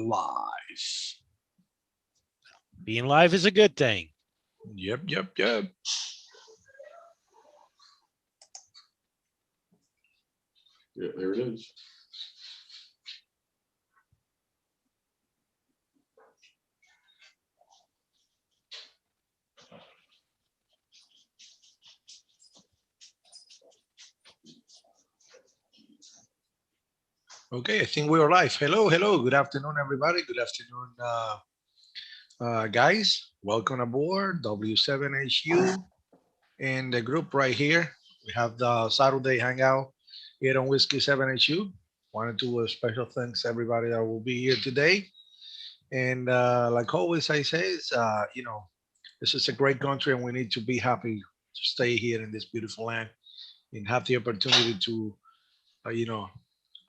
live. Being live is a good thing. Yep. Yeah, there it is. Okay, I think we're live. Hello. Good afternoon, everybody. Good afternoon, guys. Welcome aboard W7HU and the group right here. We have the Saturday hangout here on Whiskey 7HU. Wanted to do a special thanks to everybody that will be here today. And like always, I say, this is a great country, and we need to be happy to stay here in this beautiful land and have the opportunity to, uh, you know,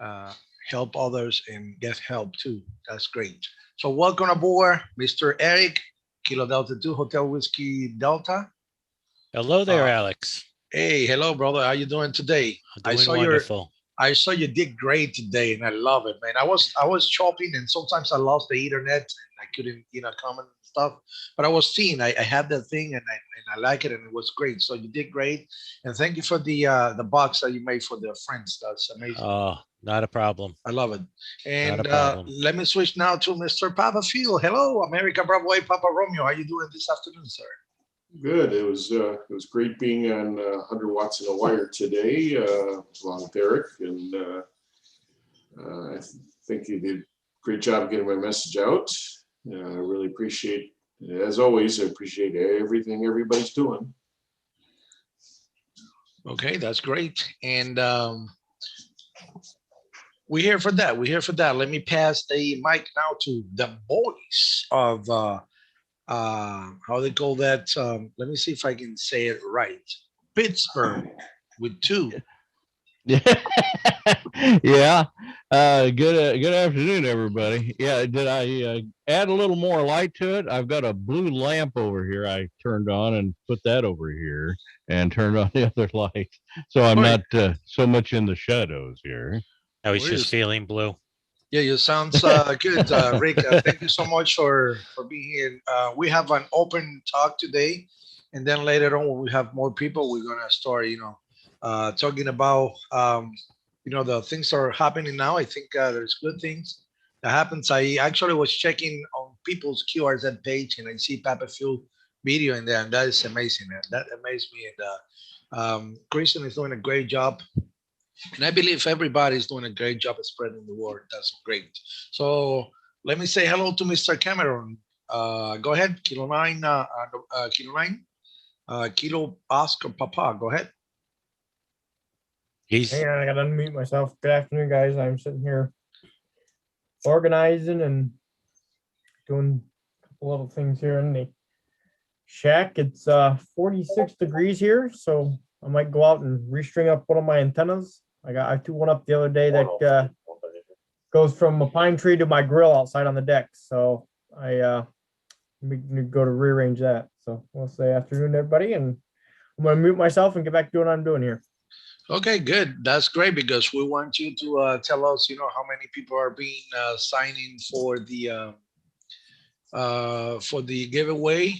uh, help others and get help too. That's great. So welcome aboard, Mr. Eric, Kilo Delta 2 Hotel Whiskey Delta. Hello there, Uh, Alex. Hey, hello, brother. How you doing today? I'm doing wonderful. I saw you did great today, and I love it, man. I was shopping, and sometimes I lost the internet, and I couldn't, comment and stuff. But I was seeing, I had that thing, and I like it, and it was great. So you did great, and thank you for the box that you made for the friends. That's amazing. Oh, not a problem. I love it. Not a And problem. let me switch now to Mr. Papa Field. Hello, America Bravo 8 Papa Romeo. How you doing this afternoon, sir? Good. It was great being on 100 Watts in a Wire today, along with Eric, and I think you did a great job getting my message out. I really appreciate, as always, I appreciate everything everybody's doing. Okay, that's great. And we're here for that. We're here for that. Let me pass the mic now to the voice of how they call that. Let me see if I can say it right. Pittsburgh with two. Yeah. Good afternoon, everybody. Yeah, did I add a little more light to it? I've got a blue lamp over here. I turned on and put that over here and turned on the other light, so I'm Right. not so much in the shadows here. I was Where just is- feeling blue. Yeah, you sounds good, Rick. Thank you so much for being here. We have an open talk today, and then later on, when we have more people, we're gonna start, talking about, the things that are happening now. I think there's good things that happens. I actually was checking on people's QRZ page, and I see Papa Phil video in there, and that is amazing. Man. That amazed me. And Kristen is doing a great job. And I believe everybody's doing a great job of spreading the word. That's great. So let me say hello to Mr. Cameron. Go ahead, Kilo 9, Kilo 9, Kilo Oscar Papa. Go ahead. He's Hang on, I gotta unmute myself. Good afternoon, guys. I'm sitting here organizing and doing a couple little things here in the shack. It's 46 degrees here, so I might go out and restring up one of my antennas. I threw one up the other day that goes from a pine tree to my grill outside on the deck. So we go to rearrange that. So we'll say afternoon, everybody, and I'm gonna mute myself and get back to doing what I'm doing here. Okay, good. That's great because we want you to tell us, how many people are being signing for the giveaway,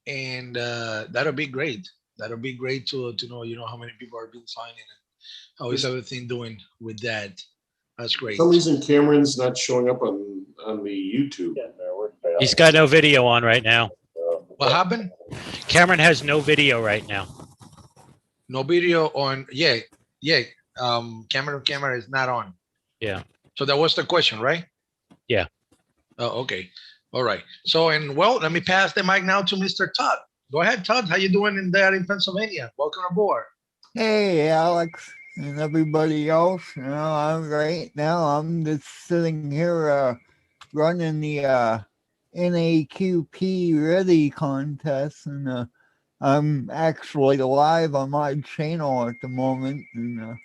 and that'll be great. That'll be great to know, how many people are being signing and how is everything doing with that. That's For great. some reason, Cameron's not showing up on the YouTube. he's got no video on right now. What happened? Cameron has no video right now. No video on. Yeah. Camera is not on. Yeah. So that was the question, right? Yeah. Oh, okay. All right. So, let me pass the mic now to Mr. Todd. Go ahead, Todd. How you doing in Pennsylvania? Welcome aboard. Hey, Alex and everybody else. I'm great. Now I'm just sitting here running the NAQP Ready contest, and I'm actually live on my channel at the moment. And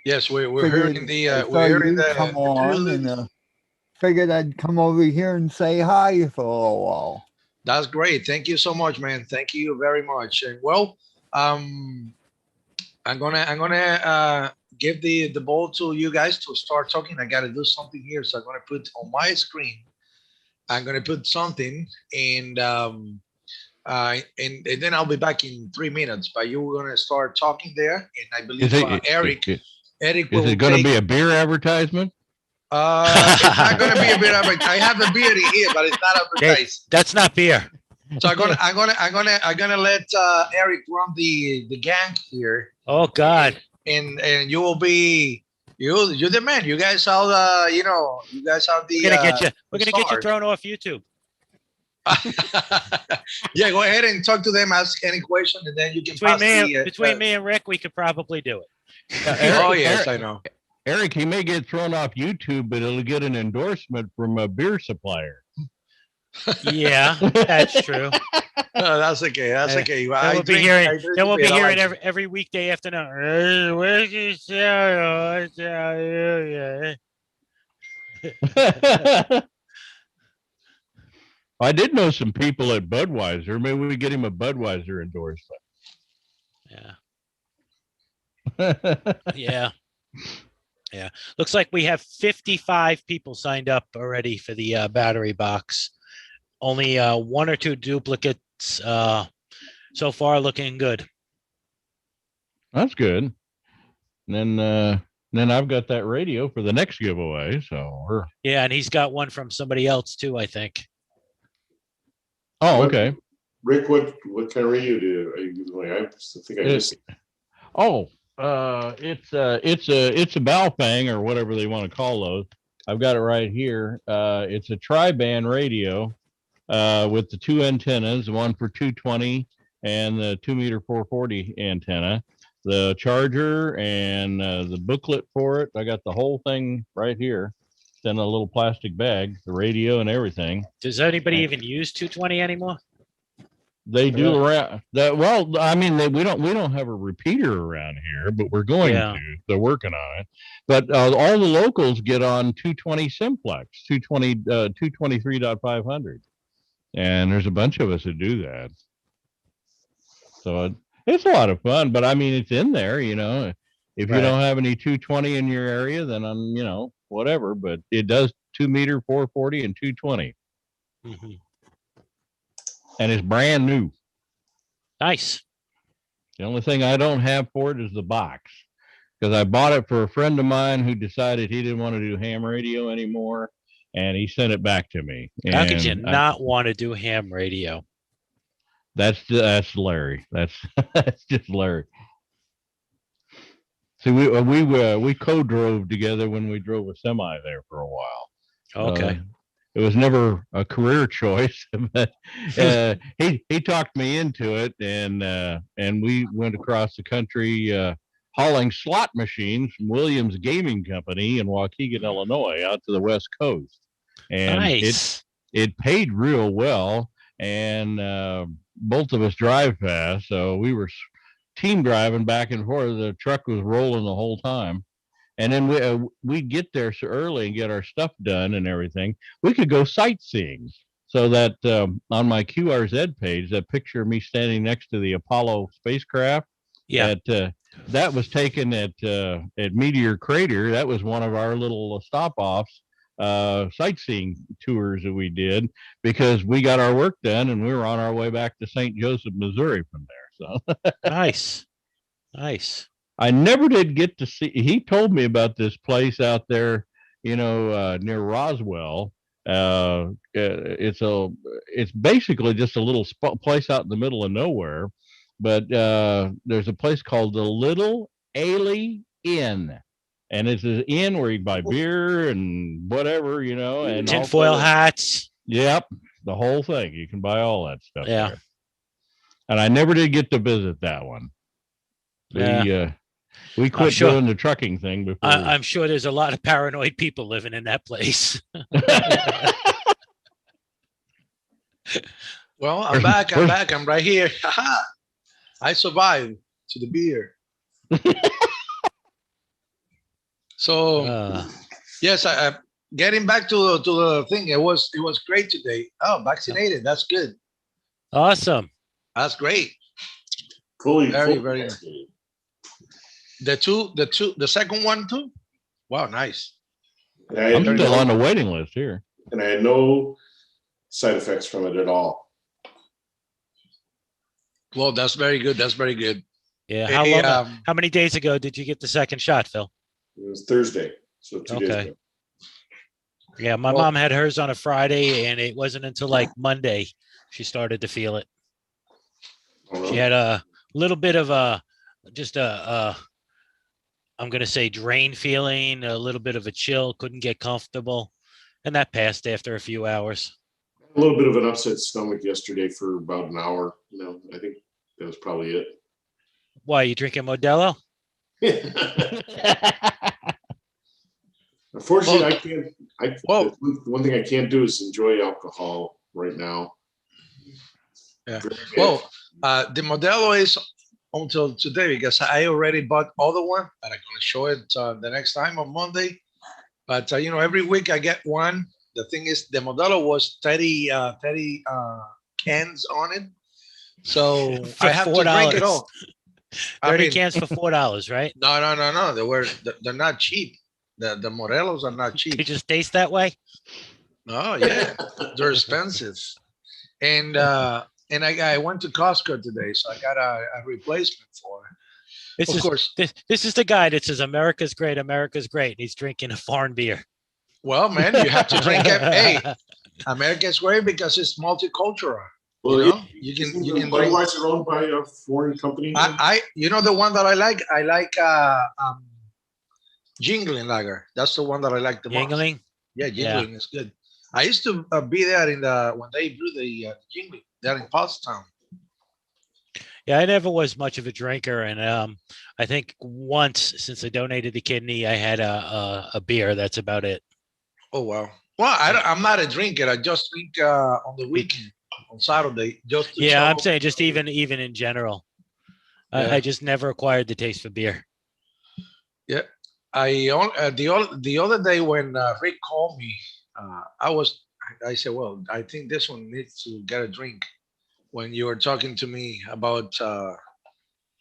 Yes, we're figured hearing the I we're saw hearing you the come on, prelude. and figured I'd come over here and say hi for a little while. That's great. Thank you so much, man. Thank you very much. And I'm gonna give the ball to you guys to start talking. I got to do something here, so I'm gonna put on my screen. I'm gonna put something, and then I'll be back in 3 minutes. But you're gonna start talking there, and I Is believe it, Eric is will it going to take. be a beer advertisement? It's not gonna be a beer advertisement. I have a beer in here, but it's not Hey, advertised. that's not beer. So I'm gonna let Eric run the gang here, Oh God. and you will be you're the man. You guys are you guys are the We're gonna get you. We're the gonna get you stars. thrown off YouTube. Yeah, go ahead and talk to them. Ask any question, and then you can pass Between me and Rick, we could probably do it. Oh yes, I know. Eric, he may get thrown off YouTube, but he'll get an endorsement from a beer supplier. Yeah, that's true. That's okay. That's okay. Then we'll be hearing. Then we'll be hearing every weekday afternoon. Hey, where's your cereal? I did know some people at Budweiser. Maybe we get him a Budweiser endorsement. Yeah. Yeah. Looks like we have 55 people signed up already for the battery box. Only 1 or 2 duplicates so far, looking good. That's good. And then I've got that radio for the next giveaway. So Yeah, and he's got one from somebody else too, I think. oh, okay. Rick, what kind of radio are you giving away? I think I missed it. Oh, it's a Balfang or whatever they want to call those. I've got it right here. It's a tri-band radio with the 2 antennas, one for 220 and the 2-meter 440 antenna. The charger and the booklet for it. I got the whole thing right here. It's in a little plastic bag, the radio and everything. Does anybody even use 220 anymore? They do around that. Well, I mean, we don't have a repeater around here, but we're going to. They're working on it. But all the locals get on 220 simplex, 223.500, and there's a bunch of us that do that. So it's a lot of fun. But I mean, it's in there. You know, if you don't have any 220 in your area, then whatever. But it does 2-meter 440 and 220. Mm-hmm. And it's brand new. Nice. The only thing I don't have for it is the box, because I bought it for a friend of mine who decided he didn't want to do ham radio anymore, and he sent it back to me. How could you not want to do ham radio? That's Larry. That's just Larry. See, we co-drove together when we drove a semi there for a while. Okay. It was never a career choice, but he talked me into it, and we went across the country hauling slot machines from Williams Gaming Company in Waukegan, Illinois, out to the West Coast. And nice. It paid real well, and both of us drive fast, so we were team driving back and forth. The truck was rolling the whole time. And then we'd get there so early and get our stuff done and everything. We could go sightseeing. So that on my QRZ page, that picture of me standing next to the Apollo spacecraft, that was taken at Meteor Crater. That was one of our little stop-offs, sightseeing tours that we did, because we got our work done and we were on our way back to St. Joseph, Missouri from there. So Nice. I never did get to see. He told me about this place out there, near Roswell. It's basically just a little place out in the middle of nowhere, but there's a place called the Little Ailey Inn, and it's an inn where you buy beer and whatever, and tinfoil hats. Yep, the whole thing. You can buy all that stuff. Yeah. There. And I never did get to visit that one. We quit doing the trucking thing before. I'm sure there's a lot of paranoid people living in that place. Well, I'm back. I'm right here. I survived to the beer. So, yes, I getting back to the thing. It was great today. Oh, vaccinated. That's good. Awesome. That's great. Fully very. vaccinated. the second one too. Wow, nice. And I I'm had still no- on the waiting list here. and I had no side effects from it at all. Well, that's very good. That's very good. Yeah. Hey, How many days ago did you get the second shot, Phil? It was Thursday, so 2 days Okay. ago. Yeah, my Well- mom had hers on a Friday, and it wasn't until like Monday she started to feel it. She had a little bit of I'm gonna say drain feeling, a little bit of a chill, couldn't get comfortable, and that passed after a few hours. A little bit of an upset stomach yesterday for about an hour. No, I think that was probably Why, you drinking Modelo? it. Unfortunately, I can't. Well- The one thing I can't do is enjoy alcohol right now. Yeah. Very bad. Well, the Modelo is until today because I already bought other one, and I'm gonna show it the next time on Monday. But every week I get one. The thing is, the Modelo was 30 cans on it, so For I have to drink it $4. all. I 30 mean, cans for $4, right? no. They're not cheap. The Morelos are not They cheap. just taste that way. Oh yeah, they're expensive. And I went to Costco today, so I got a replacement for it. This Of is course. this is the guy that says America's great, America's great. And he's drinking a foreign beer. Well, man, you have to drink it. Hey, America's great because it's multicultural. Well, You isn't can the drink. Budweiser owned by a foreign company? The one that I like Jingling Lager. That's the one that I like the most. Yingling. Yeah, Yeah. Jingling is good. I used to be there when they brew the Jingling there in Pottstown. Yeah, I never was much of a drinker, and I think once since I donated the kidney, I had a beer. That's about it. Oh wow. Well, I'm not a drinker. I just drink on the weekend, on Saturday, just to Yeah, I'm chill. saying just even in general. Yeah. I just never acquired the taste for beer. Yeah, the other day when Rick called me, I said, well, I think this one needs to get a drink. When you were talking to me about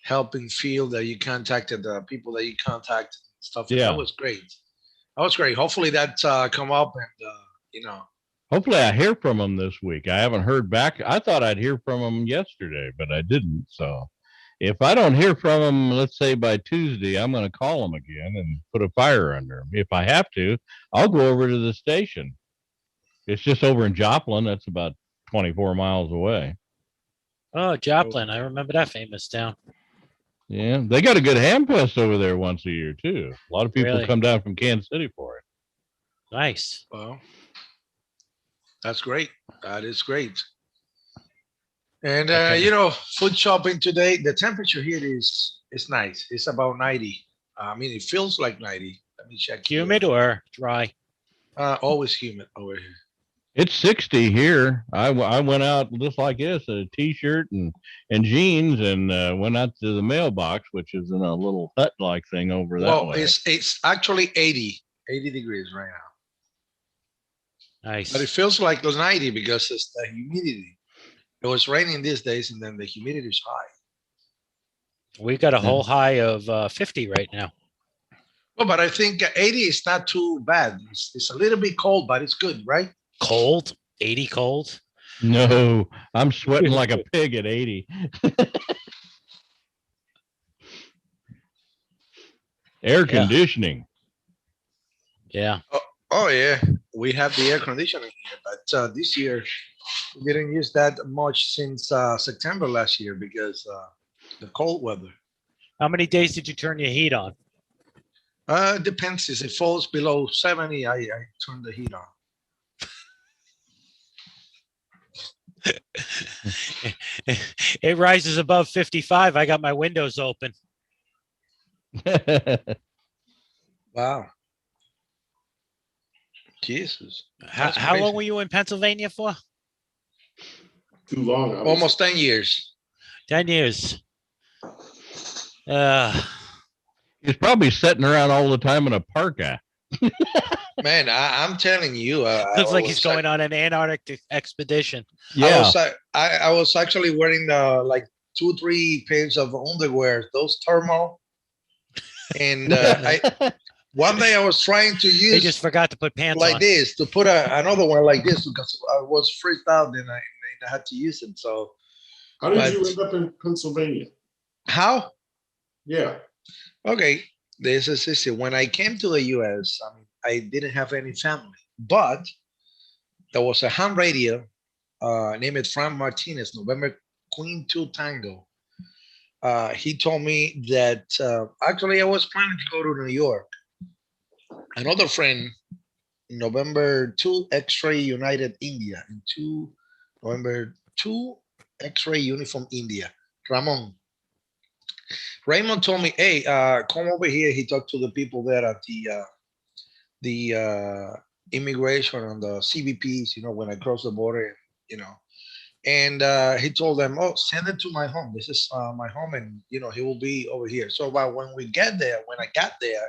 helping feel that you contacted the people that you contacted and stuff, Yeah. that was great. That was great. Hopefully that come up and Hopefully I hear from him this week. I haven't heard back. I thought I'd hear from him yesterday, but I didn't. So if I don't hear from him, let's say by Tuesday, I'm going to call him again and put a fire under him. If I have to, I'll go over to the station. It's just over in Joplin. That's about 24 miles away. Oh, Joplin. I remember that famous town. Yeah. They got a good ham fest over there once a year, too. A lot of people Really? come down from Kansas City for it. Nice. well, that's great. That is great. And food shopping today, the temperature here is nice. It's about 90. I mean, it feels like 90. Let me check. here. Humid or dry? Always humid over here. It's 60 here. I went out just like this, a T-shirt and jeans, and went out to the mailbox, which is in a little hut-like thing over that Well, way. it's actually 80 degrees right now. Nice. But it feels like 90 because it's the humidity. It was raining these days, and then the humidity is high. We've got a whole high of 50 right now. Well, but I think 80 is not too bad. It's a little bit cold, but it's good, right? Cold? 80 cold? No, I'm sweating like a pig at 80. Air conditioning. Yeah. Oh yeah, we have the air conditioning here, but this year we didn't use that much since September last year because the cold weather. How many days did you turn your heat on? Depends. If it falls below 70, I turn the heat on. It rises above 55. I got my windows open. Wow. Jesus. How, That's how long crazy. were you in Pennsylvania for? Too long. I was- Almost 10 years. 10 years. He's probably sitting around all the time in a parka. Man, I'm telling you. Looks like he's going on an Antarctic expedition. Yeah. I was actually wearing like 2-3 pairs of underwear, those thermal. And one day I was trying to He use just forgot to put pants like on. this to put another one like this because I was freaked out and I had to use it. So How did but you end up in Pennsylvania? how? Yeah. Okay, this is it. When I came to the US, I mean, I didn't have any family, but there was a ham radio named Frank Martinez, November Queen 2 Tango. He told me that actually I was planning to go to New York. Another friend, November 2 X-Ray United India, and 2 November 2 X-Ray Uniform India, Ramon. Raymond told me, hey, come over here. He talked to the people there at the immigration on the CBPs, when I cross the border, you know. And he told them, oh, send it to my home. This is my home, and he will be over here. So when I got there,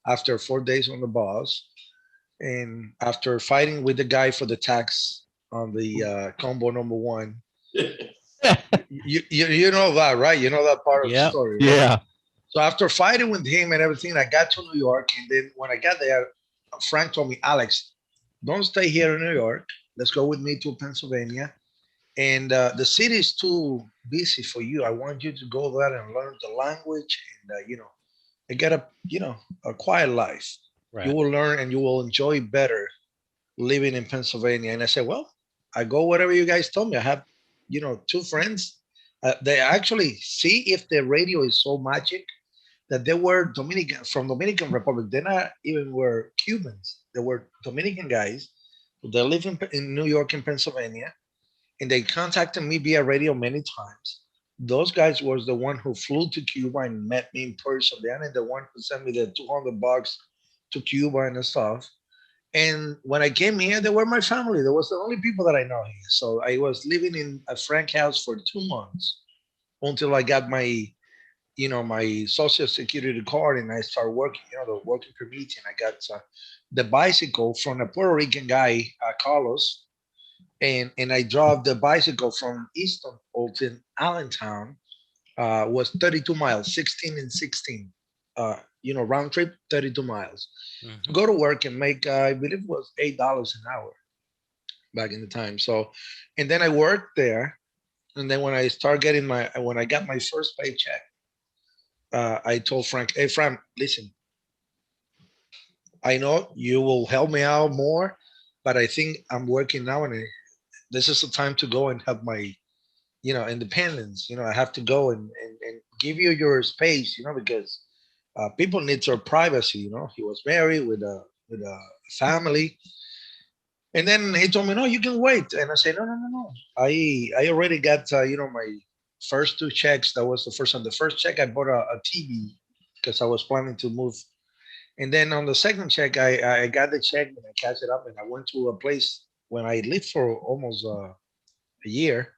after 4 days on the bus, and after fighting with the guy for the tax on the combo number one, you know that, right? You know that part of the Yep. story, right? Yeah. So after fighting with him and everything, I got to New York, and then when I got there, Frank told me, Alex, don't stay here in New York. Let's go with me to Pennsylvania. And the city is too busy for you. I want you to go there and learn the language, and and get a quiet life. You Right. will learn and you will enjoy better living in Pennsylvania. And I said, well, I go wherever you guys told me. I have, two friends. They actually see if the radio is so magic that they were Dominican from Dominican Republic. They not even were Cubans. They were Dominican guys. They live in New York and Pennsylvania, and they contacted me via radio many times. Those guys was the one who flew to Cuba and met me in person. They are the one who sent me the $200 to Cuba and stuff. And when I came here, they were my family. They was the only people that I know here. So I was living in a Frank house for 2 months until I got my social security card, and I started working, the working permit, and I got the bicycle from a Puerto Rican guy, Carlos, and I drove the bicycle from Easton to Allentown. Was 32 miles, 16 and 16. Round trip, 32 miles. To Mhm. go to work and make, I believe it was $8 an hour back in the time. So, and then I worked there, and then when I got my first paycheck, I told Frank, hey Frank, listen, I know you will help me out more, but I think I'm working now, and this is the time to go and have my independence. I have to go and give you your space, because people need their privacy. He was married with a family, and then he told me, no, you can wait. And I said, no, no, no, no. I already got my first two checks. That was the first one. The first check, I bought a TV because I was planning to move. And then on the second check, I got the check and I cashed it up, and I went to a place when I lived for almost a year.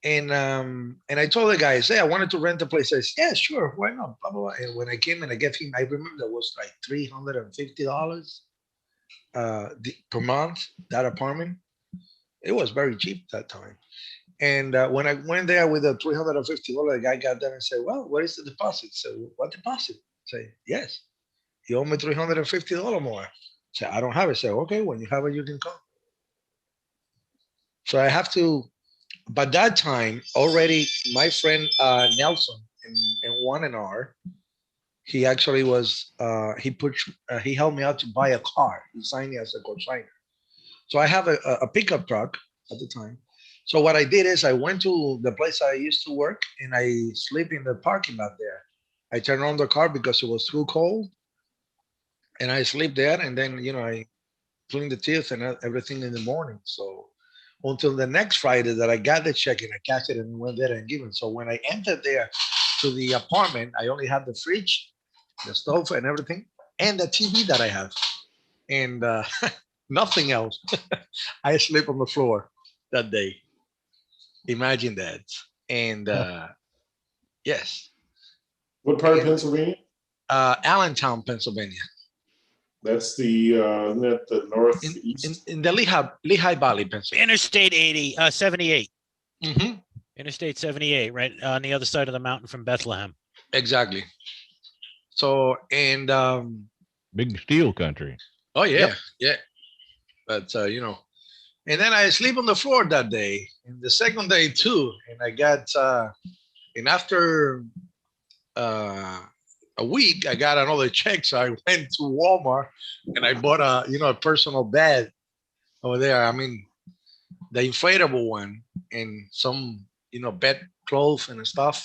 And I told the guy, say I wanted to rent a place. I said, yeah, sure, why not? Blah, blah, blah. And when I came and I gave him, I remember it was like $350 per month, that apartment. It was very cheap that time. And when I went there with the $350, the guy got there and said, well, what is the deposit? So what deposit? Say, yes, you owe me $350 more. Say, I don't have it. Say, okay, when you have it, you can come. So I have to. By that time, already my friend Nelson in 1NR, he actually was he helped me out to buy a car. He signed me as a co-signer. So I have a pickup truck at the time. So what I did is I went to the place I used to work, and I sleep in the parking lot there. I turned on the car because it was too cold, and I sleep there, and then I clean the teeth and everything in the morning. So until the next Friday that I got the check and I cashed it and went there and given. So when I entered there to the apartment, I only had the fridge, the stove, and everything, and the TV that I have, and nothing else. I sleep on the floor that day. Imagine that. And yes, What part of and Pennsylvania? Allentown, Pennsylvania, That's isn't that the northeast? in the Lehigh Valley, Pennsylvania. Interstate 78. Hmm. Interstate 78, right on the other side of the mountain from Bethlehem. Exactly. So and Big steel country. oh yeah, Yep. yeah. But and then I sleep on the floor that day, and the second day too. And I got and after uh, a week, I got another check, so I went to Walmart and I bought a personal bed over there. I mean, the inflatable one and some bed clothes and stuff.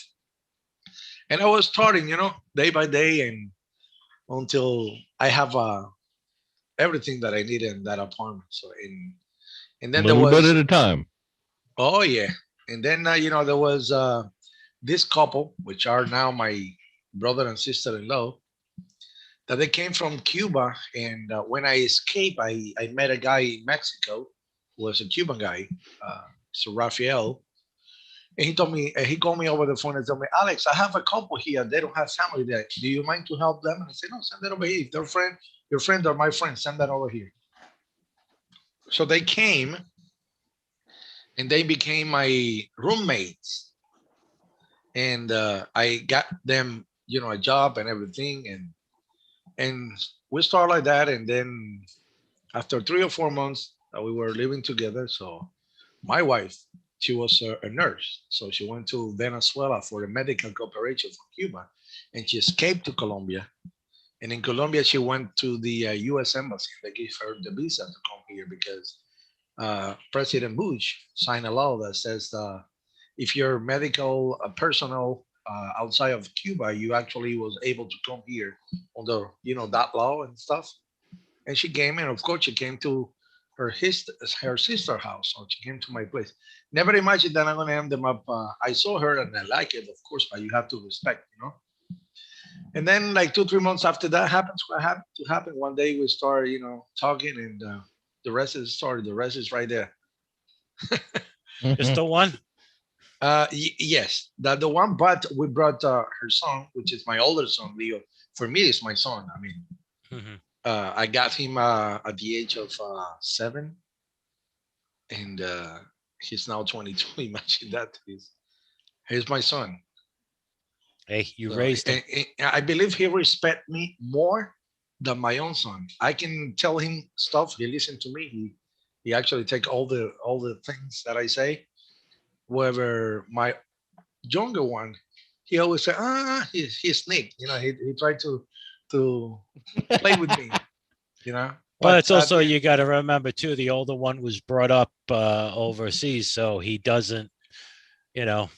And I was starting, day by day, and until I have everything that I needed in that apartment. So and A then there little bit was at a time. oh yeah, and then there was this couple, which are now my brother and sister-in-law, that they came from Cuba. And when I escaped, I met a guy in Mexico who was a Cuban guy, so Rafael. And he called me over the phone and told me, Alex, I have a couple here. They don't have family there. Do you mind to help them? And I said, no, send that over here. If they're your friend or my friend, send that over here. So they came and they became my roommates. And I got them, a job and everything. And we started like that. And then after 3 or 4 months, we were living together. So my wife, she was a nurse, so she went to Venezuela for a medical cooperation from Cuba, and she escaped to Colombia. And in Colombia, she went to the U.S. embassy. They gave her the visa to come here because President Bush signed a law that says if you're medical personnel outside of Cuba, you actually was able to come here under that law and stuff. And she came, and of course she came to her sister house. So she came to my place. Never imagined that I'm gonna end them up. I saw her and I like it, of course, but you have to respect. And then like 2 3 months after that happens, what happened to happen? One day we started, talking, and the rest is story. The rest is right there. Just the one. Yes, that the one, but we brought her son, which is my older son, Leo. For me, it's my son. I mean, Mhm. I got him at the age of 7, and he's now 22. Imagine that. He's my son. Hey, you So raised him. I believe he respect me more than my own son. I can tell him stuff. He listen to me. He actually take all the things that I say. Wherever my younger one, he always say, he sneak. He tried to play with me. You know, Well, but it's also you got to remember too. The older one was brought up overseas, so he doesn't. You know,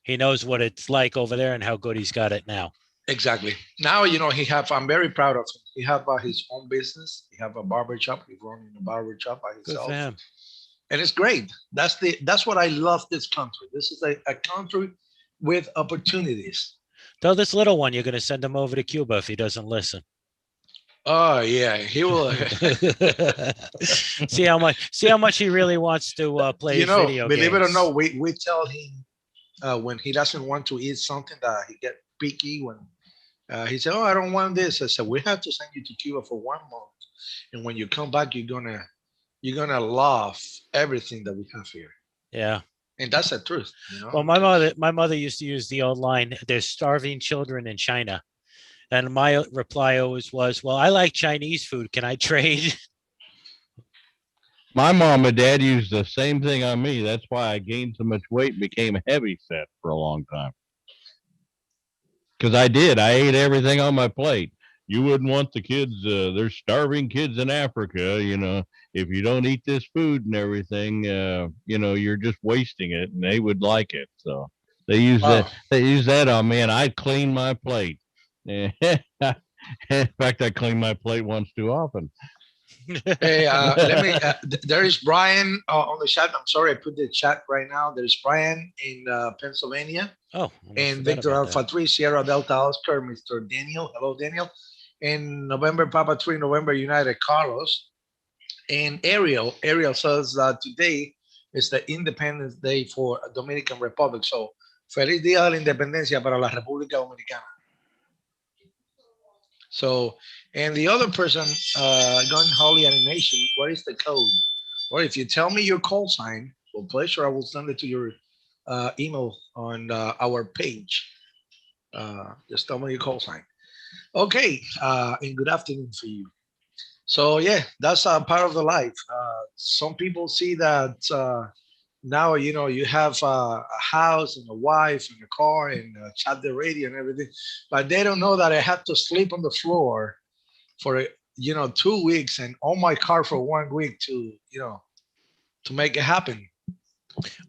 he knows what it's like over there and how good he's got it now. exactly. Now he have. I'm very proud of him. He have his own business. He have a barber shop. He running a barber shop by Good for himself, him. and it's great. That's what I love. This country. This is a country with opportunities. Tell this little one you're going to send him over to Cuba if he doesn't listen. Oh yeah, he will. See how much he really wants to play his video Believe it or games. not, we tell him when he doesn't want to eat something that he get picky when he said, "Oh, I don't want this." I said, "We have to send you to Cuba for 1 month, and when you come back, you're gonna love everything that we have here." Yeah. And that's the truth, Well, my mother used to use the old line, "There's starving children in China." And my reply always was, "Well, I like Chinese food. Can I trade?" My mom and dad used the same thing on me. That's why I gained so much weight and became heavy set for a long time. Because I did. I ate everything on my plate. You wouldn't want the kids. There's starving kids in Africa. If you don't eat this food and everything, you're just wasting it, and they would like it. So they use that. Wow. They use that on me, and I'd clean my plate. In fact, I clean my plate once too often. Hey, let me. There is Brian on the chat. I'm sorry, I put the chat right now. There's Brian in Pennsylvania, Oh, and Victor Alpha 3, Sierra Delta Oscar, Mr. Daniel. Hello, Daniel. And November Papa 3, November United, Carlos. And Ariel says that today is the Independence Day for Dominican Republic. So, feliz día de la independencia para la República Dominicana. So, and the other person, Gun Holly Animation, what is the code? Or if you tell me your call sign, with pleasure, I will send it to your email on our page. Just tell me your call sign. Okay, and good afternoon for you. So yeah, that's a part of the life. Some people see that now you have a house and a wife and a car and chat the radio and everything, but they don't know that I had to sleep on the floor for 2 weeks and on my car for 1 week to make it happen.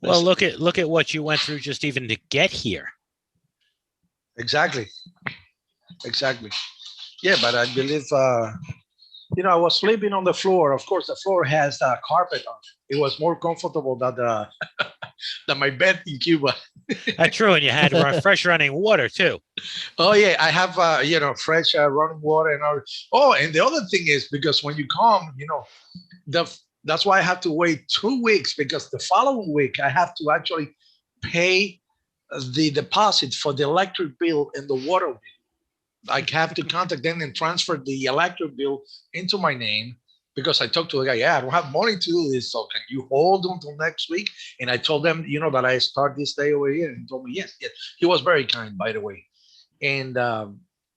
Well, That's look at what you went through just even to get here. exactly, exactly. Yeah, but I believe I was sleeping on the floor. Of course, the floor has carpet on it. It was more comfortable than the than my bed in Cuba. That's true, and you had fresh running water too. Oh yeah, I have fresh running water and all. Oh, and the other thing is because when you come, the that's why I have to wait 2 weeks because the following week I have to actually pay the deposit for the electric bill and the water bill. I have to contact them and transfer the electric bill into my name because I talked to the guy. Yeah, I don't have money to do this, so can you hold until next week? And I told them, that I start this day over here, and he told me yes, yes. He was very kind, by the way, and I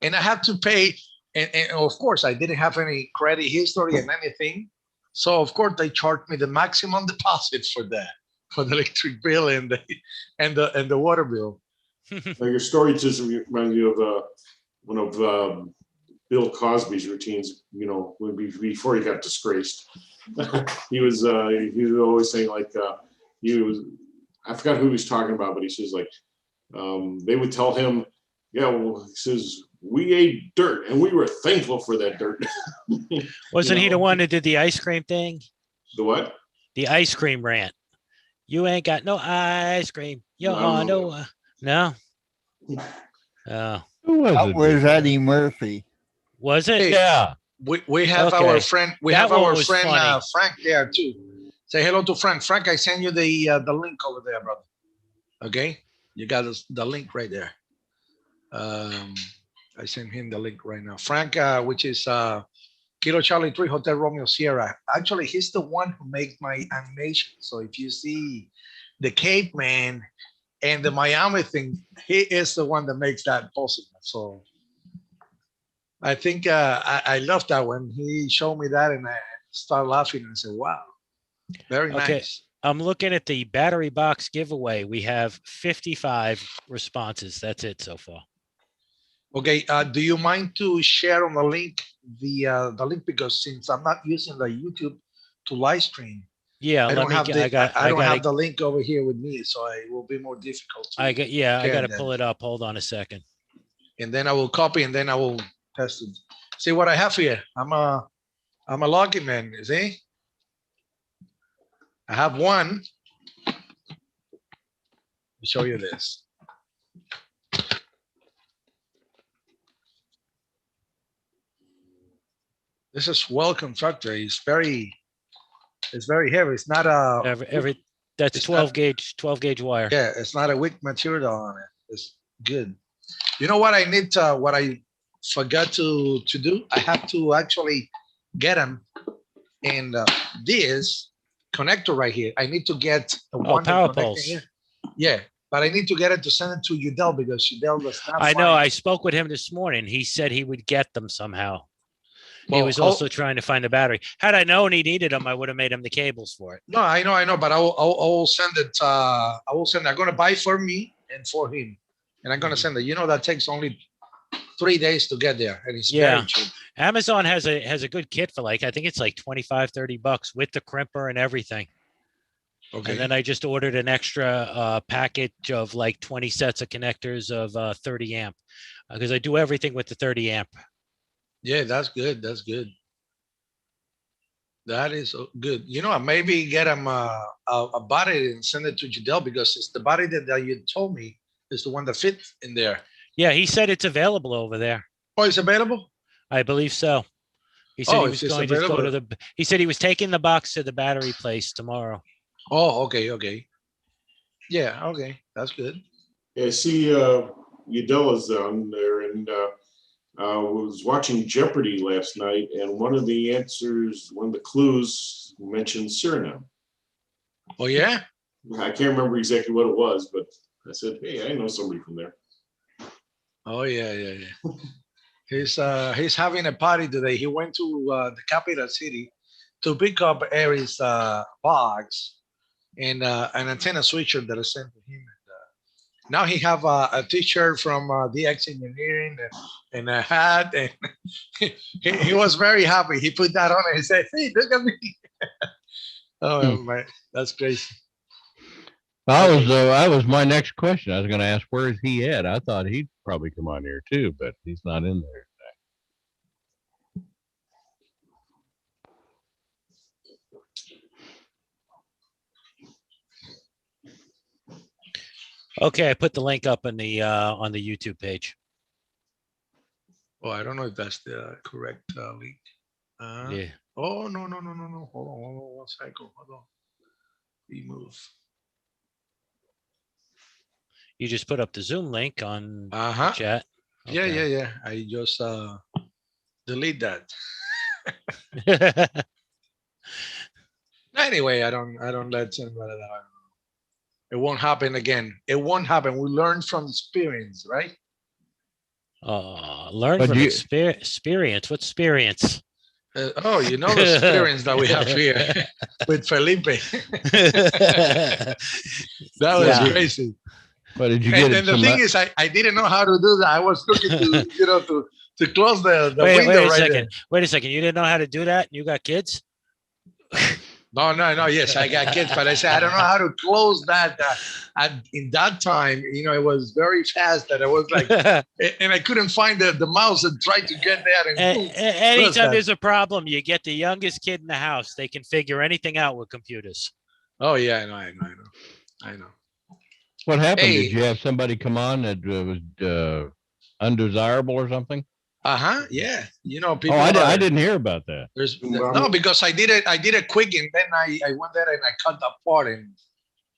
have to pay, and of course I didn't have any credit history and anything, so of course they charged me the maximum deposit for that, for the electric bill and the water bill. Now, your story just reminds me of one of Bill Cosby's routines. Before he got disgraced, he was always saying like he was. I forgot who he was talking about, but he says like they would tell him, yeah, well, he says we ate dirt and we were thankful for that dirt. Wasn't he the one that did the ice cream thing? The what? The ice cream rant. You ain't got no ice cream. You No, I are don't know no. Oh, Who was That it? was Eddie Murphy. was it? Hey, Yeah. we have Okay. our friend. We That have one our was friend funny. Frank there too. Say hello to Frank. Frank, I send you the link over there, brother. Okay, you got the link right there. Um, I sent him the link right now. Frank, which is Kilo Charlie 3 Hotel Romeo Sierra. Actually, he's the one who makes my animation. So if you see the caveman and the Miami thing, he is the one that makes that possible. So I think I love that when he showed me that and I started laughing and I said, wow, very Okay. nice. I'm looking at the battery box giveaway. We have 55 responses. That's it so far. Okay, do you mind to share on the link the link because since I'm not using the YouTube to live stream, Yeah, I let don't me have get. the I don't have to. the link over here with me, so it will be more difficult to I got share to that. pull it up. Hold on a second. And then I will copy and then I will test it. See what I have here. I'm a login man. See, I have one. Let me show you this. This is well constructed. It's very heavy. It's not a That's it's 12 not- gauge 12 gauge wire. yeah. It's not a weak material on it. It's good. You know what I need? What I forgot to do? I have to actually get them in this connector right here. I need to get the one that power connecting poles. here. Yeah, but I need to get it to send it to Udell because Udell does not. I know. find- I spoke with him this morning. He said he would get them somehow. He Well, was also trying to find the battery. Had I known he needed them, I would have made him the cables for it. No, I know, but I will send it. I will send. I'm gonna buy for me and for him, and I'm gonna send it. That takes only 3 days to get there, and it's Yeah. very cheap. Amazon has a good kit for I think it's like $25-$30 with the crimper and everything. Okay. And then I just ordered an extra package of like 20 sets of connectors of 30 amp because I do everything with the 30 amp. Yeah, that's good. That's good. That is good. Maybe get him a body and send it to Jadel because it's the body that you told me is the one that fits in there. Yeah, he said it's available over there. Oh, it's available? I believe so. He said he was going to go to the. He said he was taking the box to the battery place tomorrow. Oh, okay. Yeah, okay. That's good. Yeah, I see Udella's on there, and was watching Jeopardy last night, and one of the clues mentioned Suriname. Oh, yeah? I can't remember exactly what it was, but I said, hey, I know somebody from there. Oh, yeah. He's having a party today. He went to the capital city to pick up Eric's box and an antenna switcher that I sent to him. Now he have a t-shirt from DX Engineering and a hat, and he was very happy. He put that on and he said, "Hey, look at me!" Oh my, that's crazy. That was my next question. I was going to ask, where is he at? I thought he'd probably come on here too, but he's not in there. Okay, I put the link up on the YouTube page. Oh, I don't know if that's the correct link. Yeah. Oh no. Hold on one second. Hold on. Remove. You just put up the Zoom link on Uh-huh. the chat. Yeah. I just delete that. Anyway, I don't let anybody that. It won't happen again. It won't happen. We learn from experience, right? Learn But from you- experience. What experience? Oh, you know the experience that we have here with Felipe. That was Yeah. crazy. But did you And get then it? the Some, thing is, I didn't know how to do that. I was looking to to close the Wait window a right second. there. Wait a second. You didn't know how to do that? You got kids? No. Yes, I got kids, but I said I don't know how to close that. In that time, it was very fast that I was like, and I couldn't find the mouse and tried to get there. And boom, Anytime that. there's a problem, you get the youngest kid in the house. They can figure anything out with computers. oh yeah, I know. what happened? Hey. Did you have somebody come on that was undesirable or something? Yeah. People. I didn't hear about that. There's no, because I did it quick, and then I went there and I cut that part,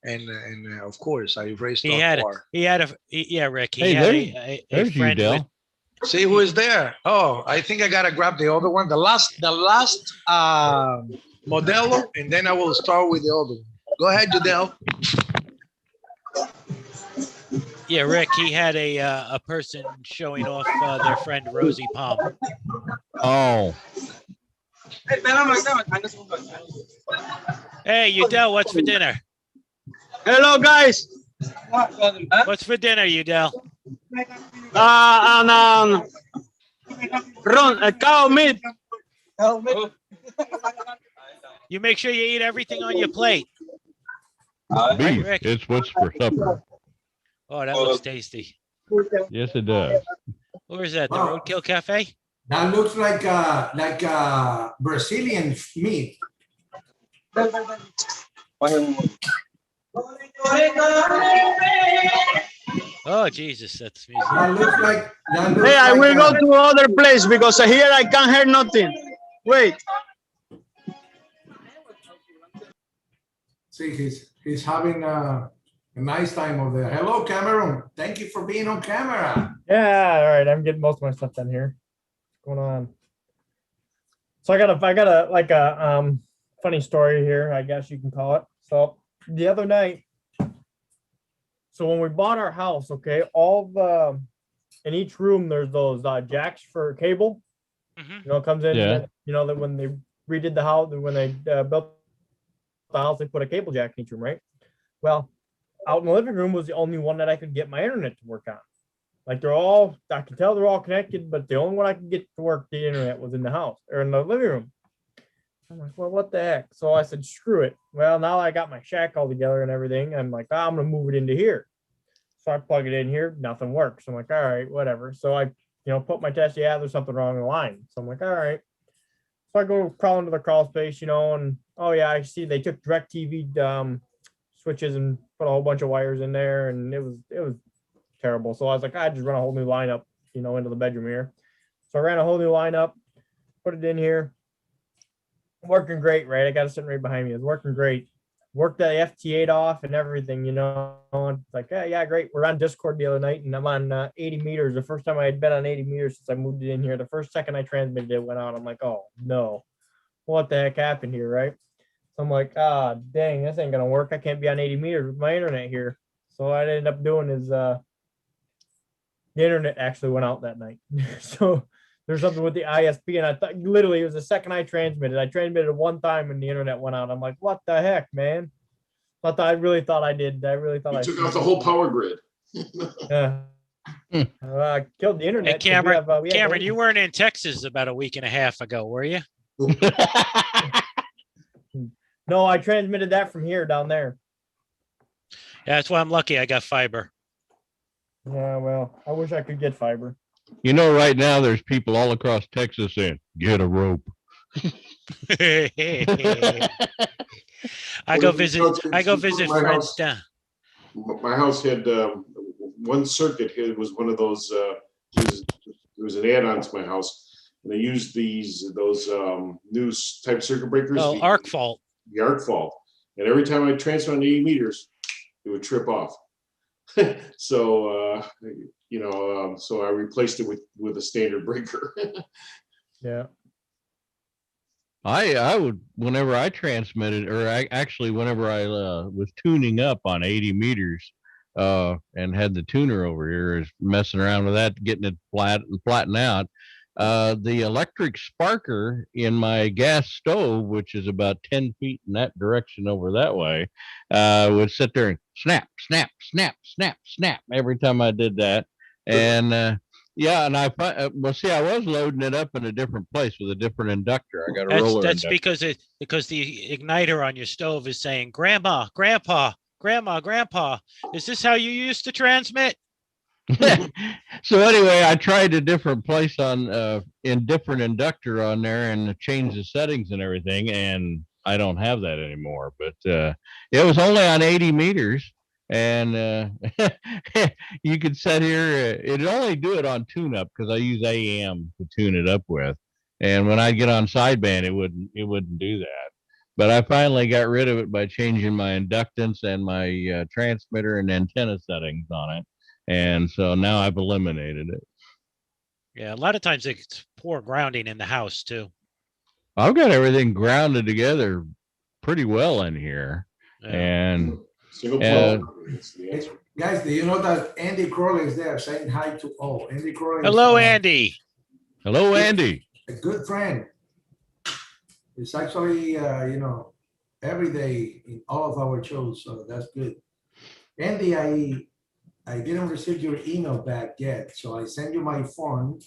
and of course I erased He that had part. Rick. He Hey, had a There's you, friend with, Del. See who is there? Oh, I think I gotta grab the other one, the last Modelo, and then I will start with the other one. Go ahead, Judel. Rick. He had a person showing off their friend Rosie Palm. Oh, Hey, Udell, what's for dinner? Hello, guys. What's for dinner, Udell? Cow meat. You make sure you eat everything on your plate. beef. Rick. It's what's for supper. Oh, that looks tasty. Yes, it does. Where is that? The Wow. Roadkill Cafe? That looks like Brazilian meat. Oh, Jesus, that's music. That looks like. Hey, I will go to other place because here I can't hear nothing. Wait. See, he's having a nice time over there. Hello, Cameron. Thank you for being on camera. Yeah, all right. I'm getting most of my stuff done here. What's going on? So I got a funny story here, I guess you can call it. So the other night, so when we bought our house, okay, in each room there's those jacks for cable. Mhm. It comes in. Yeah. That when they redid the house, when they built the house, they put a cable jack in each room, right? Well, out in the living room was the only one that I could get my internet to work on. Like I can tell they're all connected, but the only one I could get to work the internet was in the house or in the living room. I'm like, well, what the heck? So I said, screw it. Well, now I got my shack all together and everything. I'm like, I'm gonna move it into here. So I plug it in here, nothing works. I'm like, all right, whatever. So I, put my test. Yeah, there's something wrong in the line. So I'm like, all right. So I go crawl into the crawl space, and oh yeah, I see they took DirecTV switches and put a whole bunch of wires in there, and it was terrible. So I was like, I just run a whole new lineup, into the bedroom here. So I ran a whole new lineup, put it in here. Working great, right? I got it sitting right behind me. It's working great. Worked that FT8 off and everything, It's like, yeah, great. We're on Discord the other night, and I'm on 80 meters. The first time I had been on 80 meters since I moved it in here. The first second I transmitted it went out. I'm like, oh no, what the heck happened here, right? So I'm like, dang, this ain't gonna work. I can't be on 80 meters with my internet here. So what I ended up doing is the internet actually went out that night. So there's something with the ISP, and I thought literally it was the second I transmitted. I transmitted one time when the internet went out. I'm like, what the heck, man? I really thought I did. I really thought You I took out the whole power grid. Yeah. Killed the internet. Hey, 'cause Cameron, we have Cameron, you weren't in Texas about a week and a half ago, were you? No, I transmitted that from here down there. Yeah, that's why I'm lucky I got fiber. Yeah, well, I wish I could get fiber. You know, right now there's people all across Texas saying, "Get a rope." I go visit My friends house- down. My house had one circuit. It was one of those. There was an add-on to my house, and they used those new type circuit breakers. Oh, arc fault. The arc fault, and every time I transfer on 80 meters, it would trip off. So so I replaced it with a standard breaker. Yeah. I would, whenever I transmitted, or actually whenever I was tuning up on 80 meters, and had the tuner over here is messing around with that, getting it flat and flatten out. The electric sparker in my gas stove, which is about 10 feet in that direction over that way, would sit there and snap, snap, snap, snap, snap every time I did that. And yeah, and I was loading it up in a different place with a different inductor. I got a roller That's inductor. because the igniter on your stove is saying, "Grandma, Grandpa, Grandma, Grandpa, is this how you used to transmit?" So anyway, I tried a different place on in different inductor on there and changed the settings and everything, and I don't have that anymore. But it was only on 80 meters, and you could set here. It'd only do it on tune up because I use AM to tune it up with, and when I get on sideband, it wouldn't do that. But I finally got rid of it by changing my inductance and my transmitter and antenna settings on it. And so now I've eliminated it. Yeah, a lot of times it's poor grounding in the house too. I've got everything grounded together pretty well in here. Yeah. And Single Uh, pole is the answer. Guys, do you know that Andy Crowley is there saying hi to all? Andy Crowley. Hello, Andy. hello, Andy. A good friend. It's actually, every day in all of our shows, so that's good. Andy, I didn't receive your email back yet, so I sent you my phone.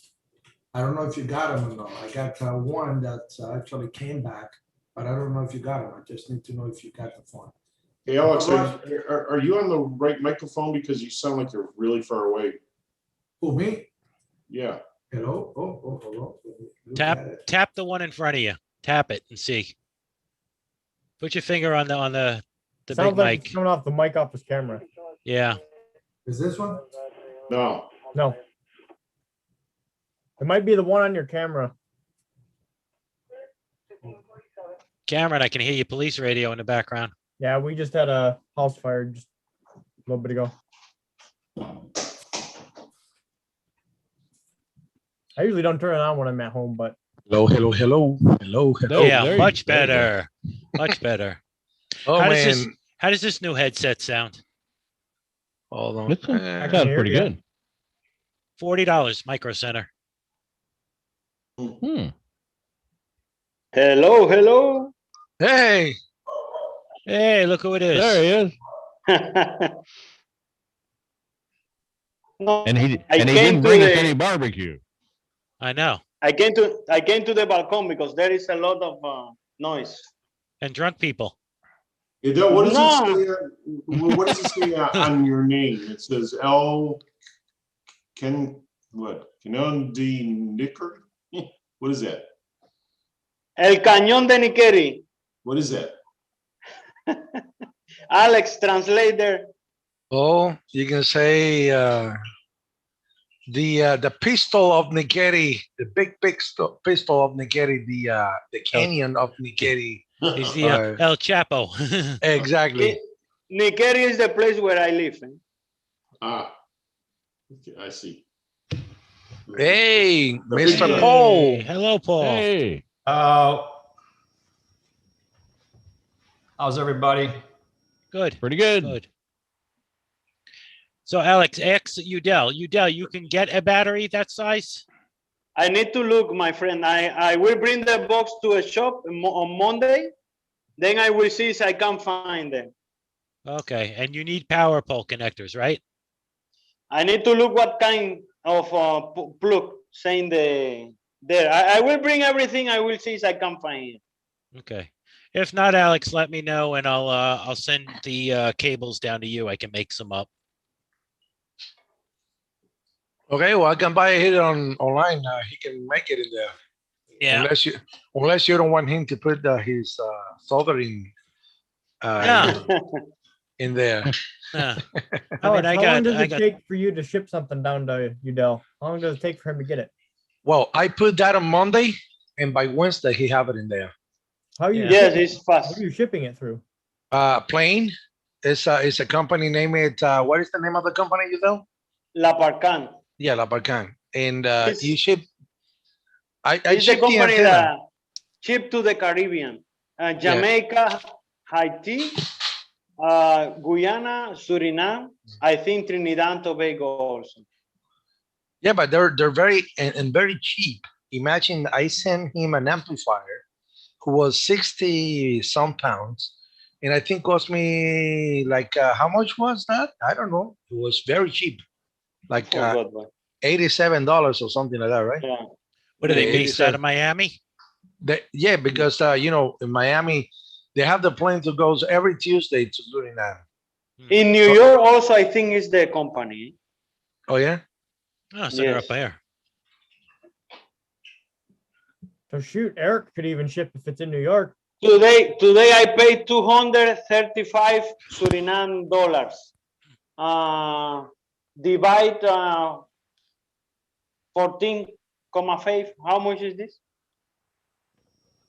I don't know if you got them or not. I got one that actually came back, but I don't know if you got them. I just need to know if you got the phone. Hey, Alex, are you on the right microphone? Because you sound like you're really far away. Who, me? Yeah. Hello? Oh, hello. Look Tap at it. tap the one in front of you. Tap it and see. Put your finger on the big Sounds like mic. it's coming off the mic off his camera. Yeah. Is this one? No. No. It might be the one on your camera. Cameron, I can hear your police radio in the background. Yeah, we just had a house fire just a little bit ago. I usually don't turn it on when I'm at home, but Hello. Oh, Yeah, there you- much there you go. better. Much better. Oh How does this- man, How does this new headset sound? hold on. It sounds hear pretty ya. good. $40, Micro Center. Hello, hello. Hey, Hey, look who it is. There he is. No, And he I didn't came bring to us the- any barbecue. I know. I came to the balcony because there is a lot of noise. And drunk people. What does No. it say? What does it say on your name? It says Canon de Nicker? What is that? El Cañón de Niqueri. What is that? Alex, translator. oh, you can say the pistol of Nigeri, the big pistol of Nigeri, the canyon of Nigeri. He's the El Chapo. Exactly. Niqueri is the place where I live. Ah, okay, I see. Hey, Mr. Hey, Paul. Hello, Paul. Hey, How's everybody? Good. pretty good. Good. So, Alex, ask Udell. Udell, you can get a battery that size? I need to look, my friend. I will bring the box to a shop on Monday. Then I will see if I can find them. Okay, and you need power pole connectors, right? I need to look what kind of plug saying there. I will bring everything. I will see if I can find it. Okay. If not, Alex, let me know and I'll send the cables down to you. I can make some up. Okay, well, I can buy it here online. He can make it in there. Yeah. Unless you don't want him to put his soldering No. in there. No. Alex, how long does I it got take for you to ship something down to Udell? How long does it take for him to get it? Well, I put that on Monday, and by Wednesday he have it in there. How are you? Yeah. Yes, shipping- it's fast. What are you shipping it through? Plane. It's a company named what is the name of the company you know? La Parcan. Yeah, La Barcan. And It's- you ship. I It's the ship the company antenna. that ship to the Caribbean, Jamaica, Haiti, Guyana, Suriname. I think Trinidad and Tobago also. Yeah, but they're very and very cheap. Imagine I sent him an amplifier who was 60 some pounds, and I think cost me like how much was that? I don't know. It was very cheap, like Forgot what. $87 or something like that, right? Yeah. what are they Yeah, based out of Miami? Yeah, because you know in Miami they have the plane that goes every Tuesday to Suriname. In New York also, I think is the company. Oh yeah. Oh, so they're Yes. up there. So shoot, Eric could even ship if it's in New York. Today I paid 235 Suriname dollars. Divide 14,5. How much is this?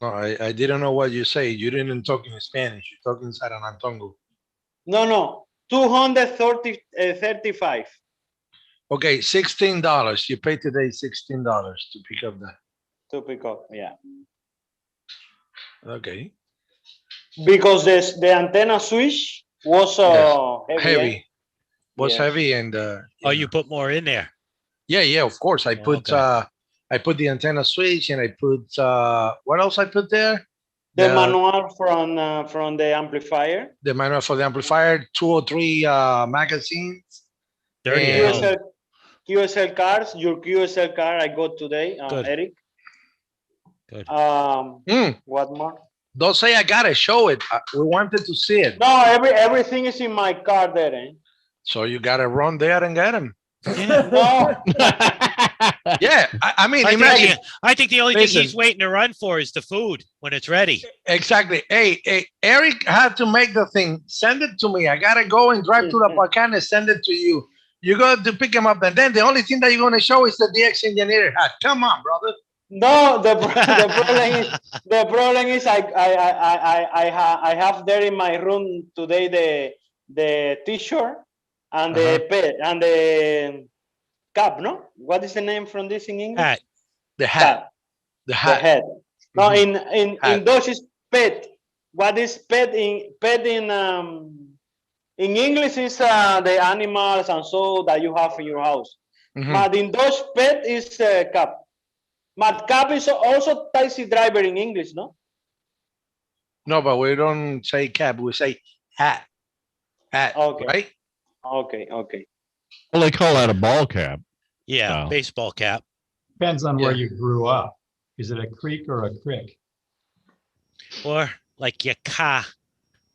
No, I didn't know what you say. You didn't talk in Spanish. You're talking Saranantongo. No, 235. Okay, $16. You pay today $16 to pick up that. To pick up, yeah. Okay. Because the antenna switch was heavy. Heavy. Was Yes. heavy and Oh, you put more in there. yeah, of course. I Oh, put okay. I put the antenna switch and I put what else I put there? The manual from the amplifier. The manual for the amplifier, 2 or 3 magazines. Dirty And- hell. QSL cards. Your QSL card I got today, Good. Eric. Good. What more? Don't say I gotta show it. We wanted to see it. No, everything is in my car there. Eh? So you gotta run there and get them. Yeah. No, Yeah, I mean, I imagine. think the only thing he's Listen. waiting to run for is the food when it's ready. Exactly. Hey, Eric had to make the thing. Send it to me. I gotta go and drive to the Parcan and send it to you. You got to pick him up, and then the only thing that you're gonna show is the DX engineer hat. Come on, brother. no. The problem is I have there in my room today the T-shirt and the pet and the cap. No, what is the name from this in English? Hat. The hat. Cap. The The hat. head. No, Mhm. in Hat. Dutch is pet. What is pet in English is the animals and so that you have in your house. Mhm. But in Dutch, pet is cap. But cap is also taxi driver in English, no? No, but we don't say cap. We say hat. Hat. Okay. Right? Okay. Well, they call that a ball cap. Yeah, Wow. baseball cap. Depends on where Yeah. you grew up. Is it a creek or a crick? Or like Yaka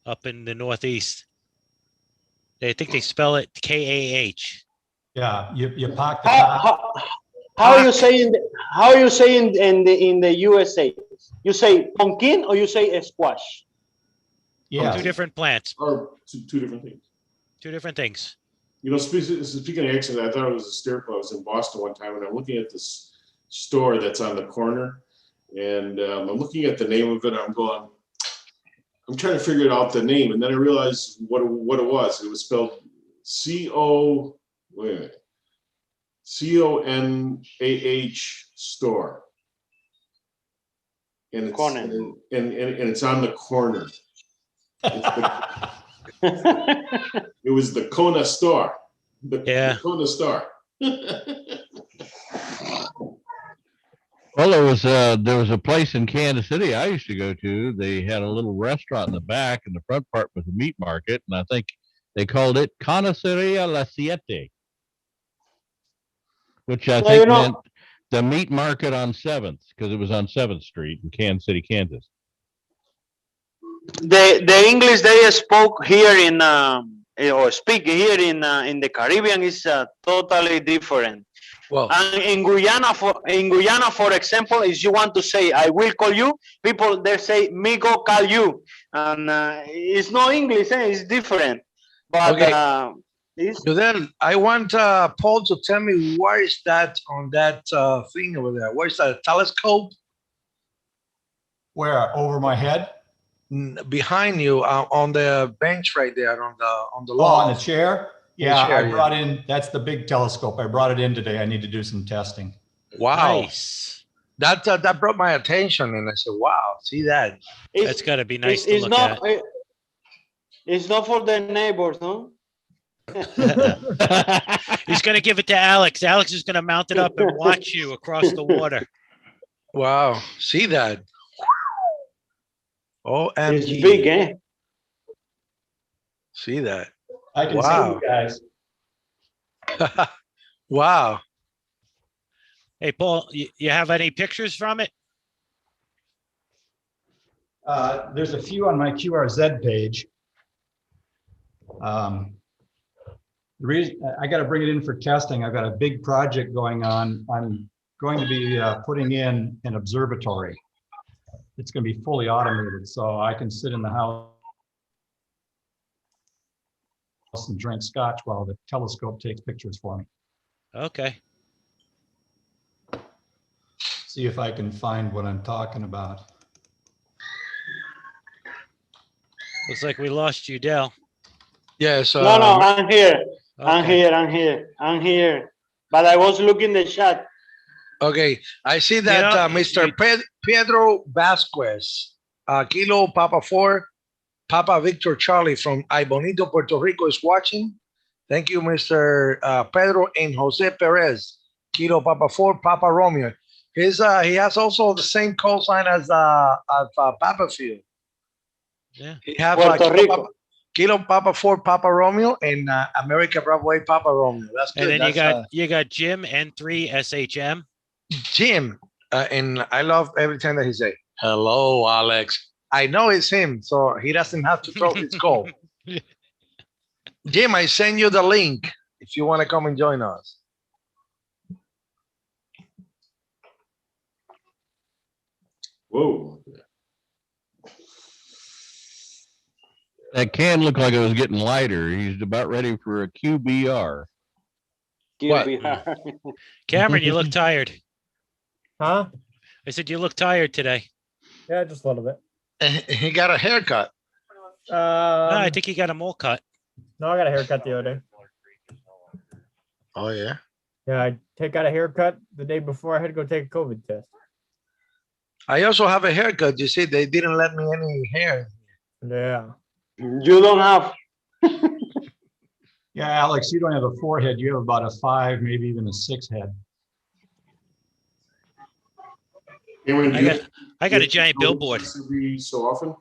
up in the Northeast. I think they spell it K-A-H. Yeah, you park the How car. how you say in the USA? You say pumpkin or you say squash? Yeah, Two different plants, Or two different things. two different things. You know, speaking of accent, I thought it was hysterical. I was in Boston one time and I'm looking at this store that's on the corner and I'm looking at the name of it. I'm trying to figure out the name. And then I realized what it was. It was spelled C-O-N-A-H store. And it's, Corner. and it's on the corner. It was the Kona store. The Yeah. Kona store. Well, there was a place in Kansas City I used to go to. They had a little restaurant in the back, and the front part was a meat market, and I think they called it Carniceria La Siete, which I No, you think know, meant the meat market on 7th, because it was on 7th Street in Kansas City, Kansas. the English they spoke here in or speak here in the Caribbean is totally different. Well, And in Guyana, for example, if you want to say "I will call you," people they say "me go call you," and it's no English, it's different. But okay. it's So then I want Paul to tell me where is that on that thing over there? Where's that telescope? Where? Over my head? Behind you on the bench right there on the Oh, on the log. chair? The Yeah, chair, I yeah. brought in, that's the big telescope. I brought it in today. I need to do some testing. Wow, Nice. that brought my attention, and I said, "Wow, see that." That's got to be nice to it's look not at. it's not for the neighbors, no. He's going to give it to Alex. Alex is going to mount it up and watch you across the water. Wow, see that? It's OMG. big, eh? See that? I can Wow. see you guys. Wow. Hey, Paul, you have any pictures from it? There's a few on my QRZ page. The reason I got to bring it in for testing, I've got a big project going on. I'm going to be putting in an observatory. It's going to be fully automated, so I can sit in the house and drink scotch while the telescope takes pictures for me. Okay. See if I can find what I'm talking about. Looks like we lost you, Dell. Yes. No, I'm here. Okay. I'm here. But I was looking the chat. Okay, I see that Yeah, Mr. Pedro Vasquez, Kilo Papa 4, Papa Victor Charlie from Ay Bonito, Puerto Rico is watching. Thank you, Mr. Pedro, and Jose Perez, Kilo Papa 4, Papa Romeo. He has also the same call sign as Papa Field. Yeah. He have Puerto Rico. Kilo Papa 4, Papa Romeo, and America Bravo 8, Papa Romeo. That's good. And then That's, you got Jim N3 SHM. Jim, and I love every time that he say, "Hello, Alex." I know it's him, so he doesn't have to throw his call. Jim, I send you the link if you want to come and join us. Whoa. That can look like it was getting lighter. He's about ready for a QBR. What? Cameron, you look tired. Huh? I said you look tired today. Yeah, just a little bit. He got a haircut. No, I think he got a mole cut. No, I got a haircut the other day. Oh yeah. Yeah, I got a haircut the day before I had to go take a COVID test. I also have a haircut. You see, they didn't let me any hair. Yeah. You don't have. Yeah, Alex, you don't have a 4 head. You have about a 5, maybe even a 6 head. I got a giant billboard. Every so often.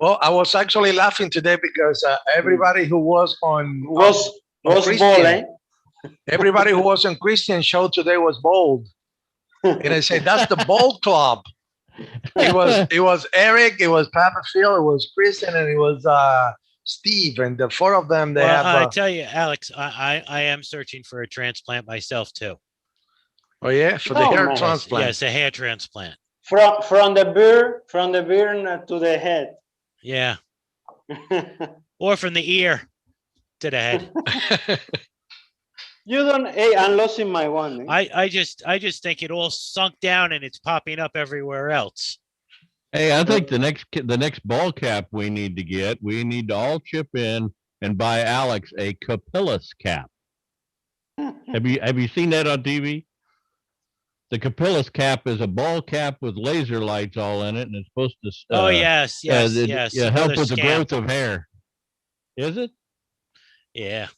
Well, I was actually laughing today because everybody who was on Was Christian, ball, eh? everybody who was on Christian show today was bold, and I said that's the bold club. It was Eric, it was Papa Phil, it was Christian, and it was Steve, and the 4 of them. They Well, have. I tell you, Alex, I am searching for a transplant myself too. Oh yeah, for the Oh, hair man. transplant. Yes, a hair transplant. From the beard to the head. Yeah, or from the ear to the head. You don't. Hey, I'm losing my one. Eh? I just think it all sunk down and it's popping up everywhere else. Hey, I think the next ball cap we need to all chip in and buy Alex a capillus cap. Have you seen that on TV? The capillus cap is a ball cap with laser lights all in it, and it's supposed to. Oh yes. Help Another with the scam. growth of hair. Is it? Yeah.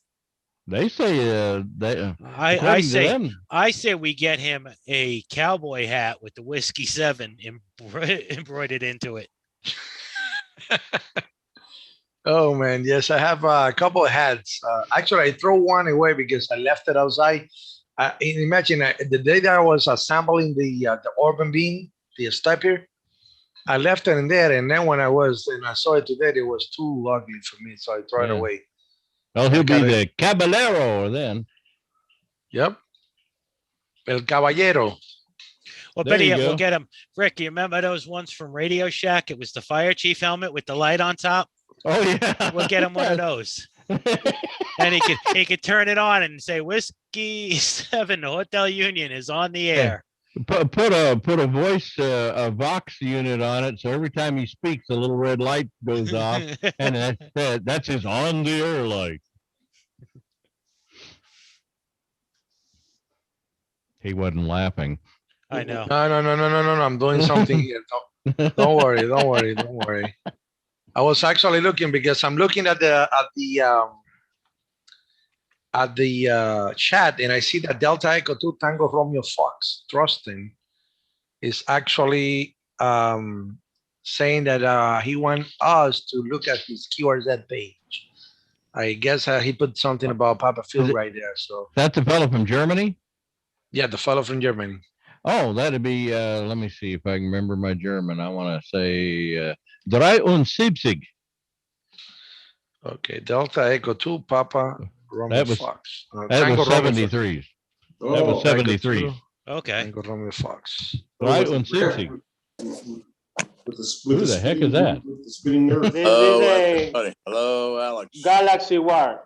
They say they I according to say them, I say we get him a cowboy hat with the whiskey 7 embroidered into it. Oh man, yes, I have a couple of hats. Actually, I throw one away because I left it outside. Imagine the day that I was assembling the Orban beam, the stepper, I left it in there, and then when I saw it today, it was too ugly for me, so I throw it Yeah. away. oh, I he'll be got it. the caballero then. Yep, el caballero. Well, There better you yet, we'll go. get him. Rick, you remember those ones from Radio Shack? It was the fire chief helmet with the light on top. Oh yeah. We'll get him one of those. And he could turn it on and say whiskey 7 Hotel Union is on the air. Put a voice a Vox unit on it, so every time he speaks, the little red light goes off, and that's his on the air light. He wasn't laughing. I know. No. I'm doing something here. Don't worry. Don't worry. Don't worry. I was actually looking because I'm looking at the chat, and I see that Delta Echo 2 Tango Romeo Fox Trusting is actually saying that he wants us to look at his QRZ page. I guess he put something about Papa Phil right there. So That's the fellow from Germany. yeah, the fellow from Germany. Oh, that'd be. Let me see if I can remember my German. I want to say 73. Okay, Delta Echo 2 Papa Romeo That was Fox. that Tango was Romeo 73s. That Oh, was Tango 73s. 2, Okay. Tango Romeo Fox. with 73. with Who the heck is that? With the spinning earth. This Hello, is a everybody. Hello, Alex. Galaxy War.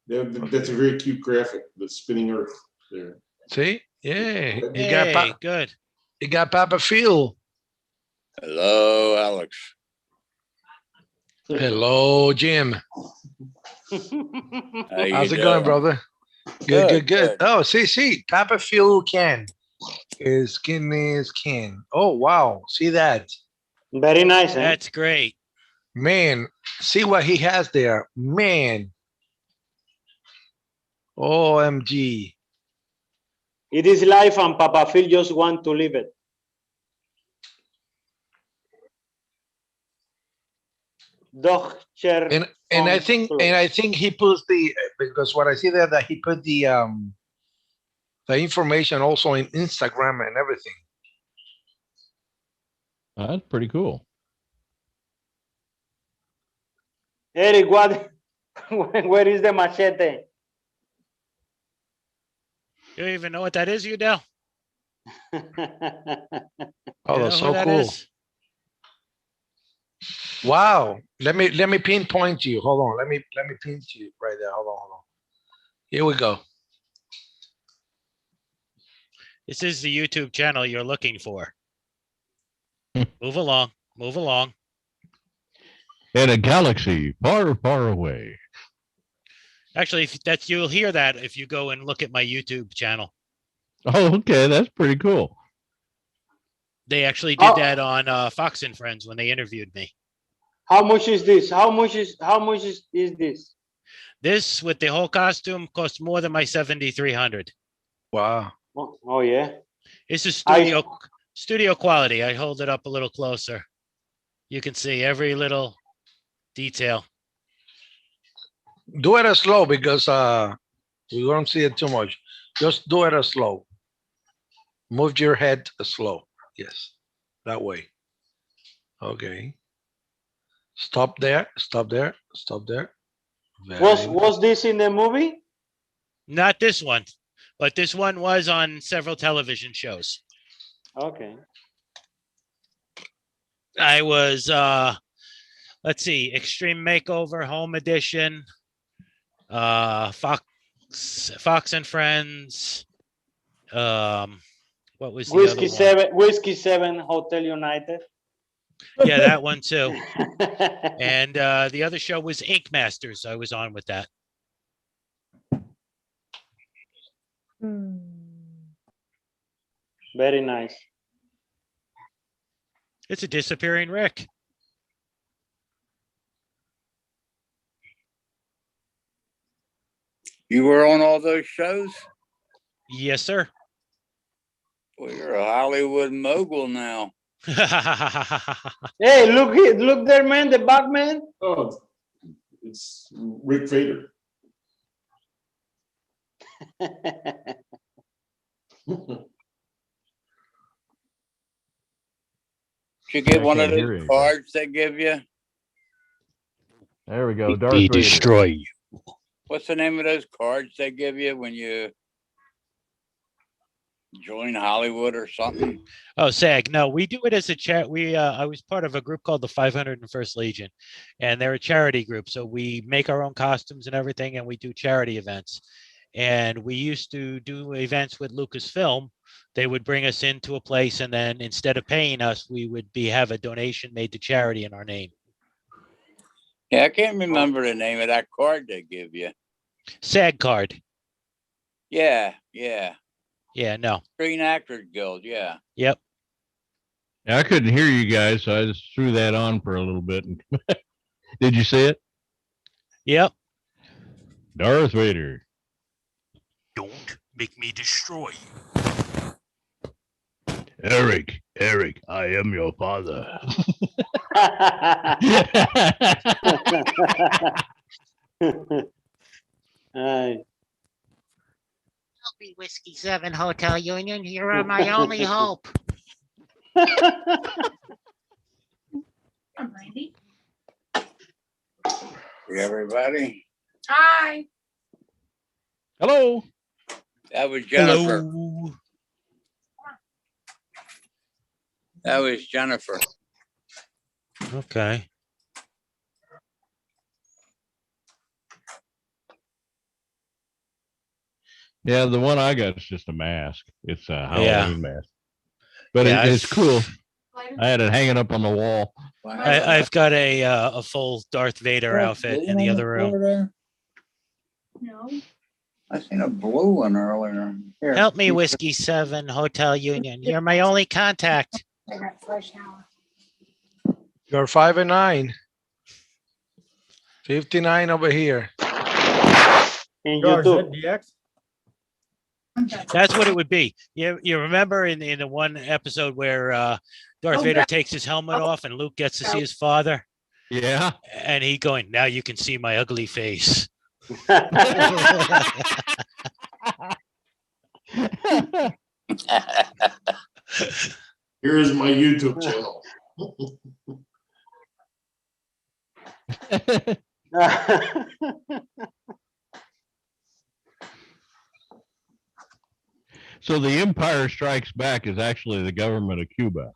That's a very cute graphic. The spinning earth there. See? Yeah. You Hey, good. got Papa Phil. Hello, Alex. Hello, Jim. How How's you it going, doing? brother? Good. Oh, see. Papa Phil can. His kidneys can. Oh, wow. See that? Very nice. Eh? That's great. Man, see what he has there. Man. OMG. It is life, and Papa Phil just want to live it. Dochter And I think he puts because what I see there that he put the information also in Instagram and everything. That's pretty cool. Eric, what? Where is the machete? You don't even know what that is, Udell? Oh, You that's know so who that cool. is? Wow. Let me pinpoint you. Hold on. Let me pin you right there. Hold on. Here we go. This is the YouTube channel you're looking for. Move along. In a galaxy far, far away. Actually, if you'll hear that if you go and look at my YouTube channel. Oh, okay. That's pretty cool. They actually did that on Fox and Friends when they interviewed me. How much is this? How much is this? This with the whole costume costs more than my 7,300. Wow. Oh yeah. This is studio quality. I hold it up a little closer. You can see every little detail. Do it slow because we won't see it too much. Just do it slow. Move your head slow. Yes, that way. Okay. Stop there. Was this in the movie? Not this one, but this one was on several television shows. Okay. I was let's see, Extreme Makeover Home Edition, Fox and Friends. What was the Whiskey other one? Whiskey 7 Hotel United. Yeah, that one too. And the other show was Ink Masters. I was on with that. Very nice. It's a disappearing Rick. You were on all those shows? Yes, sir. Well, you're a Hollywood mogul now. Hey, look there, man, the back man. Oh, it's Rick Vader. Did you get I one of can't hear those you. cards they give you? There we go. Darth Be Vader. destroy you. What's the name of those cards they give you when you join Hollywood or something? Oh, SAG. No, we do it as a chat. I was part of a group called the 501st Legion, and they're a charity group. So we make our own costumes and everything, and we do charity events. And we used to do events with Lucasfilm. They would bring us into a place, and then instead of paying us, we would have a donation made to charity in our name. Yeah, I can't remember the name of that card they give you. SAG card. Yeah. Yeah, no. Screen Actors Guild, yeah. Yep. I couldn't hear you guys, so I just threw that on for a little bit. Did you see it? Yep. Darth Vader. Don't make me destroy you. Eric, I am your father. Ay. Be Whiskey 7 Hotel Union. You are my only hope. I'm Randy. Hey, everybody. Hi. Hello. That was Jennifer. Hello. That was Jennifer. Okay. Yeah, the one I got is just a mask. It's a Yeah. Halloween mask. But Yeah, it's cool. I had it hanging up on the wall. I've got a full Darth Vader outfit in the other room. No. I seen a blue one earlier. Here. Help me, Whiskey 7 Hotel Union. You're my only contact. I got flush shower. You're 5 and 9. 59 over here. In George, YouTube. DX? That's what it would be. You remember in the one episode where Darth Vader takes his helmet off and Luke gets to see his father? Yeah. And he going, now you can see my ugly face. Here is my YouTube channel. So the Empire Strikes Back is actually the government of Cuba.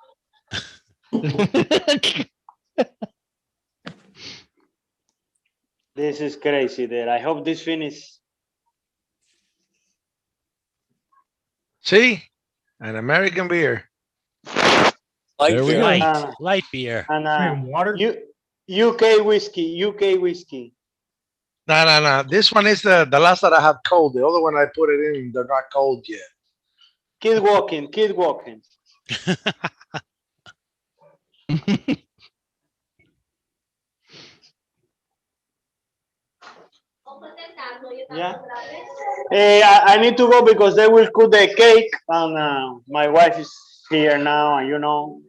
This is crazy there. I hope this finish. See? An American beer. Like There we go. Light beer. And Drinking water? UK whiskey. No. This one is the last that I have cold. The other one I put it in, they're not cold yet. Keep walking. Yeah. I need to go because they will cook the cake, and my wife is here now, and you know.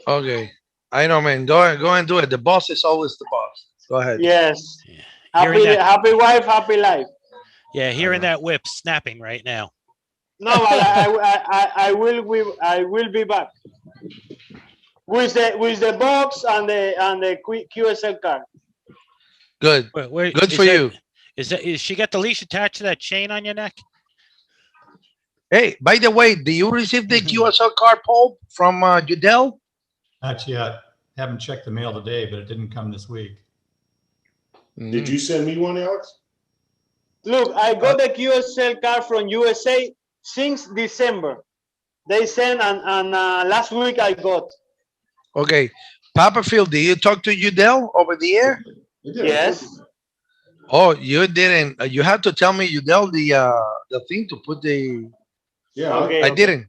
Okay. I know, man. Go and do it. The boss is always the boss. Go ahead. Yes. Yeah. Happy wife, happy life. Yeah, hearing that whip snapping right now. No, I will be back with the box and the QSL card. Good. Good for you. Is she got the leash attached to that chain on your neck? Hey, by the way, do you receive the QSL card, Paul, from Udell? Not yet. Haven't checked the mail today, but it didn't come this week. Did you send me one, Alex? Look, I got the QSL card from USA since December. They sent, and last week I got. Okay. Papafield, do you talk to Udell over the air? Yes. Oh, you didn't. You had to tell me Udell the thing to put the. Yeah. Okay, I didn't.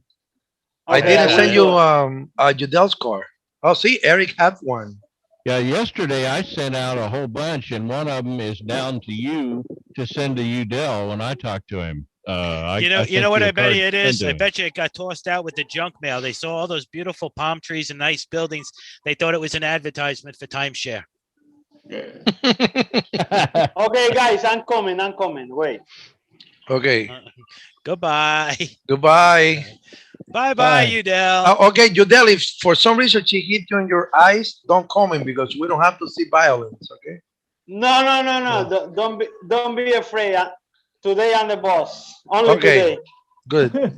I Okay, didn't I send will you Udell's card. Oh, see, Eric had one. Yeah, yesterday I sent out a whole bunch, and one of them is down to you to send to Udell when I talked to him. You know sent what you a I bet card you it to send is? to I him. bet you it got tossed out with the junk mail. They saw all those beautiful palm trees and nice buildings. They thought it was an advertisement for timeshare. Yeah. Okay, guys, I'm coming. Wait. Okay. Goodbye. Goodbye. Bye bye, Bye. Udell. Okay, Judel, if for some reason she hit you in your eyes, don't comment because we don't have to see violence, okay? No. Cool. Don't be afraid. Today I'm the boss. Only Okay, today.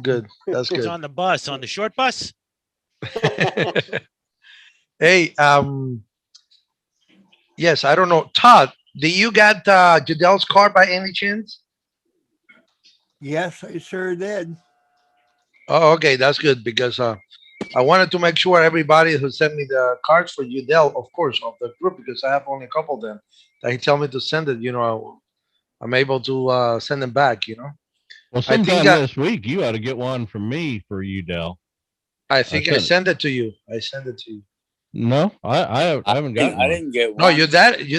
good. That's Who's good. on the bus? On the short bus? Hey, yes, I don't know. Todd, do you got Judel's card by any chance? Yes, I sure did. Oh, okay, that's good because I wanted to make sure everybody who sent me the cards for Udell, of course, of the group, because I have only a couple of them, that he tell me to send it. I'm able to send them back. Well, I think sometime this week you ought to get one from me for Udell. I I think I sent it. sent it to you. I sent it to you. No, I haven't gotten I one. didn't get No, one. you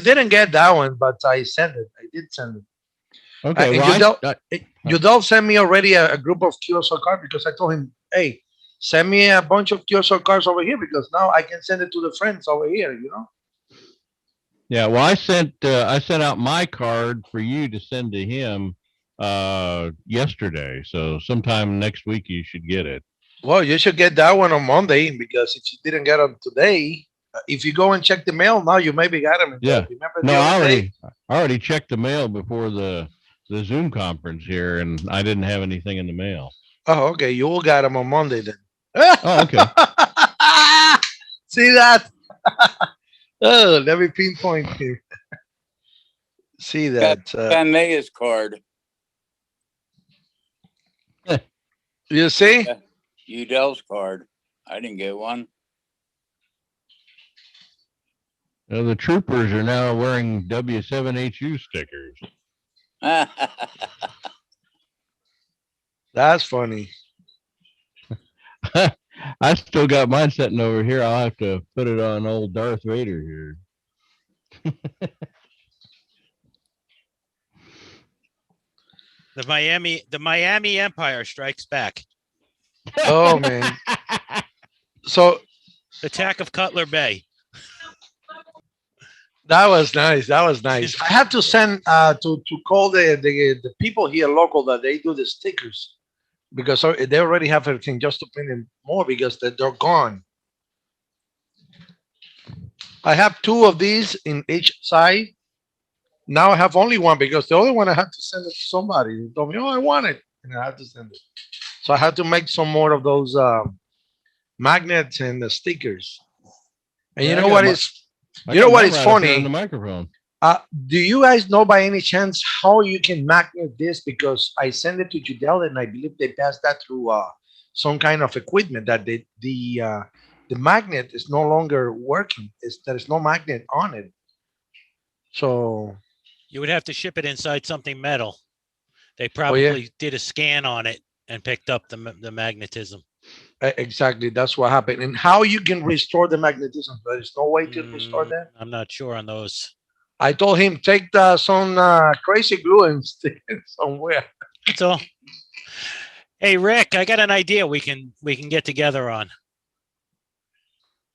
didn't get that one, but I sent it. I did send it. Okay, And well, Udell sent me already a group of QSL cards because I told him, hey, send me a bunch of QSL cards over here because now I can send it to the friends over here. yeah, well, I sent out my card for you to send to him yesterday. So sometime next week you should get it. Well, you should get that one on Monday because if you didn't get them today, if you go and check the mail now, you maybe got them. Yeah. Remember No, the other day? I already checked the mail before the Zoom conference here, and I didn't have anything in the mail. Oh, okay. You all got them on Monday then. Oh, okay. See that? Oh, let me pinpoint here. See Got that? Maya's card. You see? Udell's card. I didn't get one. The troopers are now wearing W7HU stickers. That's funny. I still got mine sitting over here. I'll have to put it on old Darth Vader here. The Miami Empire strikes back. Oh man. So Attack of Cutler Bay. that was nice. That was nice. I have to send to call the people here local that they do the stickers because they already have everything just to print them more because they're gone. I have two of these in each side. Now I have only one because the other one I had to send it to somebody. They told me, "Oh, I want it," and I had to send it. So I had to make some more of those magnets and the stickers. And Yeah, you know what is right up here on funny? the microphone. Do you guys know by any chance how you can magnet this? Because I sent it to Judel and I believe they passed that through some kind of equipment that the magnet is no longer working. There's no magnet on it. So You would have to ship it inside something metal. They yeah. probably did a scan on it and picked up the magnetism. Exactly, that's what happened. And how you can restore the magnetism? There's no way to restore that. I'm not sure on those. I told him take some crazy glue and stick it somewhere. So, hey Rick, I got an idea we can get together on.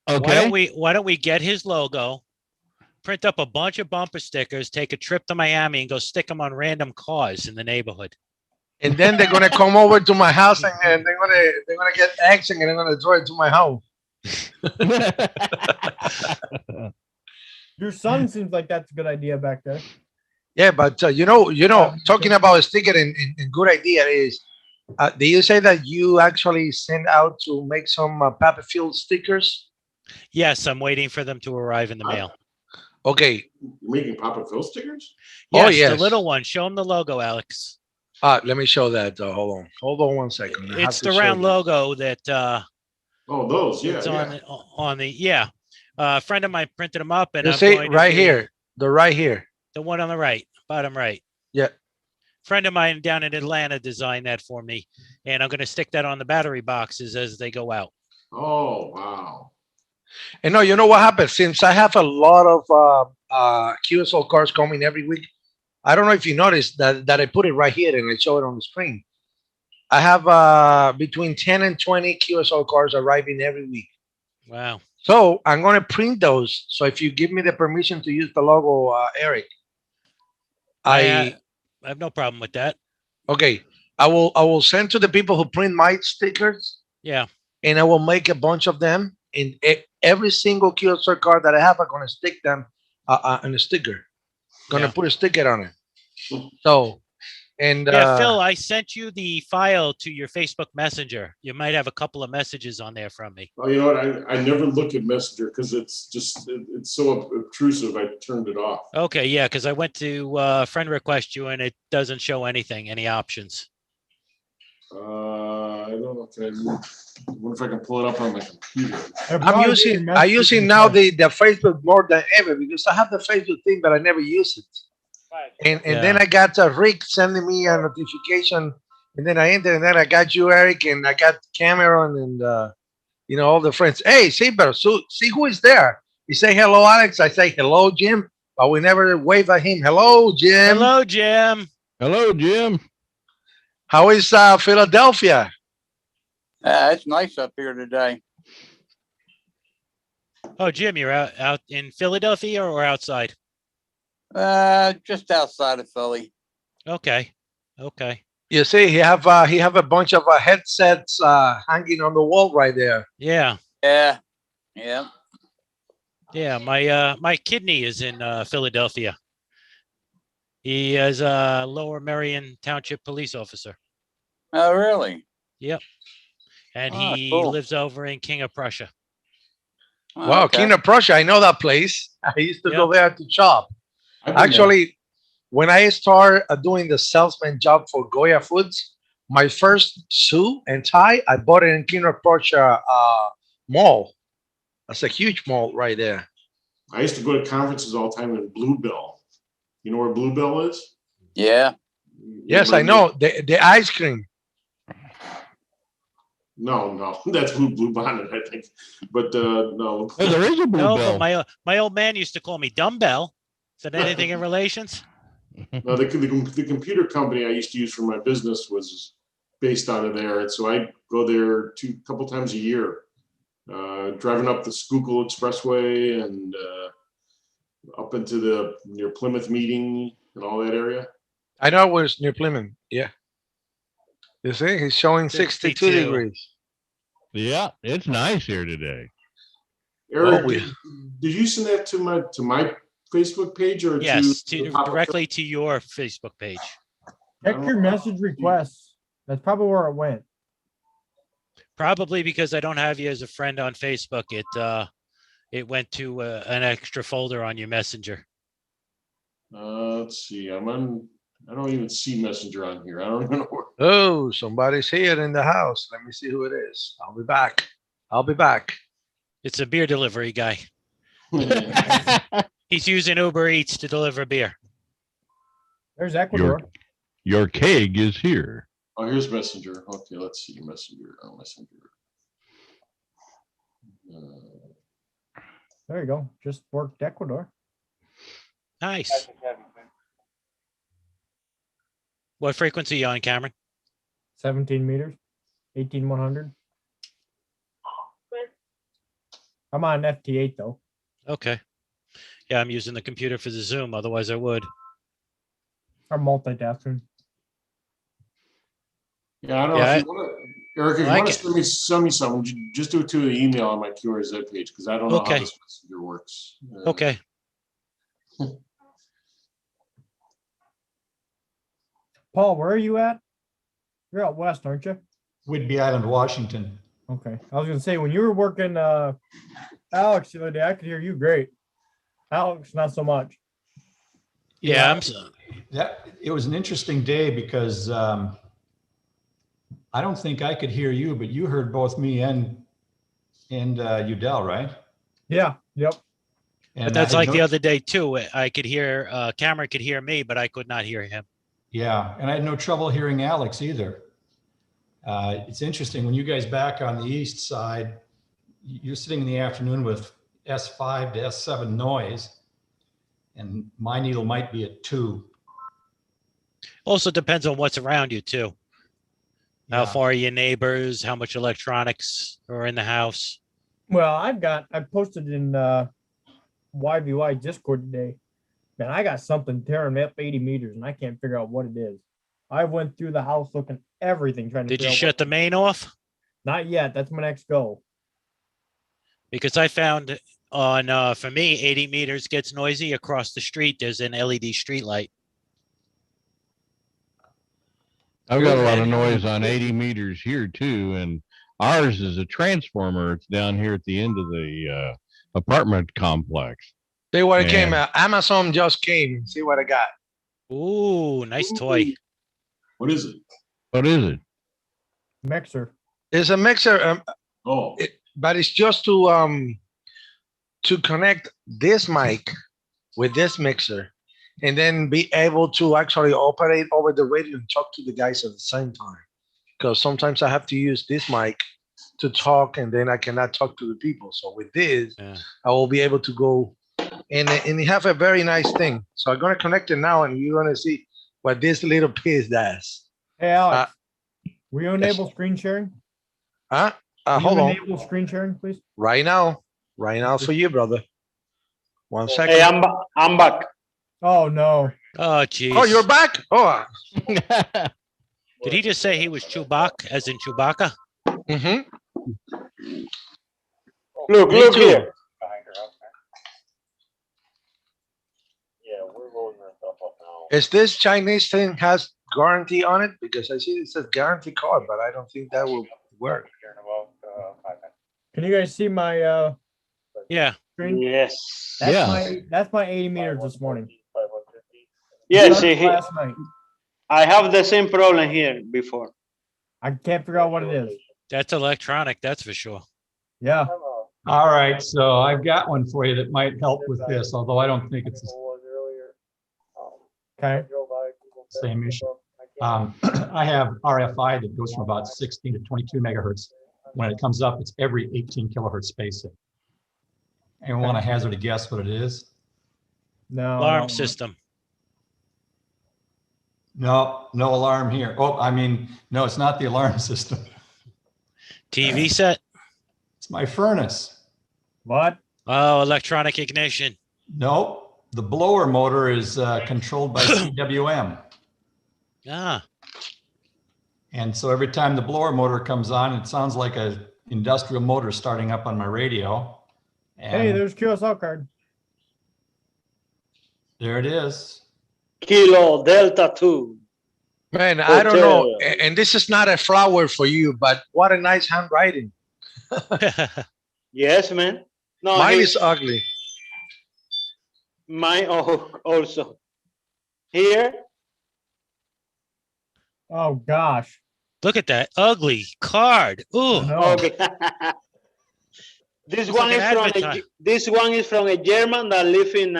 Okay. Why don't we get his logo, print up a bunch of bumper stickers, take a trip to Miami, and go stick them on random cars in the neighborhood. And then they're gonna come over to my house and they're gonna get eggs and they're gonna throw it to my house. Your son seems like that's a good idea back there. Yeah, but talking about a sticker and good idea is, do you say that you actually send out to make some Papa Field stickers? Yes, I'm waiting for them to arrive in the mail. Okay. You're making Papa Phil stickers? Oh, Yes, yes. the little one. Show them the logo, Alex. Let me show that. Hold on 1 second. I have It's to the show round you. logo that Oh, those, yeah, it's yeah. on the yeah. A friend of mine printed them up, and You I'm see going to right be- here, the right here. the one on the right, bottom right. Yeah. Friend of mine down in Atlanta designed that for me, and I'm going to stick that on the battery boxes as they go out. Oh, wow. And no, you know what happened? Since I have a lot of QSL cars coming every week, I don't know if you noticed that I put it right here and I show it on the screen. I have between 10 and 20 QSL cars arriving every week. Wow. So I'm going to print those. So if you give me the permission to use the logo, Eric, I have no problem with that. okay. I will send to the people who print my stickers, Yeah. and I will make a bunch of them. In every single QSR card that I have, I'm gonna stick them on a sticker. Gonna Yeah. put a sticker on it. So and Yeah, Phil, I sent you the file to your Facebook Messenger. You might have a couple of messages on there from me. Oh, you know what? I never look at Messenger because it's just it's so obtrusive. I turned it off. Okay, yeah, because I went to friend request you and it doesn't show anything, any options. I don't know. I wonder if I can pull it up on my computer. I'm using now the Facebook more than ever because I have the Facebook thing, but I never use it. And then I got Rick sending me a notification, and then I entered, and then I got you, Eric, and I got Cameron, and all the friends. Hey, see, but so see who is there. You say hello, Alex. I say hello, Jim, but we never wave at him. Hello, Jim. Hello, Jim. Hello, Jim. How is Philadelphia? It's nice up here today. Oh, Jim, you're out in Philadelphia or outside? Just outside of Philly. Okay. Okay. You see, he have a bunch of headsets hanging on the wall right there. Yeah. Yeah. Yeah. Yeah. My kidney is in Philadelphia. He is a Lower Merion Township police officer. Oh, really? Yep. And Ah, he cool. lives over in King of Prussia. Oh, Wow, okay. King of Prussia. I know that place. I used to go there to shop. I've been Actually, when I started doing the salesman job for Goya Foods, my first suit and tie, I bought it in King of Prussia mall. That's a huge mall right there. I used to go to conferences all the time in Bluebell. You know where Bluebell is? Yeah. Yes, I know. The ice cream. No, that's Blue Bonnet, I think. But no. Oh, there is a Blue No, Bell. but my old man used to call me Dumbbell. Is that anything in relations? No, the computer company I used to use for my business was based out of there, and so I go there a couple times a year, driving up the Schuylkill Expressway and up into near Plymouth Meeting and all that area. I know it was near Plymouth. Yeah. You see, he's showing 62 62. degrees. Yeah, it's nice here today. Eric, Oh, did you send that to my Facebook page or Yes, to the pop-up directly to your Facebook page. Check your message requests. That's probably where it went. Probably because I don't have you as a friend on Facebook. It went to an extra folder on your messenger. Let's see. I don't even see Messenger on here. I don't even know where. Oh, somebody's here in the house. Let me see who it is. I'll be back. It's a beer delivery guy. He's using Uber Eats to deliver beer. There's Ecuador. Your keg is here. Oh, here's Messenger. Okay, let's see Messenger. Oh, Messenger. There you go. Just worked Ecuador. Nice. What frequency are you on, Cameron? 17 meters, 18100. I'm on FT8 though. Okay. Yeah, I'm using the computer for the Zoom. Otherwise, I would. I'm multitasking. Yeah, I don't know if you want to, Eric, if you I want to send me something, just do it to the email on my QRZ page because I don't know how this Messenger works. Okay. Paul, where are you at? You're out west, aren't you? Whidbey Island, Washington. Okay. I was gonna say when you were working Alex the other day, I could hear you great. Alex, not so much. Yeah, It was an interesting day because I don't think I could hear you, but you heard both me and Udell, right? Yeah. Yep. And but that's like the other day too. I could hear Cameron could hear me, but I could not hear him. Yeah, and I had no trouble hearing Alex either. It's interesting when you guys back on the east side, you're sitting in the afternoon with S5 to S7 noise, and my needle might be at 2. Also depends on what's around you too. How Yeah. far are your neighbors? How much electronics are in the house? Well, I posted in YVY Discord today. Man, I got something tearing me up 80 meters and I can't figure out what it is. I went through the house looking everything trying to Did you figure out shut the main off? Not yet. That's my next goal. Because I found on for me 80 meters gets noisy. Across the street there's an LED street light. I've got a lot of noise on 80 meters here too, and ours is a transformer. It's down here at the end of the apartment complex. See what it came And- out. Amazon just came. See what I got. Ooh, nice toy. What is it? What is it? Mixer. It's a mixer, Oh, but it's just to connect this mic with this mixer, and then be able to actually operate over the radio and talk to the guys at the same time. Because sometimes I have to use this mic to talk, and then I cannot talk to the people. So with this, Yeah. I will be able to go and you have a very nice thing. So I'm gonna connect it now, and you're gonna see what this little piece does. Hey, Alex. Will you enable screen sharing? Huh? Will Hold you on. enable screen sharing, please? Right now for you, brother. 1 second. Hey, I'm back. Oh no. Oh geez. Oh, you're back. Oh. Did he just say he was Chewbacca, as in Chewbacca? Mm-hmm. Look Me too. here. Is this Chinese thing has guarantee on it? Because I see it says guarantee card, but I don't think that will work. Can you guys see my Yeah. screen? Yes. That's my 80 meters this morning. Yes, Started see, last night. I have the same problem here before. I can't figure out what it is. That's electronic, that's for sure. Yeah. All right, so I've got one for you that might help with this, although I don't think it's the Okay. same issue. I have RFI that goes from about 16 to 22 megahertz. When it comes up, it's every 18 kilohertz spacing. Anyone want to hazard a guess what it is? No. Alarm no. system. No, no alarm here. Oh, I mean, no, it's not the alarm system. TV set. It's my furnace. What? Oh, electronic ignition. Nope. The blower motor is controlled by CWM. Ah, And so every time the blower motor comes on, it sounds like a industrial motor starting up on my radio. And Hey, there's QSL card. there it is. Kilo Delta 2. Man, I don't know. Okay. And this is not a flower for you, but what a nice handwriting. Yes, man. No, Mine he's- is ugly. mine also. Here, Oh gosh. look at that ugly card. Ooh, No. okay. This Looks one like is an from advertise- this one is from a German that live in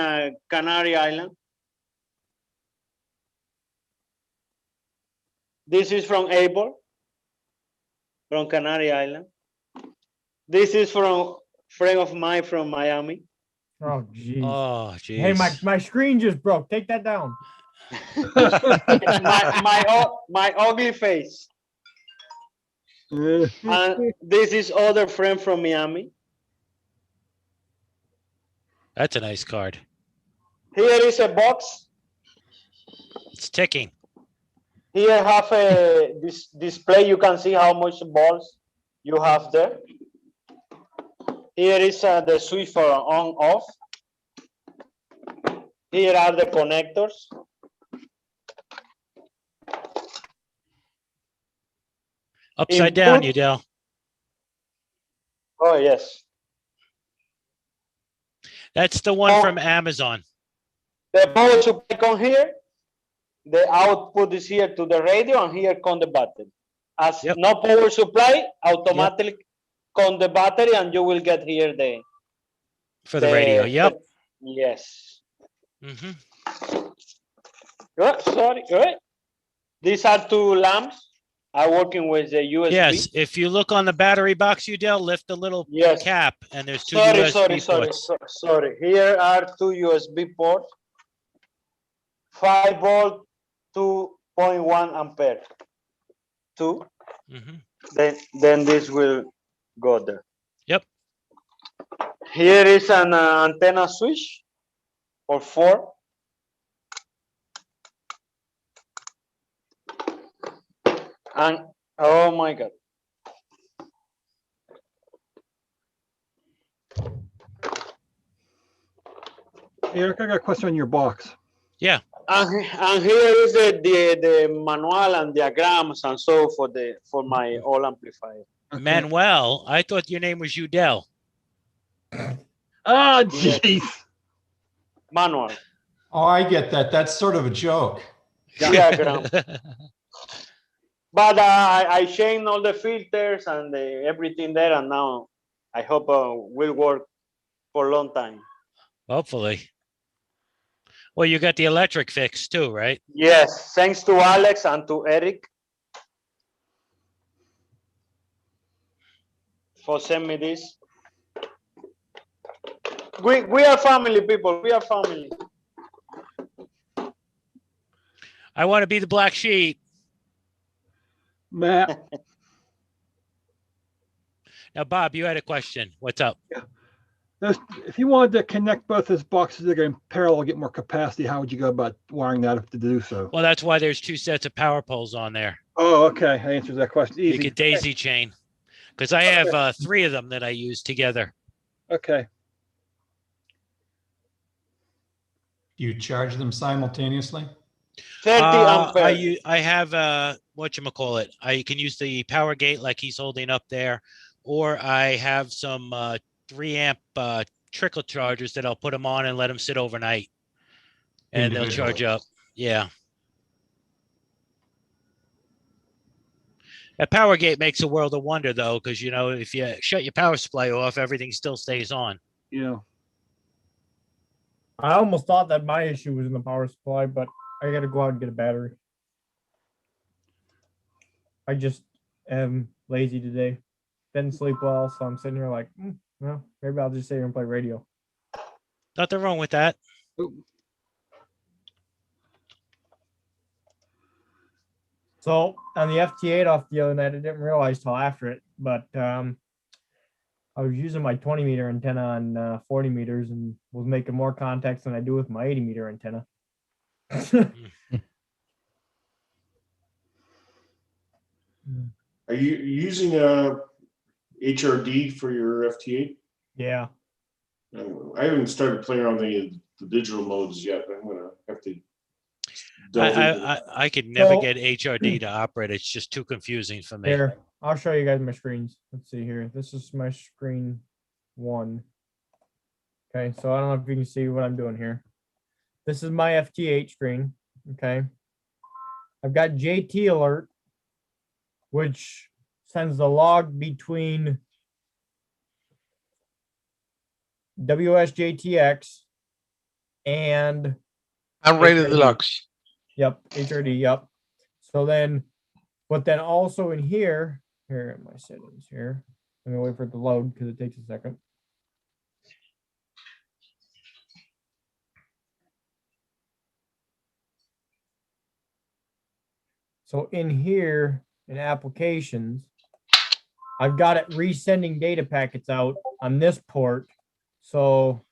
Canary Island. This is from Abel, from Canary Island. This is from friend of mine from Miami. Oh geez. oh, geez. Hey, my screen just broke. Take that down. my ugly face. And this is other friend from Miami. That's a nice card. Here is a box. It's ticking. Here have a display. You can see how much balls you have there. Here is the switch for on off. Here are the connectors. Upside down, Input. Udell. Oh yes. That's the one Oh. from Amazon. The power supply come here. The output is here to the radio, and here come the battery. As Yep. no power supply, automatically come the battery, and you will get here the For the radio. Yep. Yes. Hmm. Good. Sorry. Good. These are two lamps. I working with the USB. Yes, if you look on the battery box, Udell, lift the little Yes. cap and there's two Sorry, USB sorry. ports. Sorry. Here are two USB ports. 5 volt, 2.1 ampere. Two. Mhm. Then this will go there. Yep. Here is an antenna switch for 4. And oh my God. Eric, I got a question on your box. Yeah. And here is the manual and diagrams and so for my all amplifier. Manuel, I thought your name was Udell. Oh, jeez. Manual. Oh, I get that. That's sort of a joke. Diagram. But I changed all the filters and everything there, and now I hope will work for a long time. Hopefully. Well, you got the electric fixed too, right? Yes, thanks to Alex and to Eric for sending me this. We are family, people. We are family. I want to be the black sheep. Matt. Now, Bob, you had a question. What's up? If you wanted to connect both those boxes together in parallel, get more capacity, how would you go about wiring that up to do so? Well, that's why there's two sets of power poles on there. Oh, okay. That answers that question. Easy. You could daisy chain. Because I have 3 of them that I use together. Okay. Do you charge them simultaneously? 30 ampere. I have whatchamacallit. I can use the power gate like he's holding up there, or I have some 3 amp trickle chargers that I'll put them on and let them sit overnight, and they'll charge up. Yeah. That power gate makes a world of wonder though, because you know if you shut your power supply off, everything still stays on. Yeah. I almost thought that my issue was in the power supply, but I got to go out and get a battery. I just am lazy today. Didn't sleep well, so I'm sitting here like, well, maybe I'll just sit here and play radio. Nothing wrong with that. So on the FT8 off the other night, I didn't realize till after it, but I was using my 20 meter antenna on 40 meters and was making more contacts than I do with my 80 meter antenna. Are you using HRD for your FT8? Yeah. I haven't started playing around the digital modes yet. I'm gonna have to. I could never get HRD to operate. It's just too confusing for me. Here, I'll show you guys my screens. Let's see here. This is my screen 1. Okay, so I don't know if you can see what I'm doing here. This is my FT8 screen. Okay. I've got JT alert, which sends the log between WSJTX and Unrated HRD. deluxe. Yep, HRD, yep. So then, but then also in here are my settings here. I'm gonna wait for it to load because it takes a second. So in here, in applications, I've got it resending data packets out on this port. So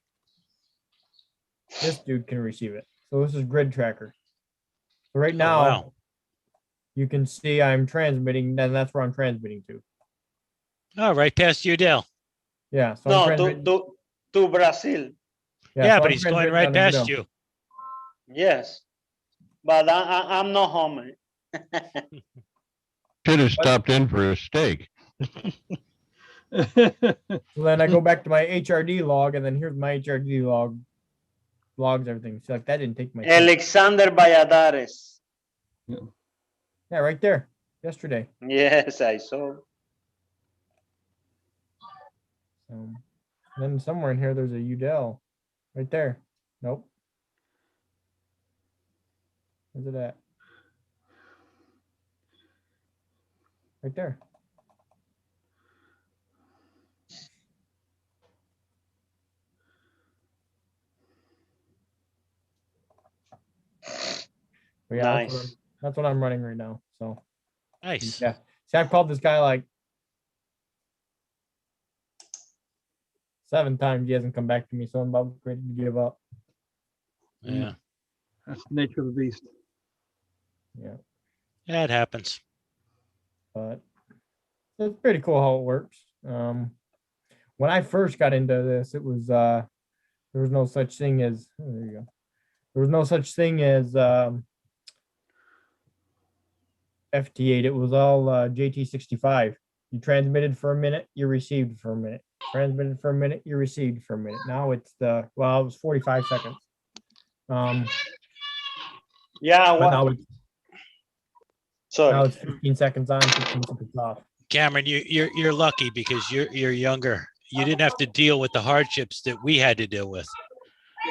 this dude can receive it. So this is grid tracker. So right now, wow. you can see I'm transmitting, and that's where I'm transmitting to. Oh, right past Udell. Yeah. So No, I'm transmitting. to Brazil. Yeah, so but I'm he's going transmitting right on past Udell. you. Yes, but I'm not home. Should have stopped in for a steak. So then I go back to my HRD log, and then here's my HRD log, logs everything. So like that didn't take my. Alexander Valladares. Yeah, right there. Yesterday. Yes, I saw. Then somewhere in here, there's a Udell, right there. Nope. Where's it at? right there. But yeah, Nice. that's what I'm running right now. So Nice. yeah. See, I've called this guy like 7 times. He hasn't come back to me, so I'm about ready to give up. Yeah. That's the nature of the beast. Yeah. Yeah, it happens. But it's pretty cool how it works. When I first got into this, it was there was no such thing as there you go. There was no such thing as FT8. It was all JT65. You transmitted for a minute, you received for a minute. Transmitted for a minute, you received for a minute. Now it's it was 45 seconds. Yeah. But now it's Sorry. 15 seconds on, 15 seconds off. Cameron, you're lucky because you're younger. You didn't have to deal with the hardships that we had to deal with.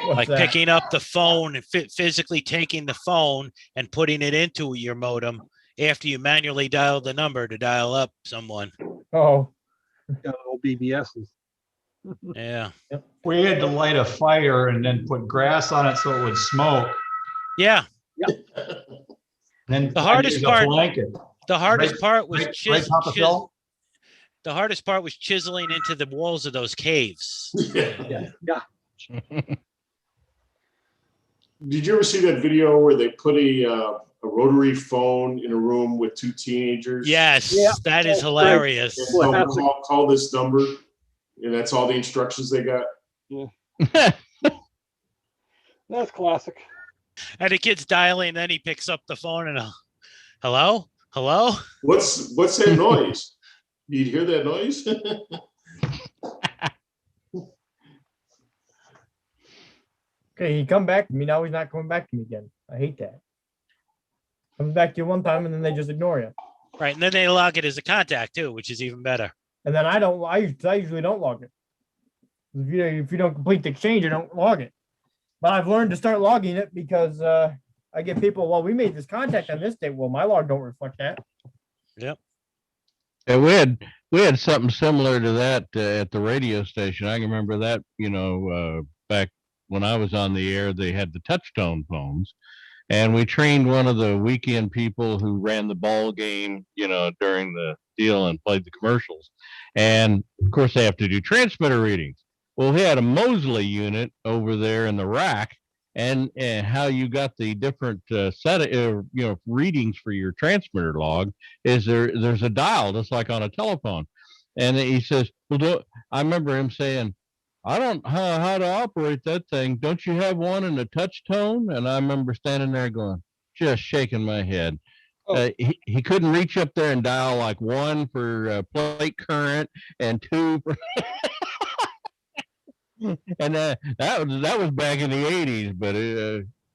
What's Like that? picking up the phone and physically taking the phone and putting it into your modem after you manually dialed the number to dial up someone. Oh, Got old BBSs. Yeah. We had to light a fire and then put grass on it so it would smoke. Yeah. Then The hardest use a part- blanket. The hardest Right- part was right, Papa Phil? the hardest part was chiseling into the walls of those caves. Yeah. Did you ever see that video where they put a rotary phone in a room with 2 teenagers? Yes, Yeah. that is hilarious. And tell them, call this number, and that's all the instructions they got. That's classic. And the kid's dialing, and then he picks up the phone and hello? Hello? What's that noise? You hear that noise? okay. He come back to me. Now he's not coming back to me again. I hate that. Comes back to you one time and then they just ignore you. Right, and then they log it as a contact too, which is even better. And then I usually don't log it. If you don't complete the exchange, you don't log it. But I've learned to start logging it because I get people, well, we made this contact on this date. Well, my log don't reflect that. Yep. Yeah, we had something similar to that at the radio station. I can remember that, back when I was on the air, they had the touch tone phones, and we trained one of the weekend people who ran the ball game, during the deal and played the commercials. And of course, they have to do transmitter readings. Well, he had a Mosley unit over there in the rack, and how you got the different readings for your transmitter log is there's a dial just like on a telephone. And he says, well, I remember him saying, I don't know how to operate that thing. Don't you have one in a touch tone? And I remember standing there going, just shaking my head. He couldn't reach up there and dial like 1 for plate current and 2 for and that was back in the 80s. But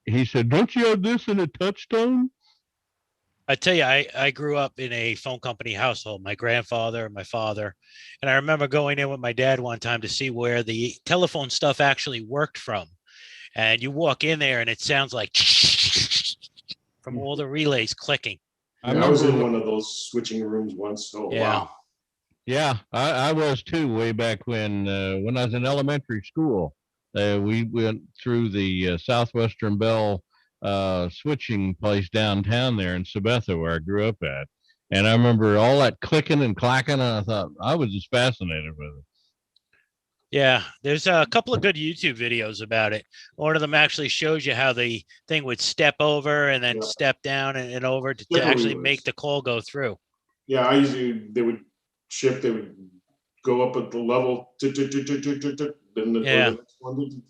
he said, don't you have this in a touch tone? I tell you, I grew up in a phone company household, my grandfather and my father. And I remember going in with my dad one time to see where the telephone stuff actually worked from. And you walk in there and it sounds like from all the relays clicking. I was in one of those switching rooms once. Oh, Yeah. wow. Yeah, I was too, way back when I was in elementary school. We went through the Southwestern Bell switching place downtown there in Sabetha, where I grew up at. And I remember all that clicking and clacking, and I thought I was just fascinated with it. Yeah, there's a couple of good YouTube videos about it. One of them actually shows you how the thing would step over and then step down and over to actually make the call go through. Yeah, they would go up at the level, then the next one,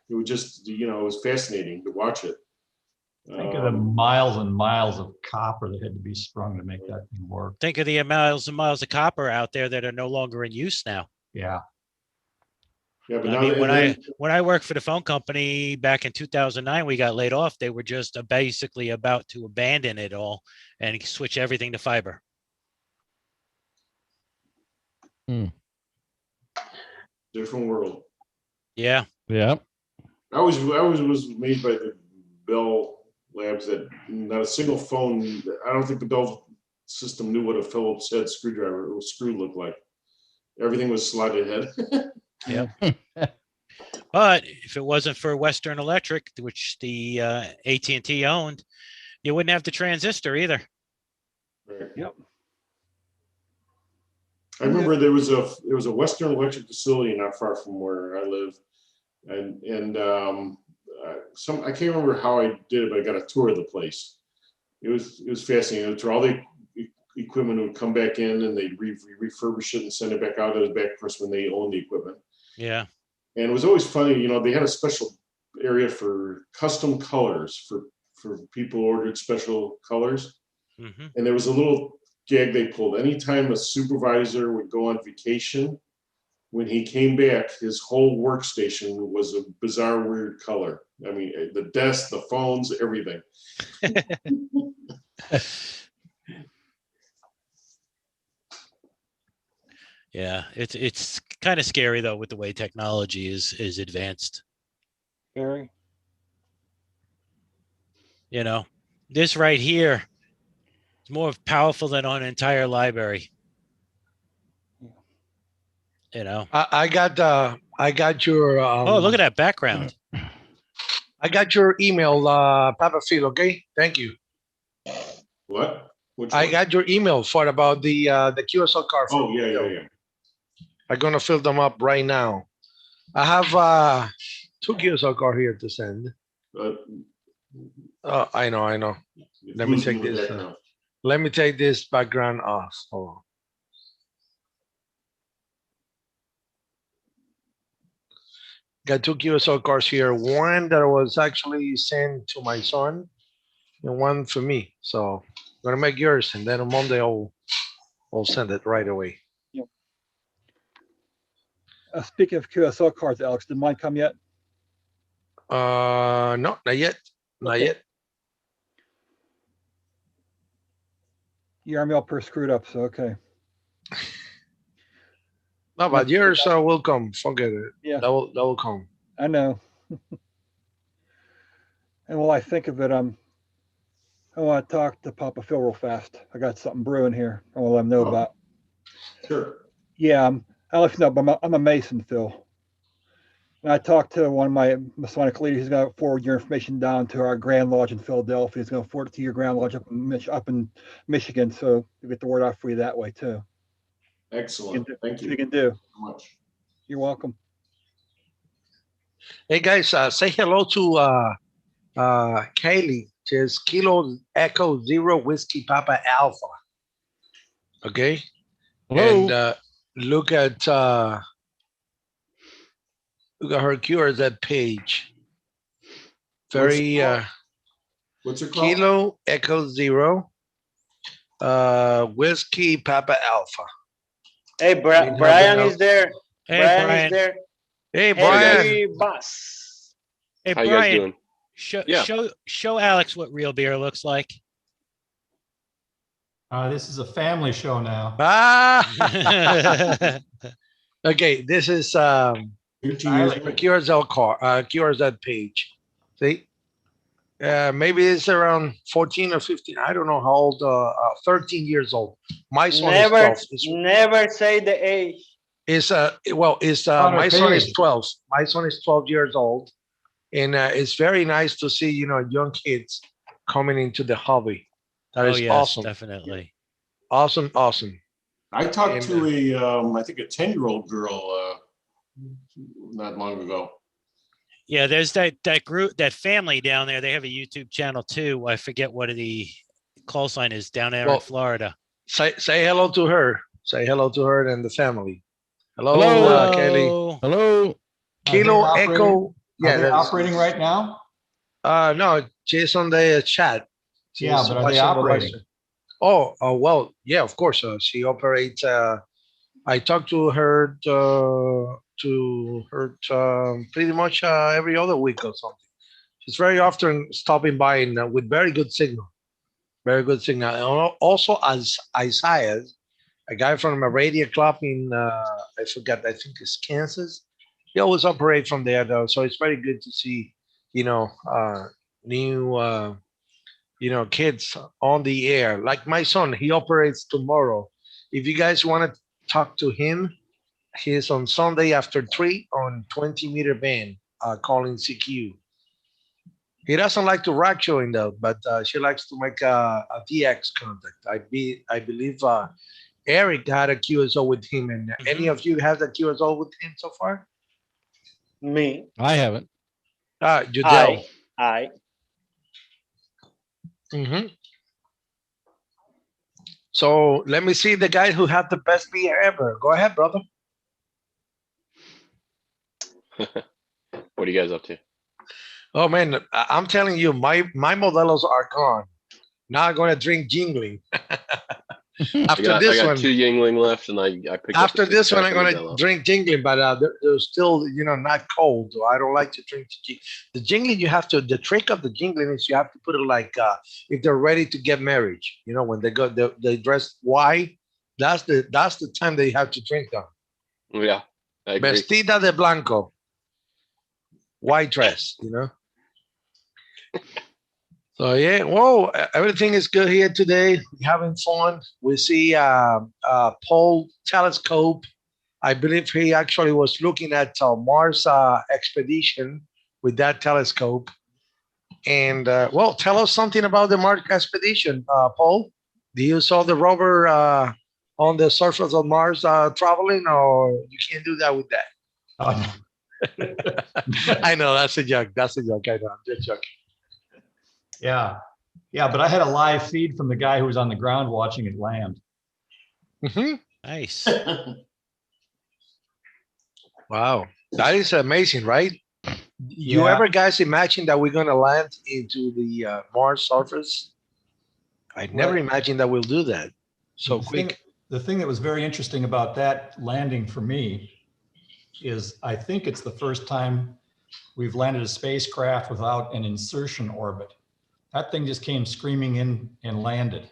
it would just, it was fascinating to watch it. Think of the miles and miles of copper that had to be sprung to make that thing work. Think of the miles and miles of copper out there that are no longer in use now. Yeah. Yeah, but I mean, when I worked for the phone company back in 2009, we got laid off. They were just basically about to abandon it all and switch everything to fiber. Different world. Yeah. Yeah. I was amazed by the Bell Labs that not a single phone. I don't think the Bell system knew what a Phillips head screwdriver or screw looked like. Everything was slotted head. Yeah. But if it wasn't for Western Electric, which the AT&T owned, you wouldn't have the transistor either. Right. Yep. I remember there was a Western Electric facility not far from where I live, and I can't remember how I did it, but I got a tour of the place. It was fascinating. All the equipment would come back in, and they'd refurbish it and send it back out. It was back, of course, when they owned the equipment. Yeah. And it was always funny, you know, they had a special area for custom colors for people who ordered special colors. Mm-hmm. And there was a little gag they pulled. Anytime a supervisor would go on vacation, when he came back, his whole workstation was a bizarre, weird color. I mean, the desk, the phones, everything. Yeah, it's kind of scary though with the way technology is advanced. Very. You know, this right here is more powerful than an entire library. You know. I got your. Oh, look at that background. I got your email, Papa Phil. Okay, thank you. What? I got your email for about the QSL card. Oh yeah. I'm gonna fill them up right now. I have 2 QSL card here to send. I know. Let me take this. Let me take this background off. Hold on. Got 2 QSL cards here. One that was actually sent to my son, and one for me. So I'm gonna make yours, and then on Monday I'll send it right away. Yep. Speaking of QSL cards, Alex, did mine come yet? No, not yet. Not Okay. yet. Your email per screwed up, so okay. No, but yours will come. Forget it. Yeah. That will come. I know. And while I think of it, I want to talk to Papa Phil real fast. I got something brewing here. I want to let him know about. Sure. Yeah, I let you know, but I'm a Mason, Phil. And I talked to one of my Masonic leaders. He's going to forward your information down to our Grand Lodge in Philadelphia. He's going to forward it to your Grand Lodge up in Michigan, so you get the word out for you that way too. Excellent. Thank you. You can do so much. You're welcome. Hey guys, say hello to Kaylee. Just Kilo Echo Zero Whiskey Papa Alpha. Okay. Hello. And look at her QRZ page. Very what's it called? Kilo Echo Zero Whiskey Papa Alpha. Hey, Brian is there. Hey, Brian Brian. is there. Hey, Brian. Hey, boss. Hey, How you guys Brian, doing? show Alex what real beer looks like. This is a family show now. Okay, this is QRZ page. See, maybe it's around 14 or 15. I don't know how old. 13 years old. My son is 12. Never say the age. It's my son is 12. My son is 12 years old, and it's very nice to see young kids coming into the hobby. That is awesome. Definitely. Awesome. I talked to I think a 10-year-old girl not long ago. Yeah, there's that group, that family down there. They have a YouTube channel too. I forget what the call sign is down there in Florida. Say hello to her. Say hello to her and the family. Hello, Kelly. Hello. Kilo Echo. Yeah, they're operating right now. No, she's on the chat. Yeah, but are they operating? Oh, well, yeah, of course. She operates. I talk to her pretty much every other week or something. She's very often stopping by and with very good signal. Very good signal. And also, as Isaiah, a guy from a radio club in I forgot, I think it's Kansas. He always operate from there though, so it's very good to see new kids on the air. Like my son, he operates tomorrow. If you guys want to talk to him, he's on Sunday after 3 on 20-meter band, calling CQ. He doesn't like to rock showing though, but she likes to make a DX contact. I believe Eric had a QSO with him, and any of you have a QSO with him so far? Me. I haven't. Judel. I. So let me see the guy who had the best beer ever. Go ahead, brother. What are you guys up to? Oh man, I'm telling you, my Modelos are gone. Now I'm gonna drink Jingling. I got 2 Yingling left, and I picked up after this one, I'm gonna Modelo. drink Jingling, but they're still not cold. So I don't like to drink the Jingling. You have to. The trick of the Jingling is you have to put it like if they're ready to get married. When they dress white. That's the time they have to drink them. Yeah, I agree. Vestida de blanco. White dress. So yeah, whoa, everything is good here today. We're having fun. We see Paul telescope. I believe he actually was looking at Mars expedition with that telescope. And well, tell us something about the Mars expedition, Paul. Do you saw the rover on the surface of Mars traveling, or you can't do that with that? Oh, I know that's a joke. That's a joke. I know. I'm just joking. yeah. Yeah, but I had a live feed from the guy who was on the ground watching it land. Nice. Wow. That is amazing, right? You Yeah. ever guys imagine that we're going to land into the Mars surface? I never imagined that we'll do that so quick. The thing that was very interesting about that landing for me is I think it's the first time we've landed a spacecraft without an insertion orbit. That thing just came screaming in and landed.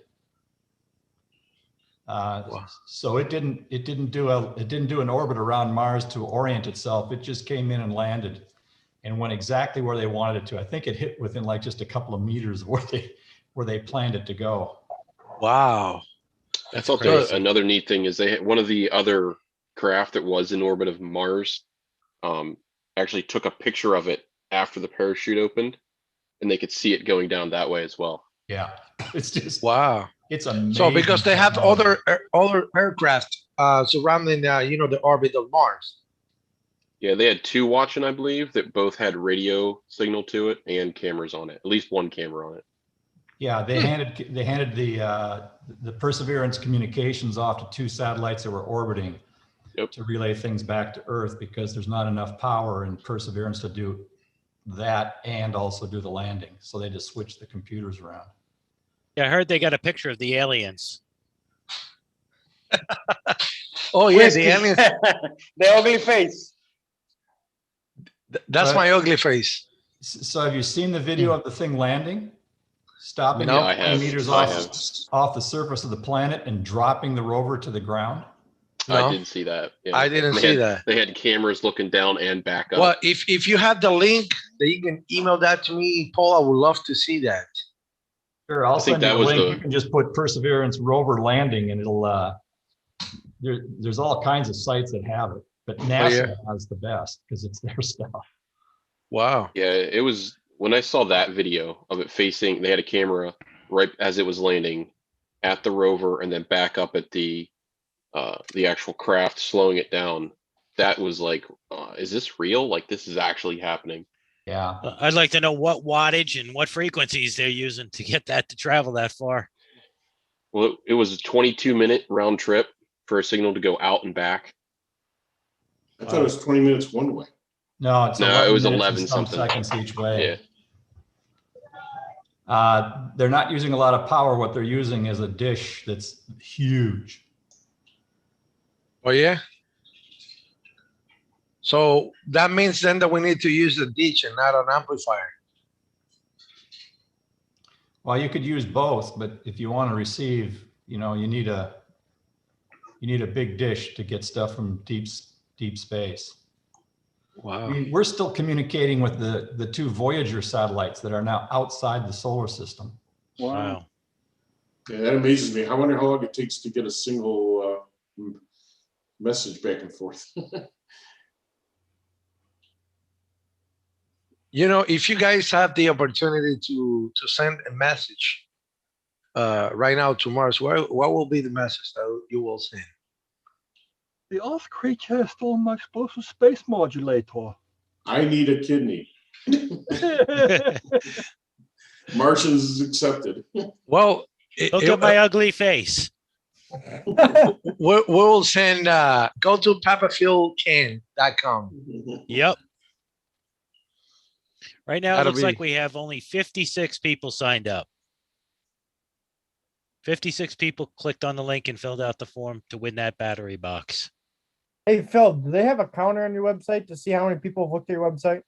So it didn't do an orbit around Mars to orient itself. It just came in and landed and went exactly where they wanted it to. I think it hit within like just a couple of meters of where they planned it to go. Wow. I thought there was another neat thing is they had one of the other craft that was in orbit of Mars actually took a picture of it after the parachute opened, and they could see it going down that way as well. Yeah, it's just wow. It's amazing. So because they have other aircraft surrounding the orbit of Mars. Yeah, they had 2 watching, I believe, that both had radio signal to it and cameras on it. At least one camera on it. Yeah, they handed the Perseverance communications off to 2 satellites that were orbiting to relay things back to Earth because there's not enough power in Perseverance to do that and also do the landing. So they just switched the computers around. Yeah, I heard they got a picture of the aliens. Oh yeah, the aliens. The ugly face. That's my ugly face. So have you seen the video of the thing landing? Stopping No, at 20 meters off the surface of the planet and dropping the rover to the ground? No. I didn't see that. Yeah. I didn't see that. They had cameras looking down and back up. Well, if you have the link, that you can email that to me, Paul. I would love to see that. Sure, I'll send you a link. You can just put Perseverance rover landing, and it'll. There's all kinds of sites that have it, but NASA has the best because it's their stuff. Wow. Yeah, it was when I saw that video of it facing. They had a camera right as it was landing at the rover, and then back up at the actual craft, slowing it down. That was like, is this real? Like this is actually happening. Yeah. I'd like to know what wattage and what frequencies they're using to get that to travel that far. Well, it was a 22-minute round trip for a signal to go out and back. I thought it was 20 minutes one way. No, it was 11 11 something seconds each way. Yeah. They're not using a lot of power. What they're using is a dish that's huge. Oh yeah. So that means then that we need to use the dish and not an amplifier. Well, you could use both, but if you want to receive, you need a big dish to get stuff from deep space. Wow. I mean, we're still communicating with the 2 Voyager satellites that are now outside the solar system. Wow. Yeah, that amazes me. I wonder how long it takes to get a single message back and forth. You know, if you guys have the opportunity to send a message right now to Mars, what will be the message that you will send? The Earth creature has stolen my explosive space modulator. I need a kidney. Martians is accepted. Well, Look at my ugly face. we'll send go to papafieldcan.com. Yep. Right now, it That'll looks like be- we have only 56 people signed up. 56 people clicked on the link and filled out the form to win that battery box. Hey, Phil, do they have a counter on your website to see how many people have looked at your website?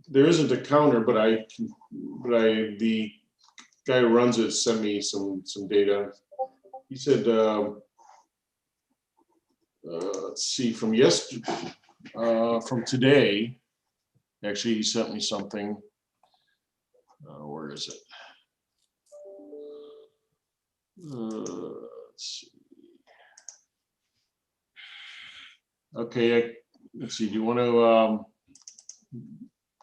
There isn't a counter, but the guy who runs it sent me some data. He said, let's see, from today, actually, he sent me something. Where is it? Let's see. Okay, let's see. Do you want to?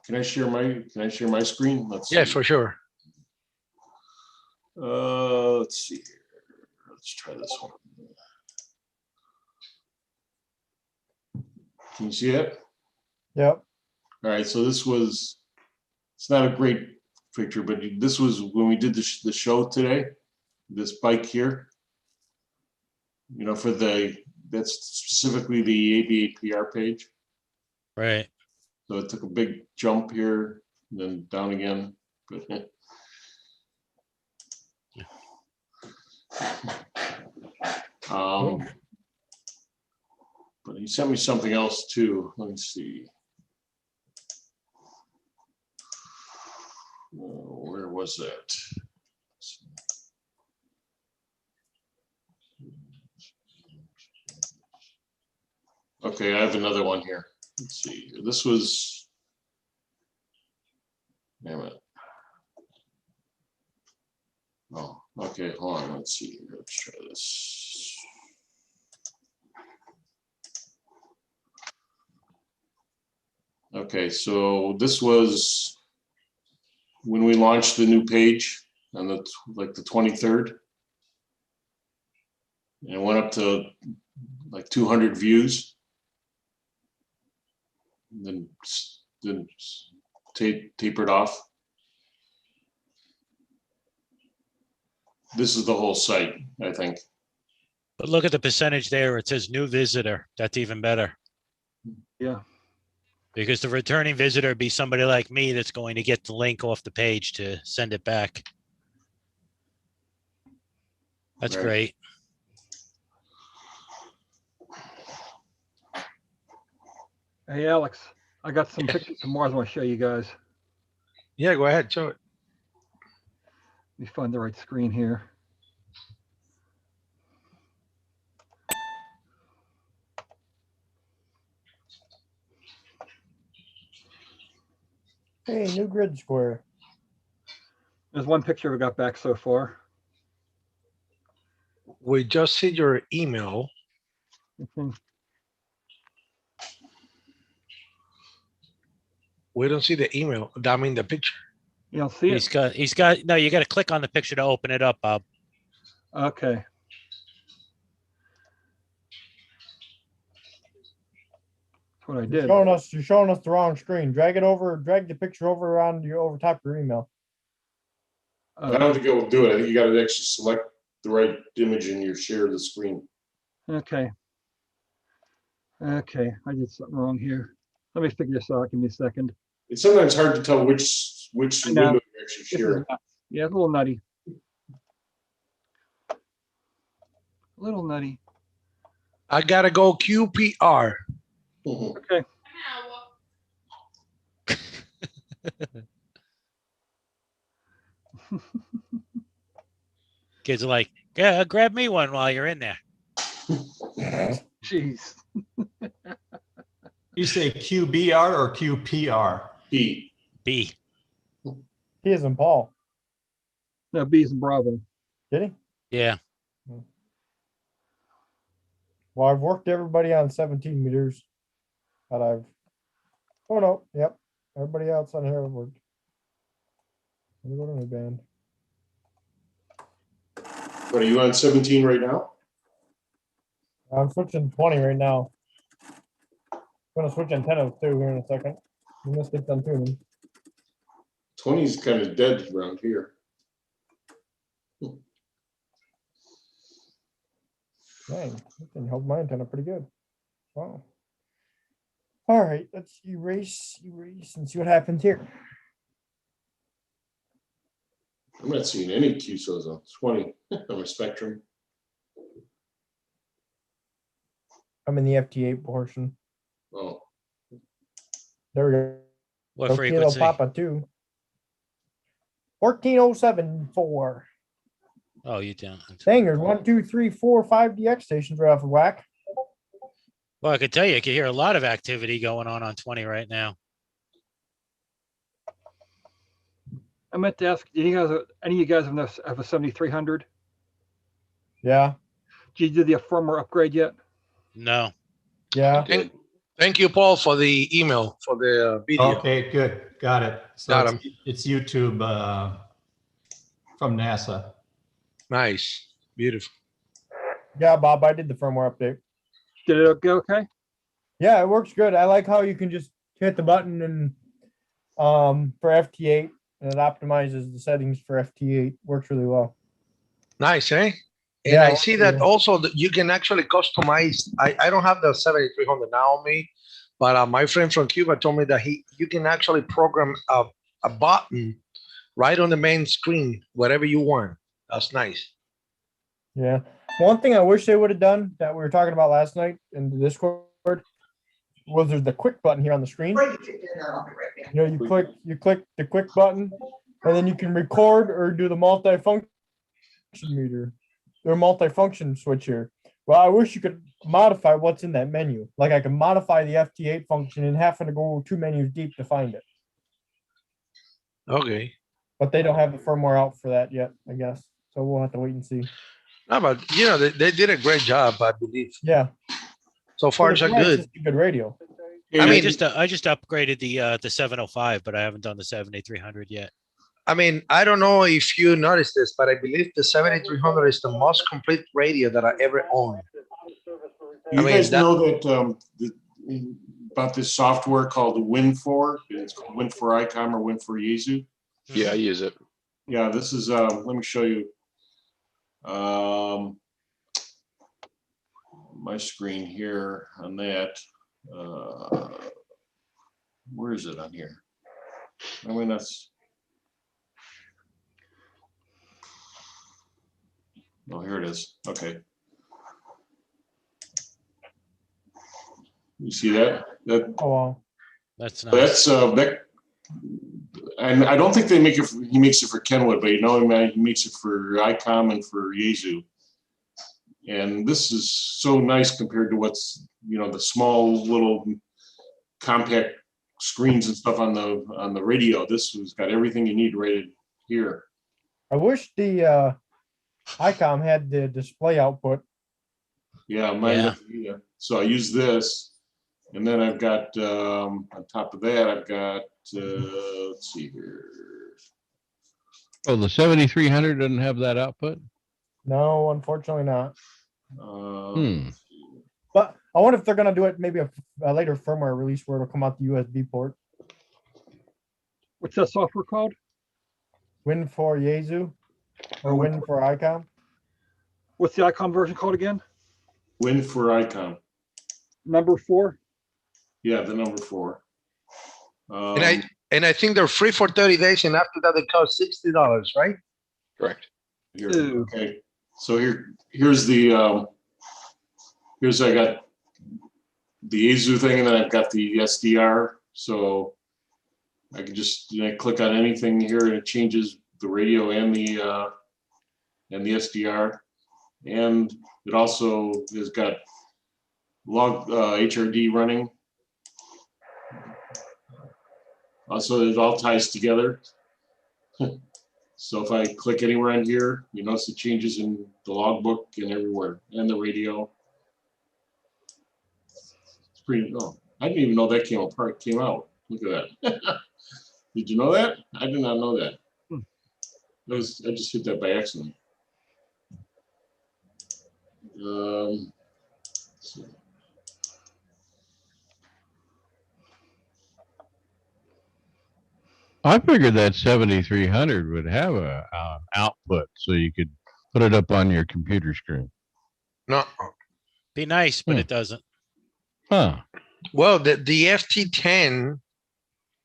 Can I share my screen? Let's Yeah, see. for sure. Let's see here. Let's try this one. Can you see it? Yep. All right. So it's not a great picture, but this was when we did the show today. This bike here. You know, that's specifically the ABAPR page. Right. So it took a big jump here, and then down again. But he sent me something else too. Let me see. Where was that? Okay, I have another one here. Let's see. This was. Wait a minute. Oh, okay. Hold on. Let's see. Let's try this. Okay, so this was when we launched the new page on the 23rd, and it went up to like 200 views. Then tapered off. This is the whole site, I think. But look at the percentage there. It says new visitor. That's even better. Yeah. Because the returning visitor would be somebody like me that's going to get the link off the page to send it back. That's Right. great. Hey, Alex, I got some pictures from Mars I want to show you guys. Yeah, go ahead, show it. Let me find the right screen here. Hey, new grid square. There's one picture we got back so far. We just see your email. Mhm. We don't see the email. I mean the picture. You don't see He's it? got, no, you got to click on the picture to open it up, Bob. Okay. That's what I did. You're showing us the wrong screen. Drag the picture over over top of your email. I don't think it will do it. I think you got to actually select the right image and you share the screen. Okay. Okay, I did something wrong here. Let me figure this out. Give me a second. It's sometimes hard to tell which I know. window you're actually This is sharing. nuts. Yeah, it's a little nutty. A little nutty. I gotta go QPR. Okay. Kids are like, yeah, grab me one while you're in there. Jeez. You say QBR or QPR? B. B. P P is in Paul. No, B's and Bravo. Did he? Yeah. Well, I've worked everybody on 17 meters. But I've. Oh no. Yep. Everybody else on here I've worked. Let me go to my band. What, are you on 17 right now? I'm switching 20 right now. I'm gonna switch antennas too here in a second. I'm gonna stick on tuning. 20 is kind of dead around here. Dang, I can hold my antenna pretty good. Wow. All right, let's erase, and see what happens here. I'm not seeing any QSOs on 20 on the spectrum. I'm in the FT8 portion. Oh, There we go. What Kilo frequency? Papa 2. 14074. Oh, you don't. Dang, there's 1, 2, 3, 4, 5 DX stations right off of whack. Well, I could tell you, I could hear a lot of activity going on 20 right now. I meant to ask, do you guys, any of you guys have a 7300? Yeah. Did you do the firmware upgrade yet? No. Yeah. Thank you, Paul, for the email for the video. Okay, good. Got it. So Got it's YouTube from NASA. Nice. Beautiful. Yeah, Bob, I did the firmware update. Did it go okay? Yeah, it works good. I like how you can just hit the button and for FT8 and it optimizes the settings for FT8. Works really well. Nice, eh? And Yeah, I see that yeah. also that you can actually customize. I don't have the 7300 now on me, but my friend from Cuba told me that you can actually program a button right on the main screen, whatever you want. That's nice. Yeah. One thing I wish they would have done that we were talking about last night in the Discord was there's the quick button here on the screen. You know, you click the quick button, and then you can record or do the multifunction meter or multifunction switch here. Well, I wish you could modify what's in that menu. Like I can modify the FT8 function and having to go 2 menus deep to find it. Okay. But they don't have the firmware out for that yet, I guess. So we'll have to wait and see. No, but you know they did a great job, I believe. Yeah. So far, so good. It's a good radio. I mean, I just upgraded the 705, but I haven't done the 7300 yet. I mean, I don't know if you noticed this, but I believe the 7300 is the most complete radio that I ever owned. You guys know that about this software called Win4? It's called Win4 ICOM or Win4 Yaesu. Yeah, I use it. Yeah, this is, let me show you. My screen here on that. Where is it on here? I mean, that's. Oh, here it is. Okay. You see that? Oh, wow. That's nice. That, and I don't think they make it. He makes it for Kenwood, but you know, man, he makes it for ICOM and for Yaesu. And this is so nice compared to what's, you know, the small little compact screens and stuff on the radio. This has got everything you need right here. I wish the ICOM had the display output. Yeah, mine. Yeah. So I use this, and then I've got on top of that, I've got let's see here. Oh, the 7300 doesn't have that output? No, unfortunately not. But But I wonder if they're gonna do it maybe a later firmware release where it'll come out the USB port. What's that software called? Win4 Yaesu or Win4 ICOM. What's the ICOM version called again? Win4 ICOM. Number 4? Yeah, the number 4. And I think they're free for 30 days, and after that they cost $60, right? Correct. Here, okay. So here's the here's I got the Yaesu thing, and then I've got the SDR. So I can just click on anything here, and it changes the radio and the SDR, and it also has got log HRD running. So it all ties together. So if I click anywhere on here, you notice the changes in the logbook and everywhere, and the radio. It's pretty, oh, I didn't even know that came out. Look at that. Did you know that? I did not know that. I just hit that by accident. So I figured that 7300 would have a output so you could put it up on your computer screen. No. Be nice, but it doesn't. Huh. Well, the FT10,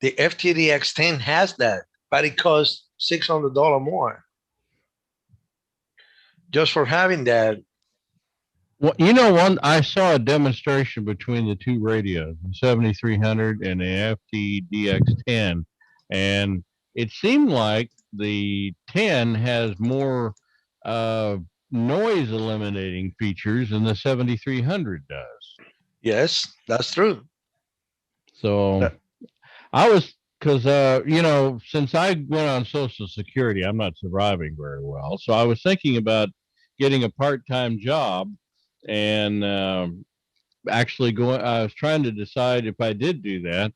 the FTDX10 has that, but it costs $600 more just for having that. Well, I saw a demonstration between the two radios, the 7300 and the FTDX10, and it seemed like the 10 has more noise eliminating features than the 7300 does. Yes, that's true. So because since I went on Social Security, I'm not surviving very well. So I was thinking about getting a part-time job and actually I was trying to decide if I did do that,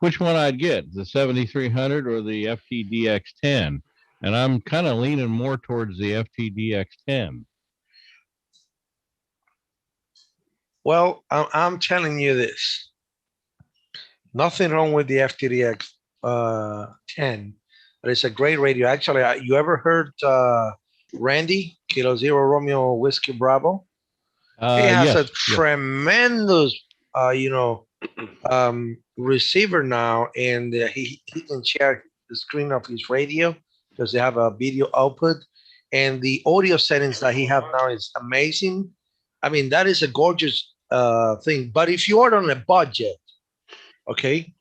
which one I'd get, the 7300 or the FTDX10. And I'm kind of leaning more towards the FTDX10. Well, I'm telling you this. Nothing wrong with the FTDX 10, but it's a great radio. Actually, you ever heard Randy, Kilo Zero Romeo Whiskey Bravo? He has a tremendous, receiver now, and he can share the screen of his radio because they have a video output, and the audio settings that he have now is amazing. I mean, that is a gorgeous thing. But if you are on a budget, okay,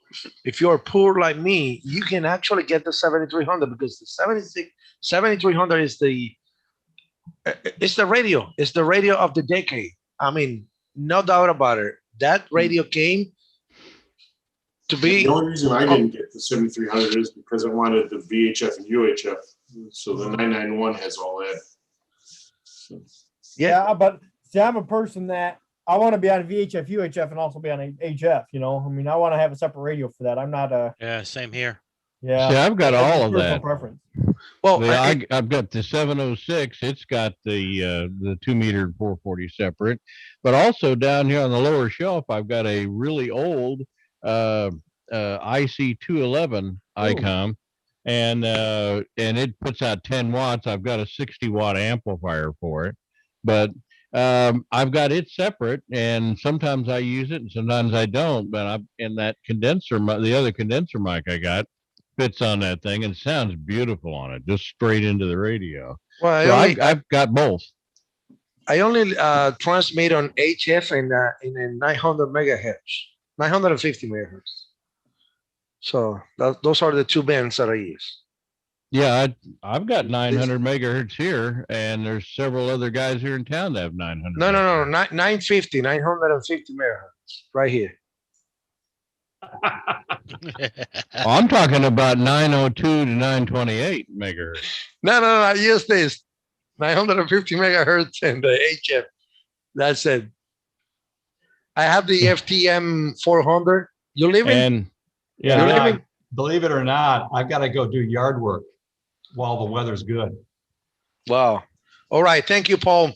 if you're poor like me, you can actually get the 7300 because the 7300 is it's the radio. It's the radio of the decade. I mean, no doubt about it. That radio came to be. The only reason I didn't get the 7300 is because I wanted the VHF and UHF. So the 991 has all that. So. Yeah, but see, I'm a person that I want to be on VHF, UHF, and also be on HF. I mean, I want to have a separate radio for that. I'm not a. Yeah, same here. Yeah, see, I've got all of that. Preference. Well, I've got the 706. It's got the 2 meter 440 separate, but also down here on the lower shelf, I've got a really old IC 211 ICOM, and it puts out 10 watts. I've got a 60-watt amplifier for it, but I've got it separate, and sometimes I use it and sometimes I don't. But that condenser, the other condenser mic I got, fits on that thing and sounds beautiful on it, just straight into the radio. Well, so I've got both. I only transmit on HF and in a 900 megahertz, 950 megahertz. So those are the two bands that I use. Yeah, I've got 900 megahertz here, and there's several other guys here in town that have 900. No, 950 megahertz right here. I'm talking about 902 to 928 megahertz. No, I use this 950 megahertz and the HF. That's it. I have the FTM 400. You live in? Yeah, believe it or not, I've got to go do yard work while the weather's good. Wow. All right. Thank you, Paul.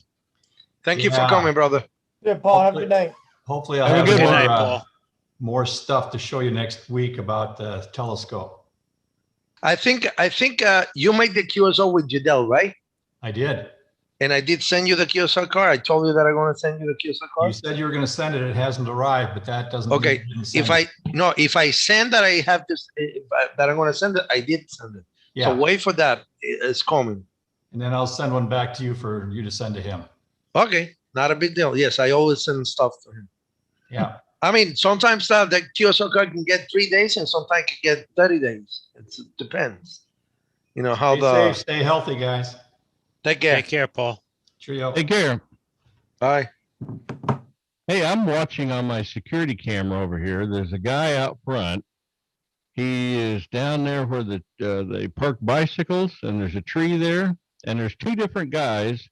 Thank you for coming, brother. Yeah, Paul. Have a good night. Hopefully, I'll have a good night, Paul. More stuff to show you next week about the telescope. I think you made the QSO with Jadel, right? I did. And I did send you the QSO card. I told you that I'm going to send you the QSO card. You said you were going to send it. It hasn't arrived, but that doesn't. Okay. If I send that, I have this that I'm going to send it. I did send it. Yeah. So wait for that. It's coming. And then I'll send one back to you for you to send to him. Okay. Not a big deal. Yes, I always send stuff to him. Yeah. I mean, sometimes the QSO card can get 3 days, and sometimes can get 30 days. It depends. How Stay safe, stay healthy, guys. Take care. Take care, Paul. Cheerio. Take care. Bye. Hey, I'm watching on my security camera over here. There's a guy out front He is down there where they park bicycles, and there's a tree there, and there's two different guys,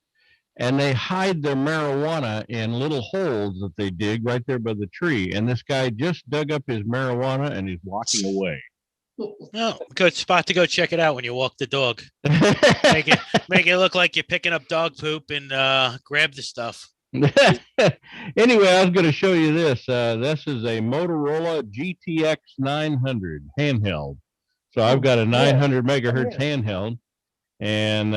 and they hide their marijuana in little holes that they dig right there by the tree. And this guy just dug up his marijuana and he's walking away. No, good spot to go check it out when you walk the dog. Make it look like you're picking up dog poop and grab the stuff. Anyway, I was going to show you this. This is a Motorola GTX 900 handheld. So I've got a 900 megahertz handheld, and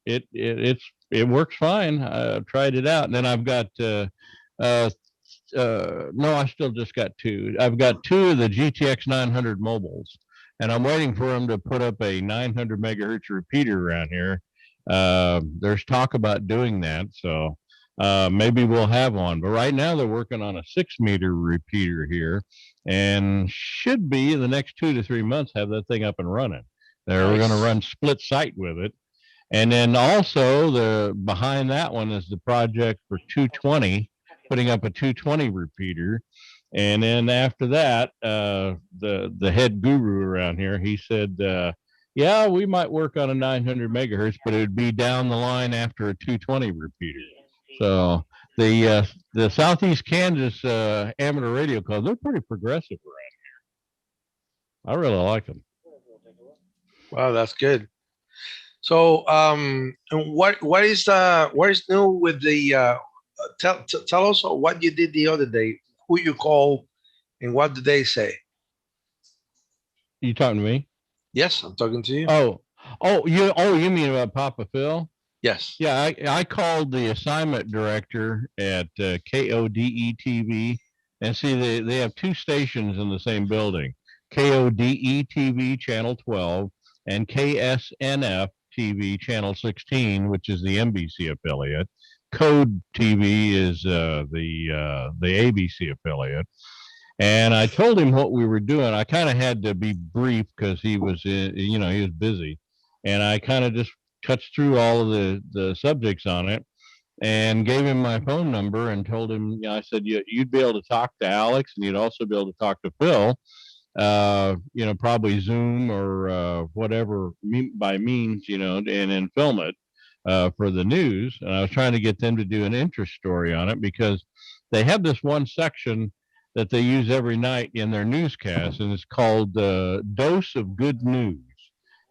it works fine. I tried it out, and then I've got no, I still just got two. I've got two of the GTX 900 mobiles, and I'm waiting for them to put up a 900 megahertz repeater around here. There's talk about doing that, so maybe we'll have one. But right now they're working on a 6-meter repeater here, and should be in the next 2 to 3 months have that thing up and running. We're going to run split site with it. And then also behind that one is the project for 220, putting up a 220 repeater. And then after that, the head guru around here, he said, yeah, we might work on a 900 megahertz, but it would be down the line after a 220 repeater. So the Southeast Kansas amateur radio club, they're pretty progressive around here. I really like them. Wow, that's good. So, and what is new with the? Tell us what you did the other day. Who you call, and what did they say? You talking to me? Yes, I'm talking to you. You mean about Papa Phil? Yes. Yeah, I called the assignment director at KODE TV, and see they have two stations in the same building, KODE TV channel 12 and KSNF TV channel 16, which is the NBC affiliate. Code TV is the ABC affiliate. And I told him what we were doing. I kind of had to be brief because he was busy, and I kind of just touched through all of the subjects on it and gave him my phone number and told him, I said, you'd be able to talk to Alex, and you'd also be able to talk to Phil, probably Zoom or whatever by means, and then film it for the news. And I was trying to get them to do an interest story on it because they have this one section that they use every night in their newscast, and it's called Dose of Good News.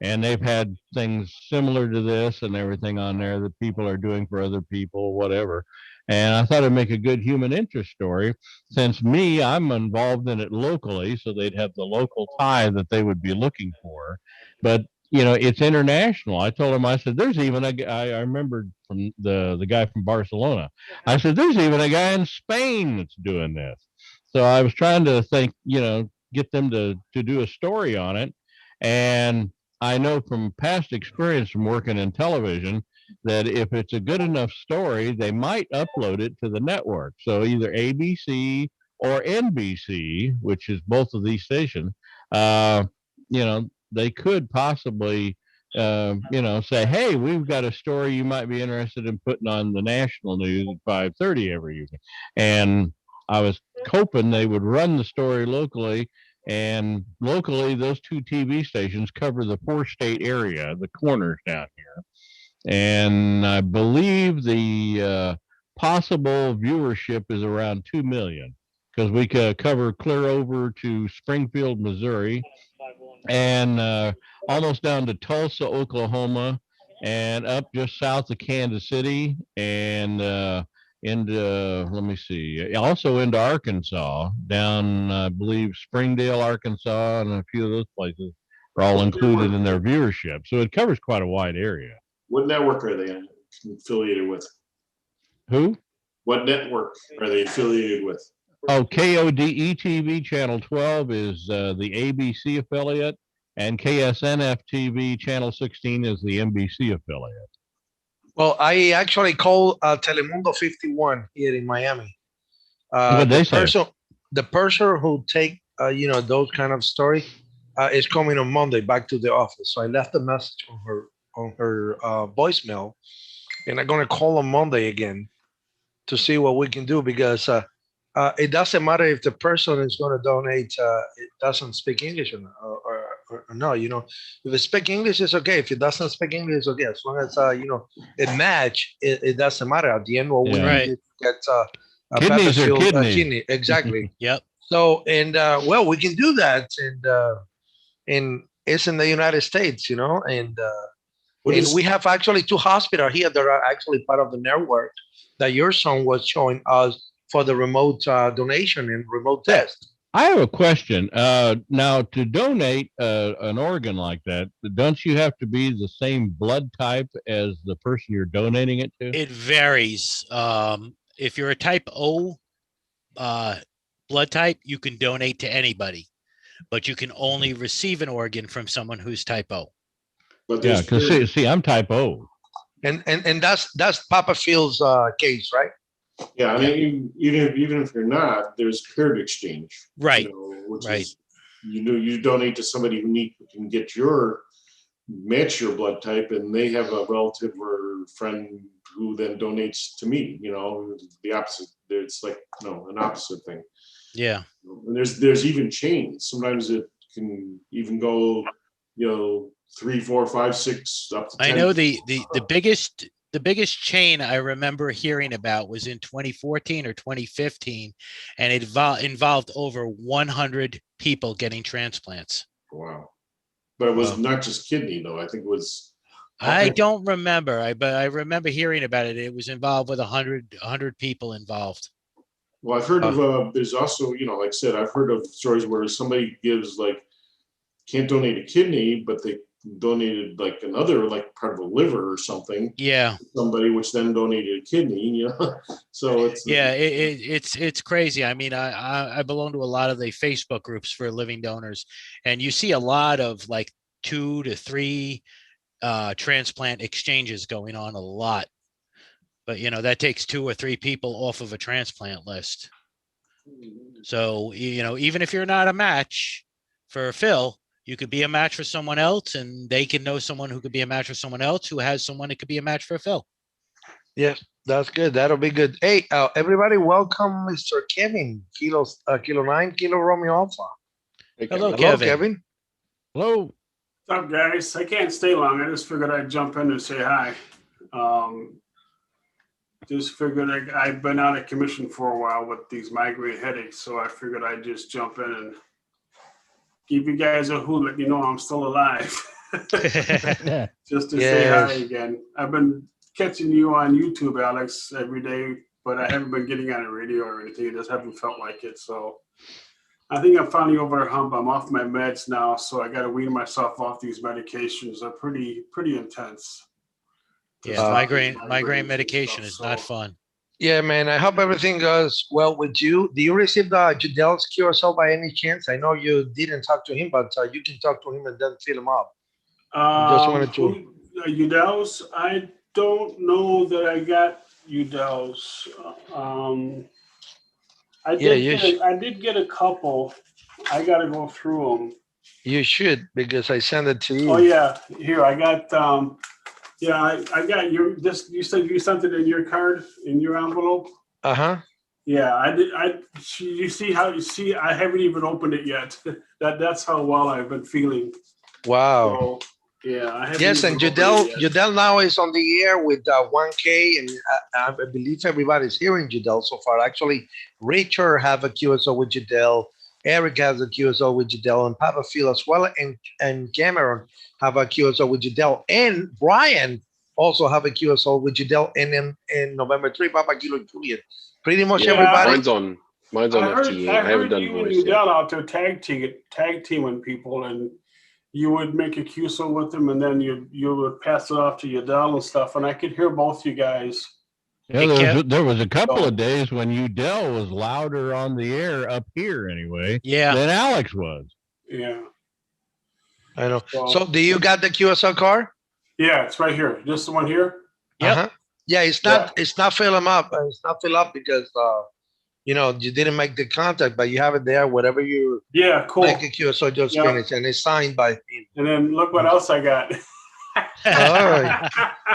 And they've had things similar to this and everything on there that people are doing for other people, whatever. And I thought it'd make a good human interest story. Since I'm involved in it locally, so they'd have the local tie that they would be looking for. But it's international. I told him, I said, there's even I remembered from the guy from Barcelona. I said, there's even a guy in Spain that's doing this. So I was trying to think, get them to do a story on it. And I know from past experience from working in television that if it's a good enough story, they might upload it to the network. So either ABC or NBC, which is both of these stations, they could possibly, say, hey, we've got a story you might be interested in putting on the national news at 5:30 every evening. And I was hoping they would run the story locally. And locally, those two TV stations cover the 4-state area, the corners down here. And I believe the possible viewership is around 2 million because we could cover clear over to Springfield, Missouri, and almost down to Tulsa, Oklahoma, and up just south of Kansas City, and also into Arkansas, down, I believe, Springdale, Arkansas, and a few of those places are all included in their viewership. So it covers quite a wide area. What network are they affiliated with? Who? What network are they affiliated with? Oh, KODE TV channel 12 is the ABC affiliate, and KSNF TV channel 16 is the NBC affiliate. Well, I actually called Telemundo 51 here in Miami. What they say? The person who take those kind of story is coming on Monday back to the office. So I left a message on her voicemail, and I'm gonna call on Monday again to see what we can do because it doesn't matter if the person is going to donate it doesn't speak English or no. You know, if it speak English, it's okay. If it doesn't speak English, it's okay. As long as you know it match, it doesn't matter. At the end, what we Yeah. need Right. is to get a Kidneys are battlefield kidneys. kidney. Exactly. Yep. So and well, we can do that, and it's in the United States, you know, What and is, we have actually two hospitals here that are actually part of the network that your son was showing us for the remote donation and remote test. I have a question. Now, to donate an organ like that, don't you have to be the same blood type as the person you're donating it to? It varies. If you're a type O blood type, you can donate to anybody, but you can only receive an organ from someone who's type O. but Yeah, there's because paired- see, I'm type O. And that's Papa Phil's case, right? yeah, I mean, even if you're not, there's paired exchange. Right. You know, which Right. is, you know, you donate to somebody who can get match your blood type, and they have a relative or friend who then donates to me. You know, the opposite. It's like an opposite thing. Yeah. And there's even chains. Sometimes it can even go, 3, 4, 5, 6 up to 10. I know the biggest chain I remember hearing about was in 2014 or 2015, and it involved over 100 people getting transplants. Wow. But it was Wow. not just kidney though. I think it was. I don't remember, but I remember hearing about it. It was involved with 100 people involved. Well, I've heard of, there's also, like I said, I've heard of stories where somebody gives can't donate a kidney, but they donated another part of a liver or something. Yeah. To somebody, which then donated a kidney, So it's. Yeah, it's crazy. I mean, I belong to a lot of the Facebook groups for living donors, and you see a lot of 2 to 3 transplant exchanges going on a lot. But that takes 2 or 3 people off of a transplant list. So even if you're not a match for Phil, you could be a match for someone else, and they can know someone who could be a match for someone else who has someone that could be a match for Phil. Yes, that's good. That'll be good. Hey, everybody, welcome Mr. Kevin, Kilo 9, Kilo Romeo Alpha. Hey, Hello, Hello, Kevin. Kevin. Hello. What's up, guys? I can't stay long. I just figured I'd jump in and say hi. Just figured I've been out of commission for a while with these migraine headaches, so I figured I'd just jump in and give you guys a hoot, let you know I'm still alive. Just to say hi again. I've been catching you on YouTube, Alex, every day, but I haven't been getting on the radio or anything. I just haven't felt like it. So I think I'm finally over a hump. I'm off my meds now, so I got to wean myself off these medications. They're pretty intense. Yeah, migraine medication is not fun. Yeah, man. I hope everything goes well with you. Do you receive the Judel's QSL by any chance? I know you didn't talk to him, but you can talk to him and then fill him up. Just wanted to. Udell's, I don't know that I got Udell's. I did get a couple. I got to go through them. You should, because I sent it to you. Oh yeah, here I got. I got your. This you said you sent it in your card in your envelope. Yeah, I did. You see how you see? I haven't even opened it yet. That's how well I've been feeling. Wow. So, yeah. Yes, and Judel now is on the air with 1K, and I believe everybody's hearing Judel so far. Actually, Richard have a QSO with Judel, Eric has a QSO with Judel, and Papa Phil as well, and Cameron have a QSO with Judel, and Brian also have a QSO with Judel, and in November 3, Papa Kilo Julian. Pretty much everybody. Mine's on FT8. I haven't done you and voice yet. Udell out there tag teaming people, and you would make a QSO with them, and then you would pass it off to Udell and stuff. And I could hear both you guys. Yeah, there was a couple of days when Udell was louder on the air up here anyway. Yeah. Than Alex was. Yeah. I know. So do you got the QSL card? Yeah, it's right here. Just the one here? Yeah. Yeah, it's not filling up. It's not fill up because you didn't make the contact, but you have it there. Whatever you cool. Make a QSL just finish, and it's signed by him. And then look what else I got. Oh,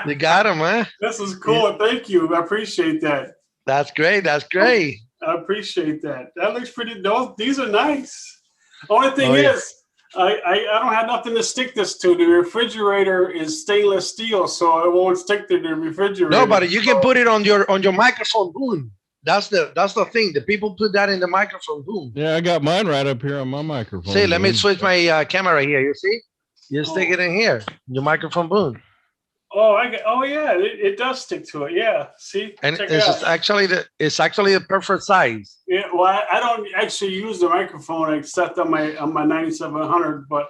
you got him, huh? This is cool. Thank you. I appreciate that. That's great. That's great. I appreciate that. That looks pretty. These are nice. Only thing Oh, yeah. is, I don't have nothing to stick this to. The refrigerator is stainless steel, so it won't stick to the refrigerator. No, but you can put it on your microphone boom. That's the thing. The people put that in the microphone boom. Yeah, I got mine right up here on my microphone. See, let me boom. switch my camera here. You see? You stick it in here. Your microphone boom. Oh yeah, it does stick to it. Yeah, see, And check it's it out. actually the perfect size. Yeah, well, I don't actually use the microphone except on my 9700, but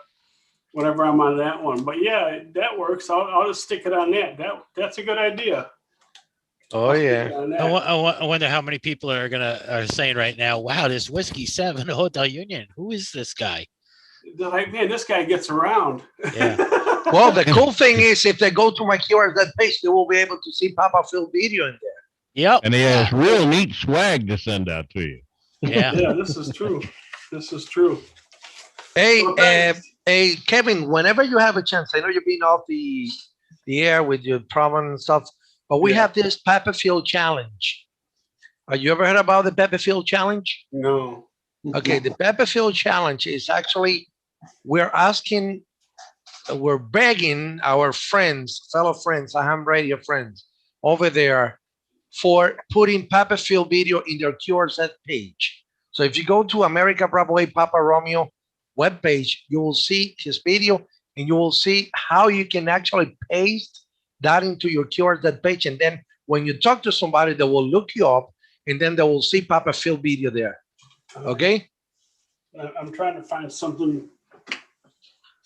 whenever I'm on that one. But yeah, that works. I'll just stick it on that. That's a good idea. Oh yeah. I wonder how many people are saying right now, wow, this Whiskey 7 Hotel Union. Who is this guy? They're like, man, this guy gets around. Yeah. Well, the cool thing is if they go to my QRZ page, they will be able to see Papa Phil video in there. Yep. And he has real neat swag to send out to you. Yeah. Yeah, this is true. This is true. Hey, Well, thanks. hey, Kevin, whenever you have a chance, I know you've been off the air with your problem and stuff, but we have this Papa Phil challenge. Have you ever heard about the Papa Phil challenge? No. Okay, the Papa Phil challenge is actually we're begging our fellow friends, ham radio friends over there for putting Papa Phil video in their QRZ page. So if you go to America Bravo 8 Papa Romeo webpage, you will see his video and you will see how you can actually paste that into your QRZ page. And then when you talk to somebody, they will look you up and then they will see Papa Phil video there. Okay? I'm trying to find something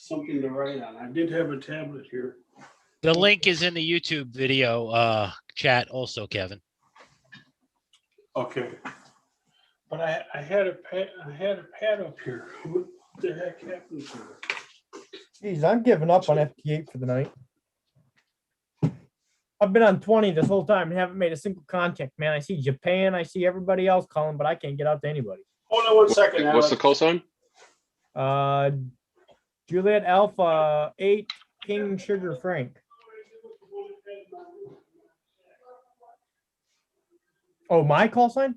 to write on. I did have a tablet here. The link is in the YouTube video chat also, Kevin. Okay. But I had a pad up here. What the heck happened to it? Geez, I'm giving up on FT8 for the night. I've been on 20 this whole time and haven't made a single contact, man. I see Japan, I see everybody else calling, but I can't get out to anybody. Hold on one second, What's the call sign? Juliet Alpha 8 King Sugar Frank. Oh, my call sign?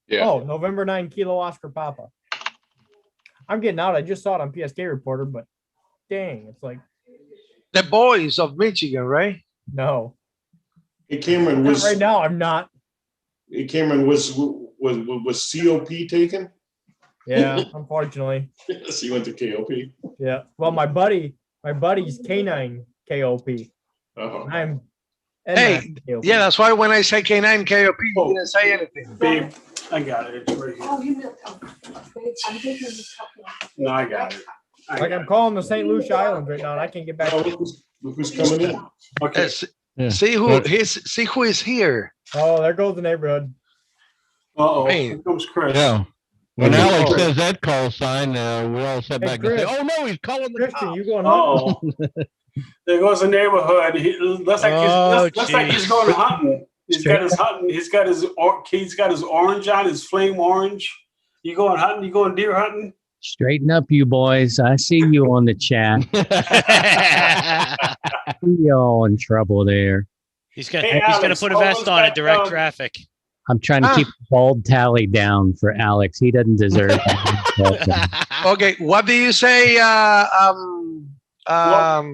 Yeah. Oh, November 9 Kilo Oscar Papa. I'm getting out. I just saw it on PSK Reporter, but dang, it's like the boys of Michigan, right? No. Hey, Cameron, Not right now, I'm not. Hey, Cameron, was COP taken? Yeah, unfortunately. Yes, he went to KOP. Yeah. Well, my buddy's K9 KOP. Uh-huh. I'm Hey, KOP. yeah, that's why when I say K9 KOP, you didn't say anything. Babe, I got it. It's right here. Oh, you milked. I'm taking this couple. No, I got it. Like I'm calling the St. Lucia Islands right now, and I can't get back. Look who's coming in. Okay. See who is here. Oh, there goes the neighborhood. Uh-oh. Hey. Here comes Chris. Yeah. When Alex says that call sign, we all sit back and say, Chris. "Oh no, he's calling the Christian, cops." you going home? Oh, there goes the neighborhood. Looks like he's going hunting. He's got his hunting. He's got his orange on, his flame orange. You going hunting? You going deer hunting? Straighten up, you boys. I see you on the chat. We all in trouble there. He's gonna Hey, he's gonna Alex, put a vest on in direct traffic. I'm trying to keep the bald tally down for Alex. He doesn't deserve it. Okay, what do you say? What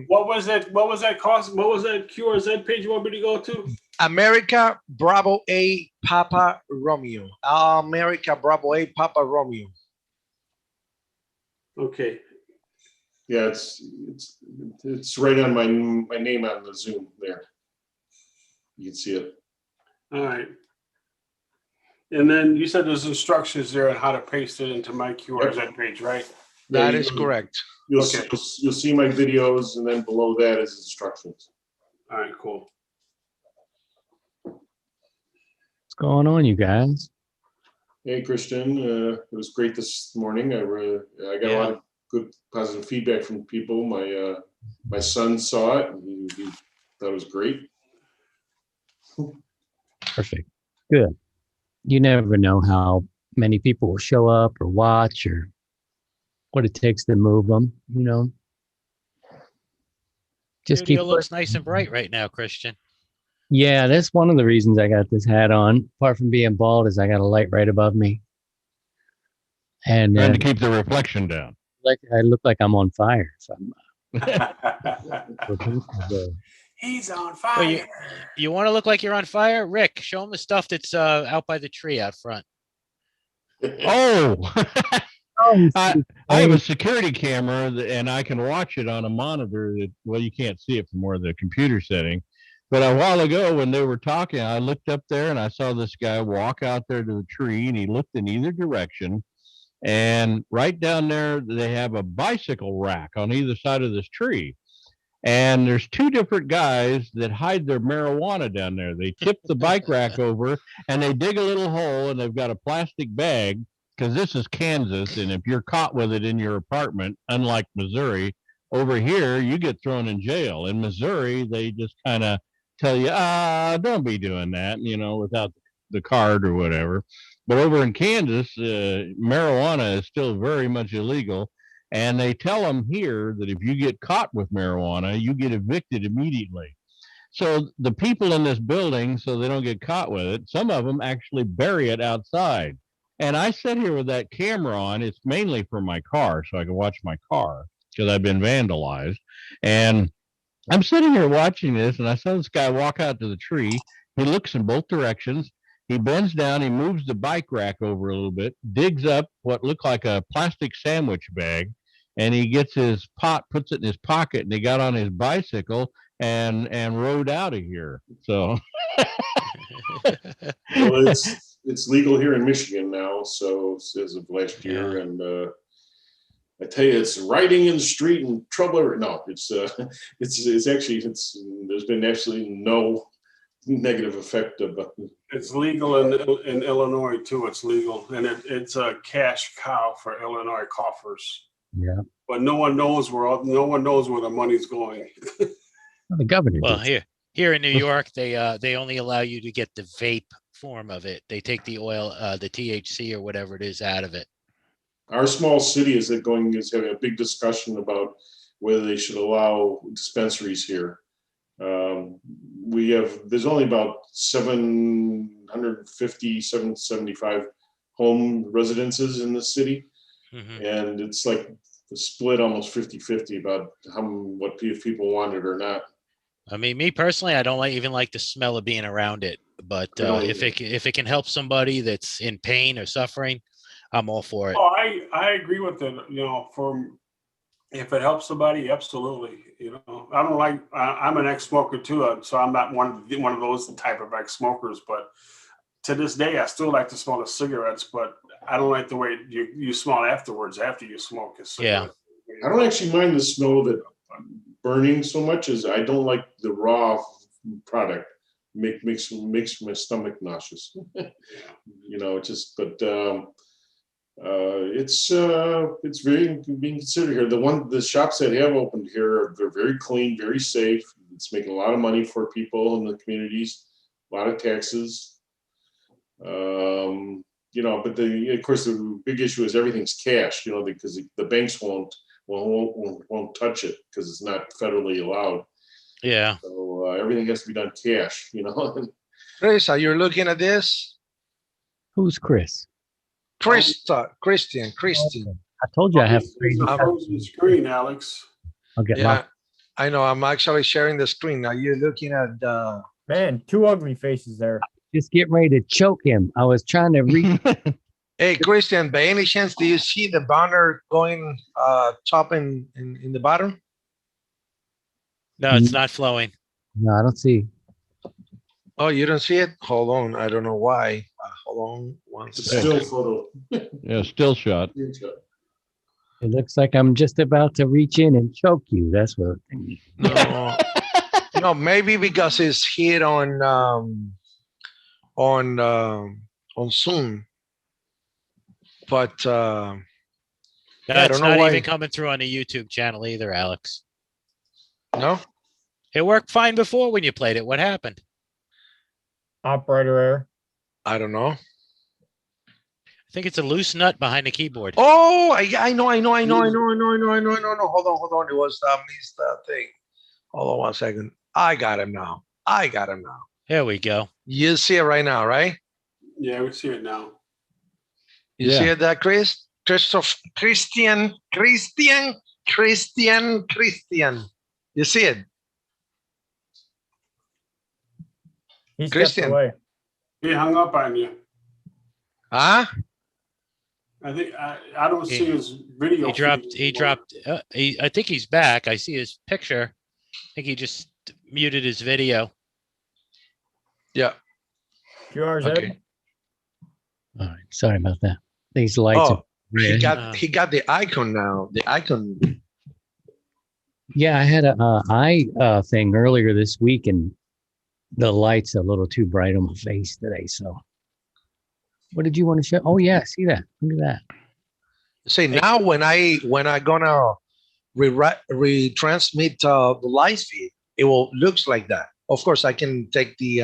was that? What was that cost? What was that QRZ page you want me to go to? America Bravo 8 Papa Romeo. America Bravo 8 Papa Romeo. Okay. Yeah, it's right on my name on the Zoom there. You can see it. All right. And then you said there's instructions there on how to paste it into my QRZ page, right? That is correct. You'll Okay. you'll see my videos, and then below that is instructions. All right, cool. What's going on, you guys? Hey, Christian, it was great this morning. I got a lot of good positive feedback from people. My son saw it, and he thought it was great. Perfect. Good. You never know how many people will show up or watch or what it takes to move them, you know. Just Studio keep looks nice and bright right now, Christian. Yeah, that's one of the reasons I got this hat on. Apart from being bald, is I got a light right above me, and Trying to keep the reflection down. like I look like I'm on fire. So He's on Well, fire. you want to look like you're on fire? Rick, show them the stuff that's out by the tree out front. Oh, Oh, I have a security camera and I can watch it on a monitor that, well, you can't see it from where the computer setting. But a while ago when they were talking, I looked up there and I saw this guy walk out there to the tree and he looked in either direction. And right down there, they have a bicycle rack on either side of this tree. And there's two different guys that hide their marijuana down there. They tip the bike rack over and they dig a little hole and they've got a plastic bag because this is Kansas. And if you're caught with it in your apartment, unlike Missouri, over here, you get thrown in jail. In Missouri, they just kind of tell you, don't be doing that, without the card or whatever. But over in Kansas, marijuana is still very much illegal. And they tell them here that if you get caught with marijuana, you get evicted immediately. So the people in this building, so they don't get caught with it, some of them actually bury it outside. And I sit here with that camera on. It's mainly for my car, so I can watch my car because I've been vandalized. And I'm sitting here watching this, and I saw this guy walk out to the tree. He looks in both directions. He bends down, he moves the bike rack over a little bit, digs up what looked like a plastic sandwich bag, and he gets his pot, puts it in his pocket, and he got on his bicycle and rode out of here. So Well, it's legal here in Michigan now, so as of last year, and I tell you, it's riding in the street and trouble. No, it's actually there's been absolutely no negative effect of It's legal in Illinois too. It's legal, and it's a cash cow for Illinois coffers. Yeah. But no one knows where the money's going. The governor. Well, did. here in New York, they only allow you to get the vape form of it. They take the oil, the THC or whatever it is out of it. Our small city is having a big discussion about whether they should allow dispensaries here. There's only about 750, 775 home residences in the city. Mm-hmm. And it's like split almost 50-50 about if people want it or not. I mean, me personally, I don't even like the smell of being around it. But if it can help somebody that's in pain or suffering, I'm all for it. Oh, I agree with it. If it helps somebody, absolutely. I don't like. I'm an ex-smoker too, so I'm not one of those type of ex-smokers. But to this day, I still like to smell the cigarettes. But I don't like the way you smell afterwards after you smoke a cigarette. I don't actually mind the smell of it burning so much as I don't like the raw product. Makes my stomach nauseous. It's very being considered here. The shops that have opened here are very clean, very safe. It's making a lot of money for people in the communities, a lot of taxes. But of course the big issue is everything's cash, because the banks won't touch it because it's not federally allowed. Yeah. So everything has to be done cash, Chris, are you looking at this? Who's Chris? Christian. I told you I have It's a frozen screen, Alex. I'll get Yeah, I know. I'm actually sharing the screen. Are you looking at Man, two ugly faces there. just get ready to choke him. I was trying to read. Hey, Christian, by any chance, do you see the banner going top in the bottom? No, it's not flowing. No, I don't see. Oh, you don't see it? Hold on. I don't know why. Hold on one It's a second. still photo. Yeah, still shot. It looks like I'm just about to reach in and choke you. That's what. No, no, maybe because it's hit on Zoom. But I That's don't know not why. even coming through on the YouTube channel either, Alex. No? It worked fine before when you played it. What happened? Operator error. I don't know. I think it's a loose nut behind the keyboard. Oh, I know. Hold on. It was missed thing. Hold on one second. I got him now. There we go. You see it right now, right? Yeah, we see it now. You see it, that Chris? Christian. You see it? He stepped Christian. away. He hung up on you. Huh? I think I don't see his video. He dropped. I think he's back. I see his picture. I think he just muted his video. Yeah. QR's Okay. All right. Sorry about that. These lights. Oh, he got the icon now. The icon. Yeah, I had a eye thing earlier this week, and the light's a little too bright on my face today. So, what did you want to show? Oh yeah, see that? Look at that. See, now when I gonna retransmit the live feed, it will looks like that. Of course, I can take the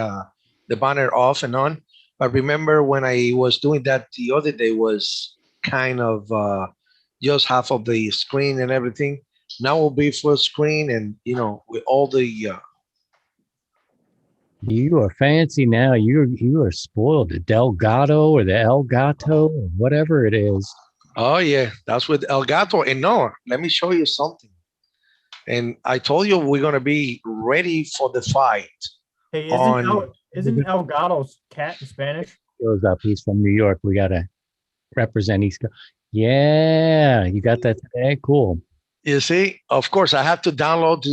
banner off and on, but remember when I was doing that the other day was kind of just half of the screen and everything. Now will be full screen, and with all the. You are fancy now. You are spoiled. The Delgado or the El Gato or whatever it is. Oh yeah, that's with El Gato. And no, let me show you something. And I told you we're gonna be ready for the fight. Hey, isn't El Gato's cat in Spanish? Goes up. He's from New York. We gotta represent East Coast. Yeah, you got that today. Cool. You see, of course, I have to download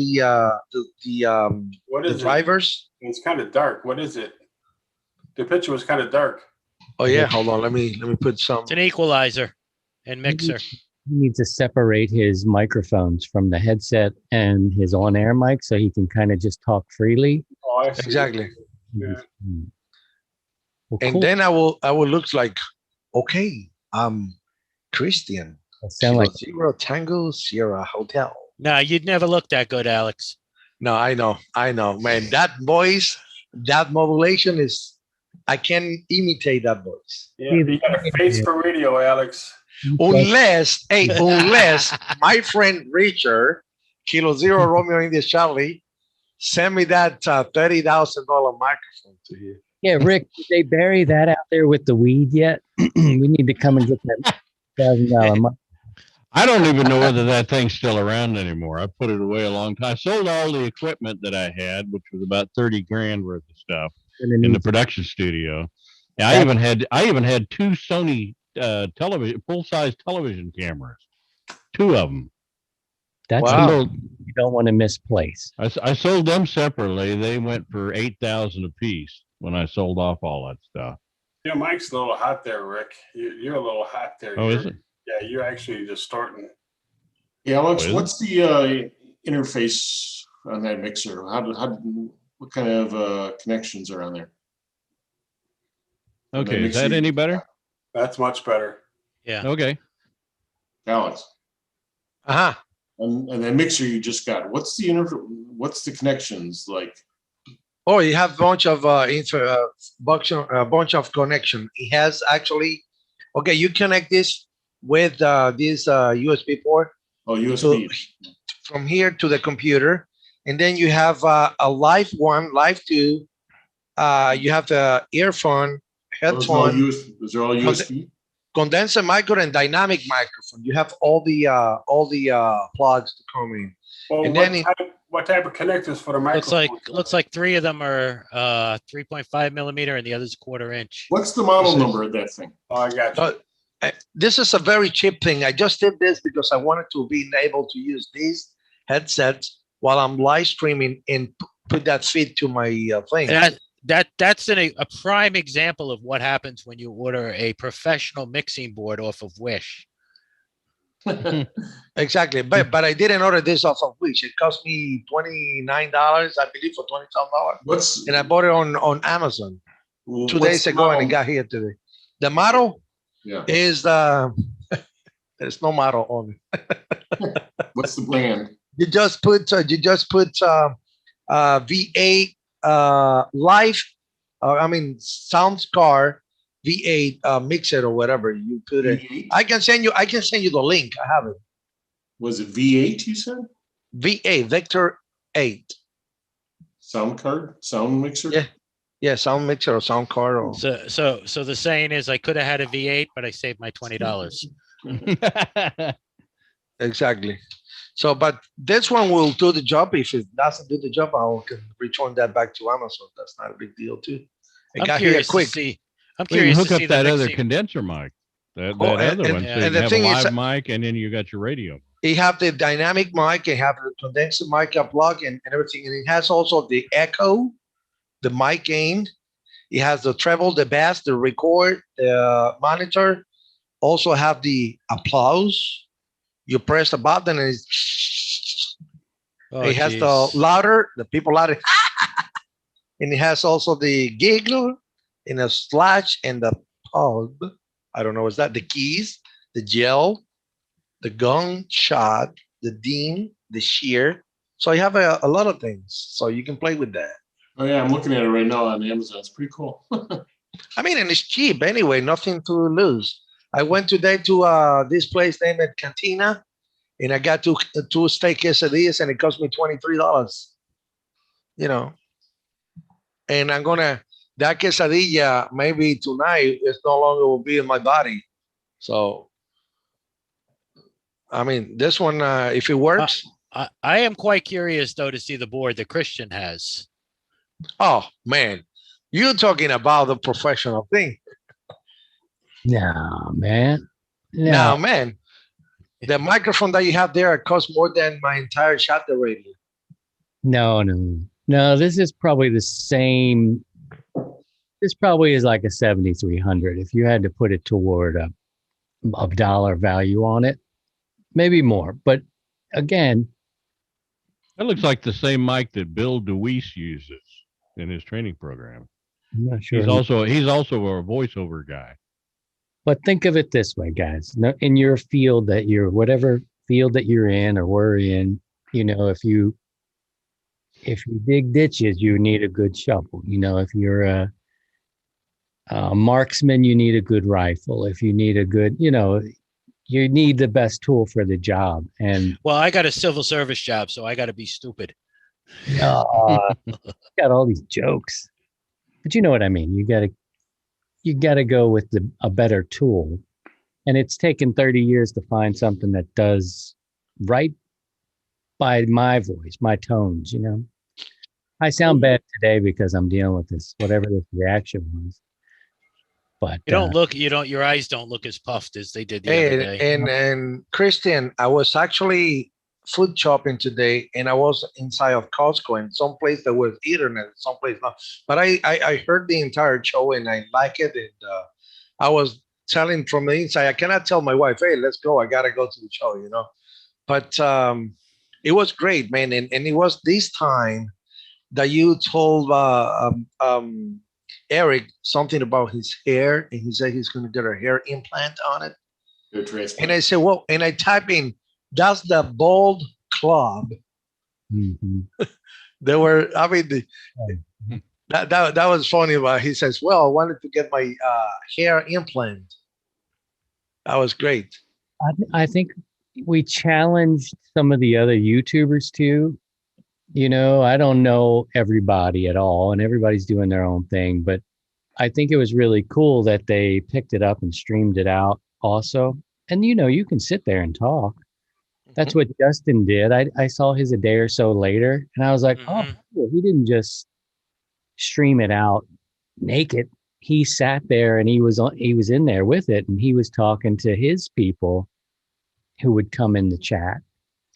What the is drivers. It's kind of dark. What is it? The picture was kind of dark. Oh yeah, hold on. Let me put some. It's an equalizer and mixer. He needs to separate his microphones from the headset and his on-air mic so he can kind of just talk freely. Oh, I see. Exactly. Yeah. Well, And cool. then I will look like, okay, I'm Christian. Sound like Zero Tango Sierra Hotel. No, you'd never look that good, Alex. No, I know, man. That voice, that modulation is, I can imitate that voice. Yeah, you got a face for radio, Alex. Unless my friend Richard, Kilo Zero Romeo India Charlie, send me that $30,000 microphone to you. Yeah, Rick, did they bury that out there with the weed yet? We need to come and get that $1,000 mic. I don't even know whether that thing's still around anymore. I put it away a long time. I sold all the equipment that I had, which was about 30 grand worth of stuff in the production studio. And I even had two Sony television, full-size television cameras, two of them. That's Wow. you don't want to misplace. I sold them separately. They went for $8,000 a piece when I sold off all that stuff. Your mic's a little hot there, Rick. You're a little hot there. Oh, is it? Yeah, you're actually distorting. Yeah, Alex, What is what's the interface on that mixer? What kind of connections are on there? Okay, is that any better? That's much better. Yeah. Okay. Alex. Uh-huh. And that mixer you just got, what's the connections like? Oh, you have a bunch of bunch of connection. It has actually, okay, you connect this with this USB port. Oh, USB. From here to the computer. And then you have a live one, live two. You have the earphone, headphone. Those are all USB? Condenser micro and dynamic microphone. You have all the plugs to come in. Well, and what type of connectors for the microphone? Looks like three of them are 3.5 millimeter and the other's 1/4 inch. What's the model number of that thing? Oh, I got you. This is a very cheap thing. I just did this because I wanted to be able to use these headsets while I'm live streaming and put that feed to my thing. That's a prime example of what happens when you order a professional mixing board off of Wish. Exactly, but I didn't order this off of Wish. It cost me $29, I believe, for $20. And I bought it on Amazon 2 days ago, and it got here today. The model is there's no model on it. What's the brand? You just put V8 live. Soundscar V8 mixer or whatever you put it. I can send you the link. I have it. Was it V8 you said? V8 Vector 8. Sound card? Sound mixer? Yeah. Yeah, sound mixer or sound card or So the saying is, I could have had a V8, but I saved my $20. exactly. So, but this one will do the job. If it doesn't do the job, I can return that back to Amazon. That's not a big deal too. It I'm got here curious to quick. see. I'm Well, you curious can to hook see up the that other mixing. condenser mic, that Oh, other and- one, Yeah. so you and can the have a thing is, live mic, and then you got your radio. It have the dynamic mic, it have the condenser mic plug and everything, and it has also the echo, the mic gain. It has the treble, the bass, the record, the monitor. Also have the applause. You press the button and Oh, it has the geez. louder, the people louder, and it has also the giggle and a slash and the pub. I don't know, is that the keys, the gel, the gun shot, the dean, the shear. So you have a lot of things. So you can play with that. Oh yeah, I'm looking at it right now on Amazon. It's pretty cool. I mean, and it's cheap anyway, nothing to lose. I went today to this place named Cantina, and I got two steak quesadillas, and it cost me $23. You know, and I'm gonna that quesadilla maybe tonight it's no longer will be in my body. So I mean, this one if it works, I am quite curious though to see the board that Christian has. oh man, you're talking about the professional thing. No, man. Now, No. man, the microphone that you have there costs more than my entire shutter radio. No. This is probably the same. This probably is like a 7,300 if you had to put it toward a dollar value on it, maybe more. But again, that looks like the same mic that Bill DeWeese uses in his training program. I'm not sure. He's also a voiceover guy. But think of it this way, guys. In your field that you're, whatever field that you're in or we're in, if you dig ditches, you need a good shovel. If you're a marksman, you need a good rifle. If you need a good, you need the best tool for the job. And well, I got a civil service job, so I got to be stupid. got all these jokes, but you know what I mean. You got to go with a better tool, and it's taken 30 years to find something that does right by my voice, my tones. I sound bad today because I'm dealing with this, whatever this reaction was. But your eyes don't look as puffed as they did the other day. And Christian, I was actually food shopping today, and I was inside of Costco, and someplace there was internet, someplace not. But I heard the entire show, and I like it, and I was telling from the inside. I cannot tell my wife, "Hey, let's go. I gotta go to the show," But it was great, man, and it was this time that you told Eric something about his hair, and he said he's going to get a hair implant on it. And I said, well, and I type in, that's the Bald Club. Mm-hmm. There were, I mean, that was funny. But he says, well, I wanted to get my hair implant. That was great. I think we challenged some of the other YouTubers too. I don't know everybody at all, and everybody's doing their own thing, but I think it was really cool that they picked it up and streamed it out also. And, you can sit there and talk. That's what Justin did. I saw his a day or so later, and I was like, oh, cool. He didn't just stream it out naked. He sat there and he was in there with it, and he was talking to his people who would come in the chat.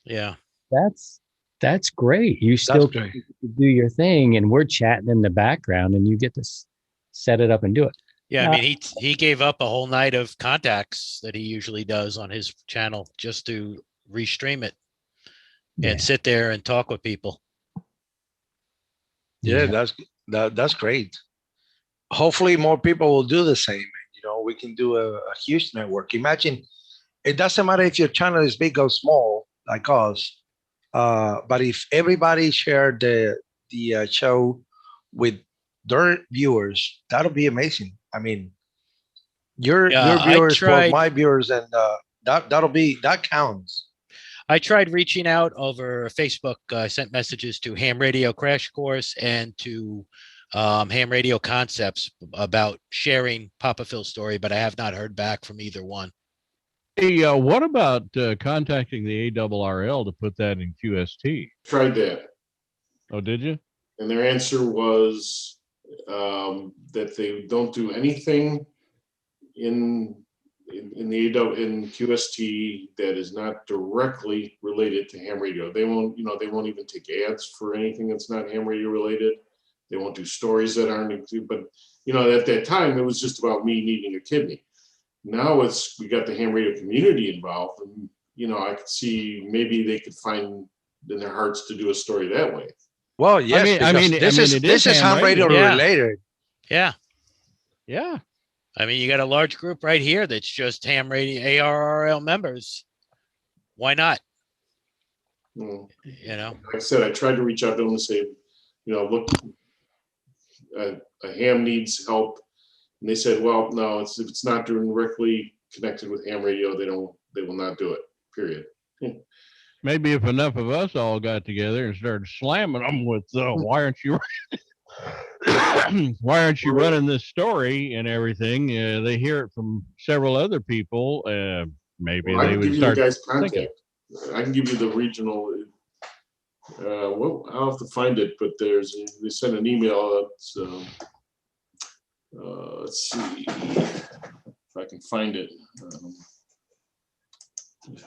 Yeah. That's great. You still do your thing, and we're chatting in the background, and you get to set it up and do it. Yeah, I mean, he gave up a whole night of contacts that he usually does on his channel just to restream it and sit there and talk with people. Yeah, that's great. Hopefully, more people will do the same. We can do a huge network. Imagine, it doesn't matter if your channel is big or small, like us. But if everybody shared the show with their viewers, that'll be amazing. I mean, your viewers plus my viewers, and that counts. I tried reaching out over Facebook. I sent messages to Ham Radio Crash Course and to Ham Radio Concepts about sharing Papa Phil's story, but I have not heard back from either one. Hey, what about contacting the ARRL to put that in QST? Tried that. Oh, did you? And their answer was that they don't do anything in in QST that is not directly related to ham radio. They won't even take ads for anything that's not ham radio related. They won't do stories that aren't included. But at that time, it was just about me needing a kidney. Now we got the ham radio community involved, and I could see maybe they could find in their hearts to do a story that way. Well, yes, this is ham radio related. Yeah. Yeah. I mean, you got a large group right here that's just ham radio ARRL members. Why not? Like I said, I tried to reach out to them and say, look, a ham needs help. And they said, well, no, if it's not directly connected with ham radio, they will not do it, period. Maybe if enough of us all got together and started slamming them with, why aren't you running this story and everything? They hear it from several other people. Maybe they would start thinking. I can give you the regional. I'll have to find it, but they sent an email out. So let's see if I can find it.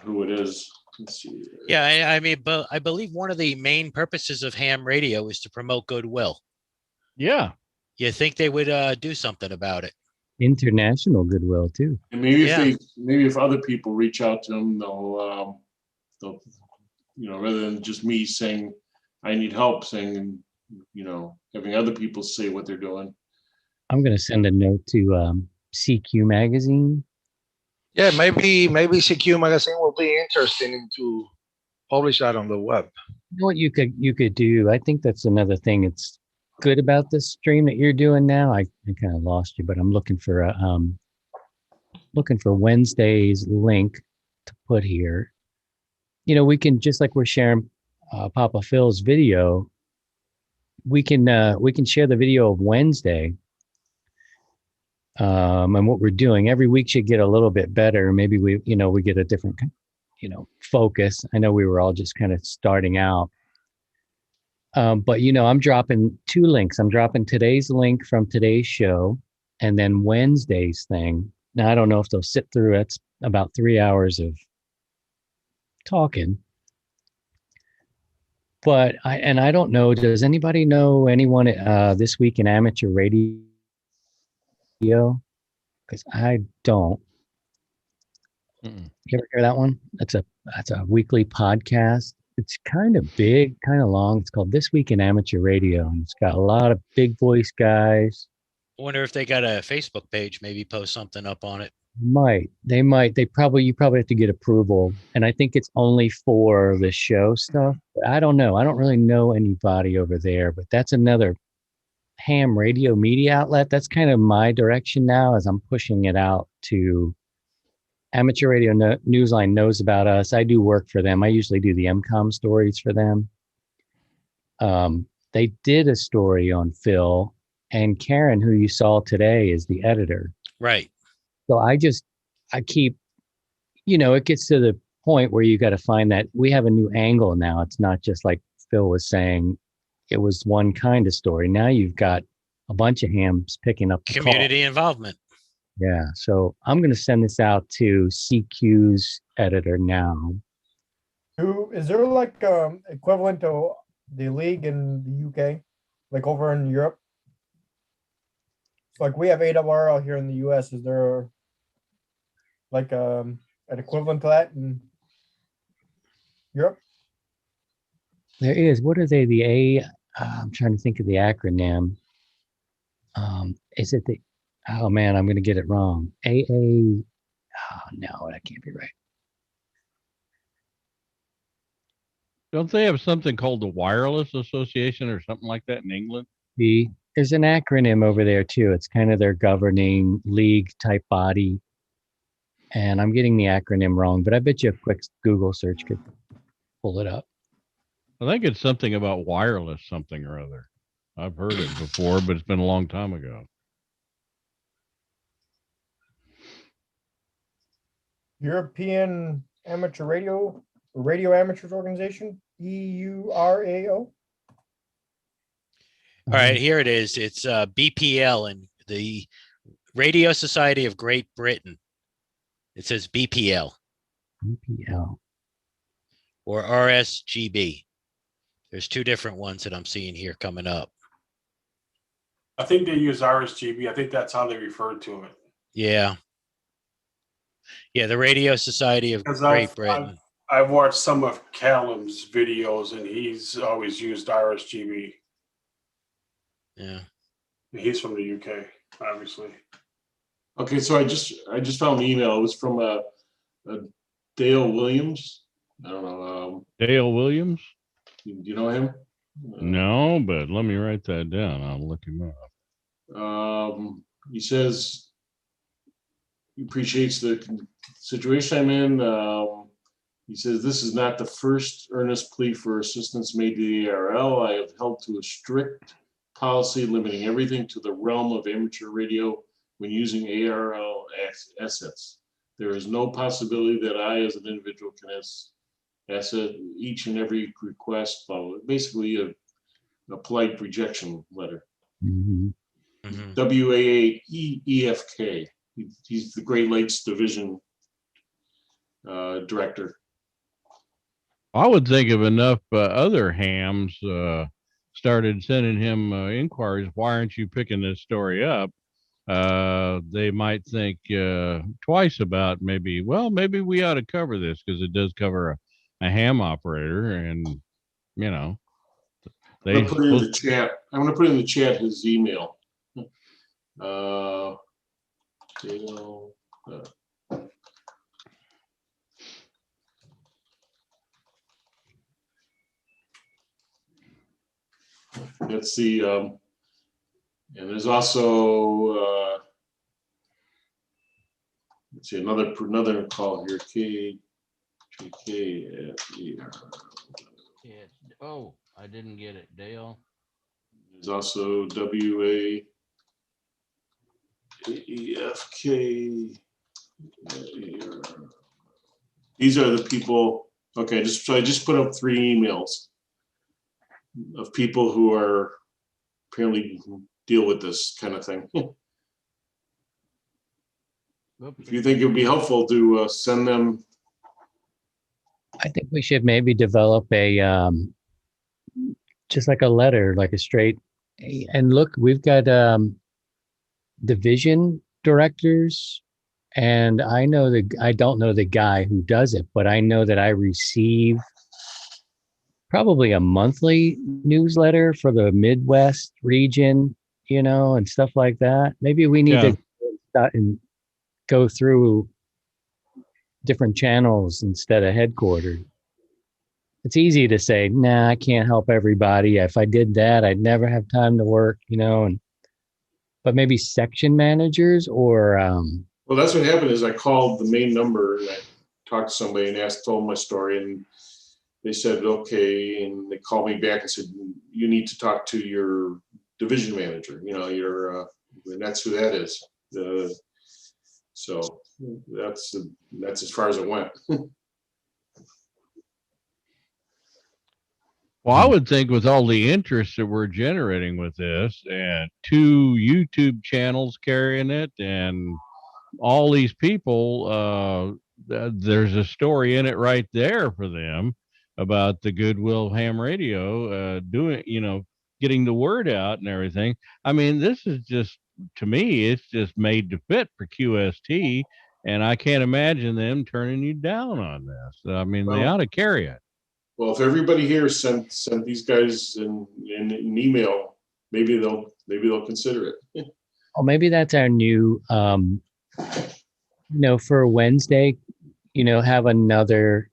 Who it is? Let's see. Yeah, I mean, but I believe one of the main purposes of ham radio is to promote goodwill. Yeah. You think they would do something about it? International goodwill too. And maybe if other people reach out to them, they'll rather than just me saying I need help, saying having other people say what they're doing. I'm going to send a note to CQ Magazine. Yeah, maybe CQ Magazine will be interested to publish that on the web. You know what you could do? I think that's another thing. It's good about this stream that you're doing now. I kind of lost you, but I'm looking for Wednesday's link to put here. We can, just like we're sharing Papa Phil's video, we can share the video of Wednesday. And what we're doing every week should get a little bit better. Maybe we get a different, focus. I know we were all just kind of starting out. But I'm dropping 2 links. I'm dropping today's link from today's show and then Wednesday's thing. Now, I don't know if they'll sit through it. It's about 3 hours of talking. But I don't know, does anybody know anyone this week in amateur radio? Because I don't. You ever hear that one? That's a weekly podcast. It's kind of big, kind of long. It's called This Week in Amateur Radio, and it's got a lot of big voice guys. I wonder if they got a Facebook page, maybe post something up on it. You probably have to get approval. And I think it's only for the show stuff. But I don't know. I don't really know anybody over there, but that's another ham radio media outlet. That's kind of my direction now as I'm pushing it out to Amateur Radio Newsline knows about us. I do work for them. I usually do the MCOM stories for them. They did a story on Phil, and Karen, who you saw today, is the editor. Right. So I keep, it gets to the point where you got to find that we have a new angle now. It's not just like Phil was saying, it was one kind of story. Now you've got a bunch of hams picking up the community involvement. Yeah. So I'm going to send this out to CQ's editor now. Is there like equivalent to the league in the UK, like over in Europe? So like we have ARRL here in the US. Is there like an equivalent to that in Europe? There is. What are they? I'm trying to think of the acronym. Is it the? Oh man, I'm going to get it wrong. AA. Oh no, that can't be right. Don't they have something called the Wireless Association or something like that in England? There's an acronym over there too. It's kind of their governing league type body. And I'm getting the acronym wrong, but I bet you a quick Google search could pull it up. I think it's something about wireless something or other. I've heard it before, but it's been a long time ago. European Amateur Radio Amateurs Organization, EURAO. All right, here it is. It's BPL and the Radio Society of Great Britain. It says BPL. BPL. Or RSGB. There's two different ones that I'm seeing here coming up. I think they use RSGB. I think that's how they refer to it. Yeah. Yeah, the Radio Society of Great Britain. I've watched some of Callum's videos, and he's always used RSGB. Yeah. He's from the UK, obviously. Okay, so I just found an email. It was from Dale Williams. I don't know. Dale Williams? Do you know him? No, but let me write that down. I'll look him up. He says he appreciates the situation I'm in. He says, this is not the first earnest plea for assistance made to the ARL. I have held to a strict policy limiting everything to the realm of amateur radio when using ARL assets. There is no possibility that I, as an individual, can asset each and every request. Basically, a polite rejection letter. Mm-hmm. W7HU-Alex's. He's the Great Lakes Division director. I would think if enough other hams started sending him inquiries, why aren't you picking this story up? They might think twice about maybe we ought to cover this because it does cover a ham operator, and you know, I'm gonna put it in the chat. I'm gonna put in the chat his email. Let's see. And there's also let's see another call here. KJKFER. Oh, I didn't get it, Dale. There's also WAEFK. These are the people. Okay, I just put up 3 emails of people who are apparently deal with this kind of thing. If you think it would be helpful to send them. I think we should maybe develop a just like a letter, like a straight. And look, we've got division directors, and I don't know the guy who does it, but I know that I receive probably a monthly newsletter for the Midwest region, and stuff like that. Maybe we need to start and go through different channels instead of headquarters. It's easy to say, nah, I can't help everybody. If I did that, I'd never have time to work, but maybe section managers or Well, that's what happened is I called the main number and I talked to somebody and told my story, and they said, okay. And they called me back and said, you need to talk to your division manager, and that's who that is. So that's as far as it went. Well, I would think with all the interest that we're generating with this, and 2 YouTube channels carrying it, and all these people, there's a story in it right there for them about the Goodwill Ham Radio doing, getting the word out and everything. I mean, this is just, to me, it's just made to fit for QST, and I can't imagine them turning you down on this. I mean, they ought to carry it. Well, if everybody here sent these guys an email, maybe they'll consider it. Oh, maybe that's our new, for Wednesday, have another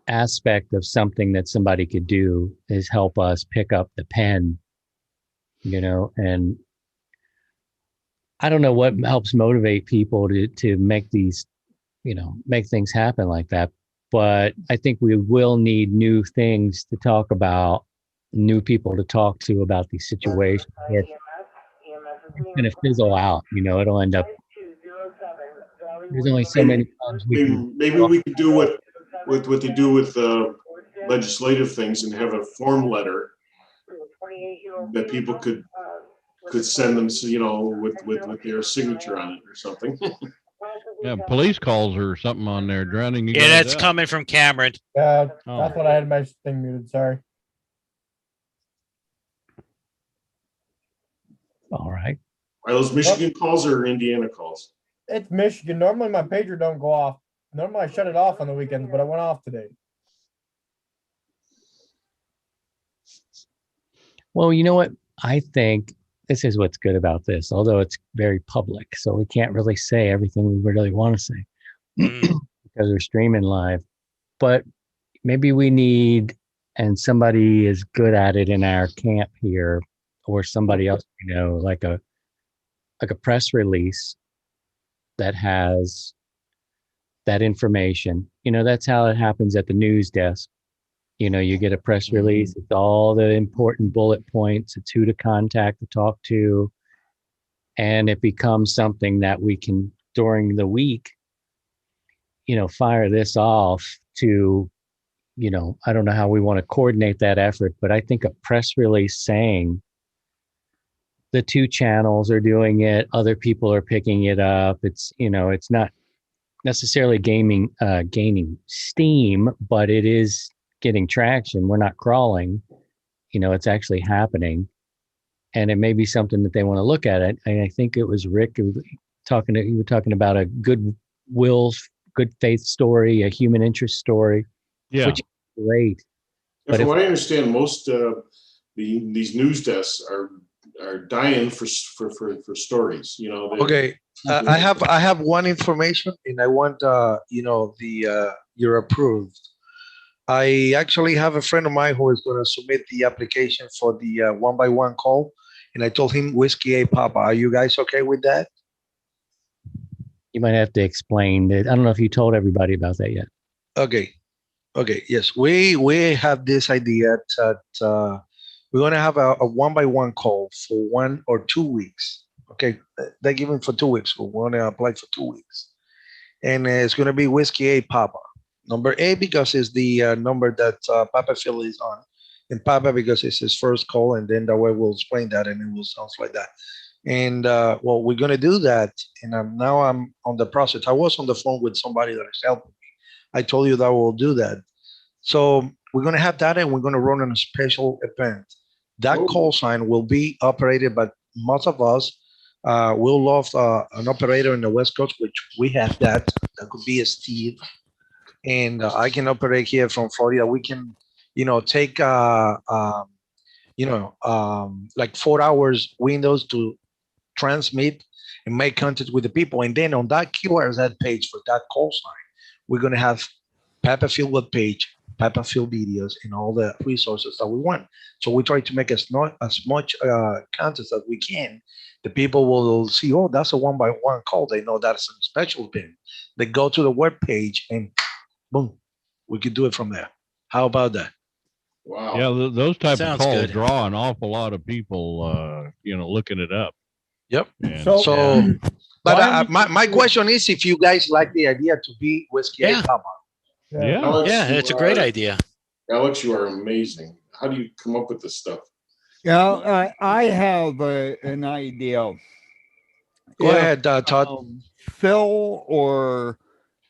aspect of something that somebody could do is help us pick up the pen, and I don't know what helps motivate people to make these, make things happen like that. But I think we will need new things to talk about new people to talk to about these situations. It's going to fizzle out. It'll end up. There's only so many times we can. Maybe we could do what they do with legislative things and have a form letter that people could send them, with their signature on it or something. Yeah, police calls or something on there, drowning you Yeah, guys that's out. coming from Cameron. That's Oh. what I had my thing muted. Sorry. All right. Are those Michigan calls or Indiana calls? It's Michigan. Normally my pager don't go off. Normally I shut it off on the weekends, but I went off today. Well, you know what? I think this is what's good about this, although it's very public. So we can't really say everything we really want to say because we're streaming live. But maybe we need, and somebody is good at it in our camp here, or somebody else, like a press release that has that information. That's how it happens at the news desk. You get a press release, it's all the important bullet points, it's who to contact, to talk to, and it becomes something that we can, during the week, fire this off to, I don't know how we want to coordinate that effort, but I think a press release saying the 2 channels are doing it, other people are picking it up. It's, it's not necessarily gaining steam, but it is getting traction. We're not crawling, it's actually happening, and it may be something that they want to look at it. And I think it was Rick you were talking about a good faith story, a human interest story, which is great. And from what I understand, most these news desks are dying for stories. Okay, I have one information, and I want you're approved. I actually have a friend of mine who is going to submit the application for the 1x1 call, and I told him Whiskey A Papa. Are you guys okay with that? You might have to explain that. I don't know if you told everybody about that yet. Okay. Yes, we have this idea that we're going to have a 1x1 call for 1 or 2 weeks. Okay, they're giving for 2 weeks. We're going to apply for 2 weeks, and it's going to be Whiskey A Papa. Number A because it's the number that Papa Phil is on, and Papa because it's his first call, and then that way we'll explain that, and it will sound like that. And well, we're gonna do that, and now I'm on the process. I was on the phone with somebody that is helping me. I told you that we'll do that. So we're gonna have that, and we're gonna run on a special event. That call sign will be operated by most of us. We'll love an operator in the West Coast, which we have that. That could be a Steve. And I can operate here from Florida. We can, take, like 4 hours windows to transmit and make contact with the people. And then on that QRZ page for that call sign, we're going to have Papa Field web page, Papa Field videos, and all the resources that we want. So we try to make as much content as we can. The people will see, oh, that's a 1x1 call. They know that's a special thing. They go to the web page and boom, we could do it from there. How about that? Wow. Yeah, those type Sounds of calls good. draw an awful lot of people, looking it up. Yep. And, So, but my question is if you guys like the idea to be Whiskey A Papa. Alex, Yeah, it's a great idea. Alex, you are amazing. How do you come up with this stuff? Yeah, I have an idea. Go ahead, Todd. Phil or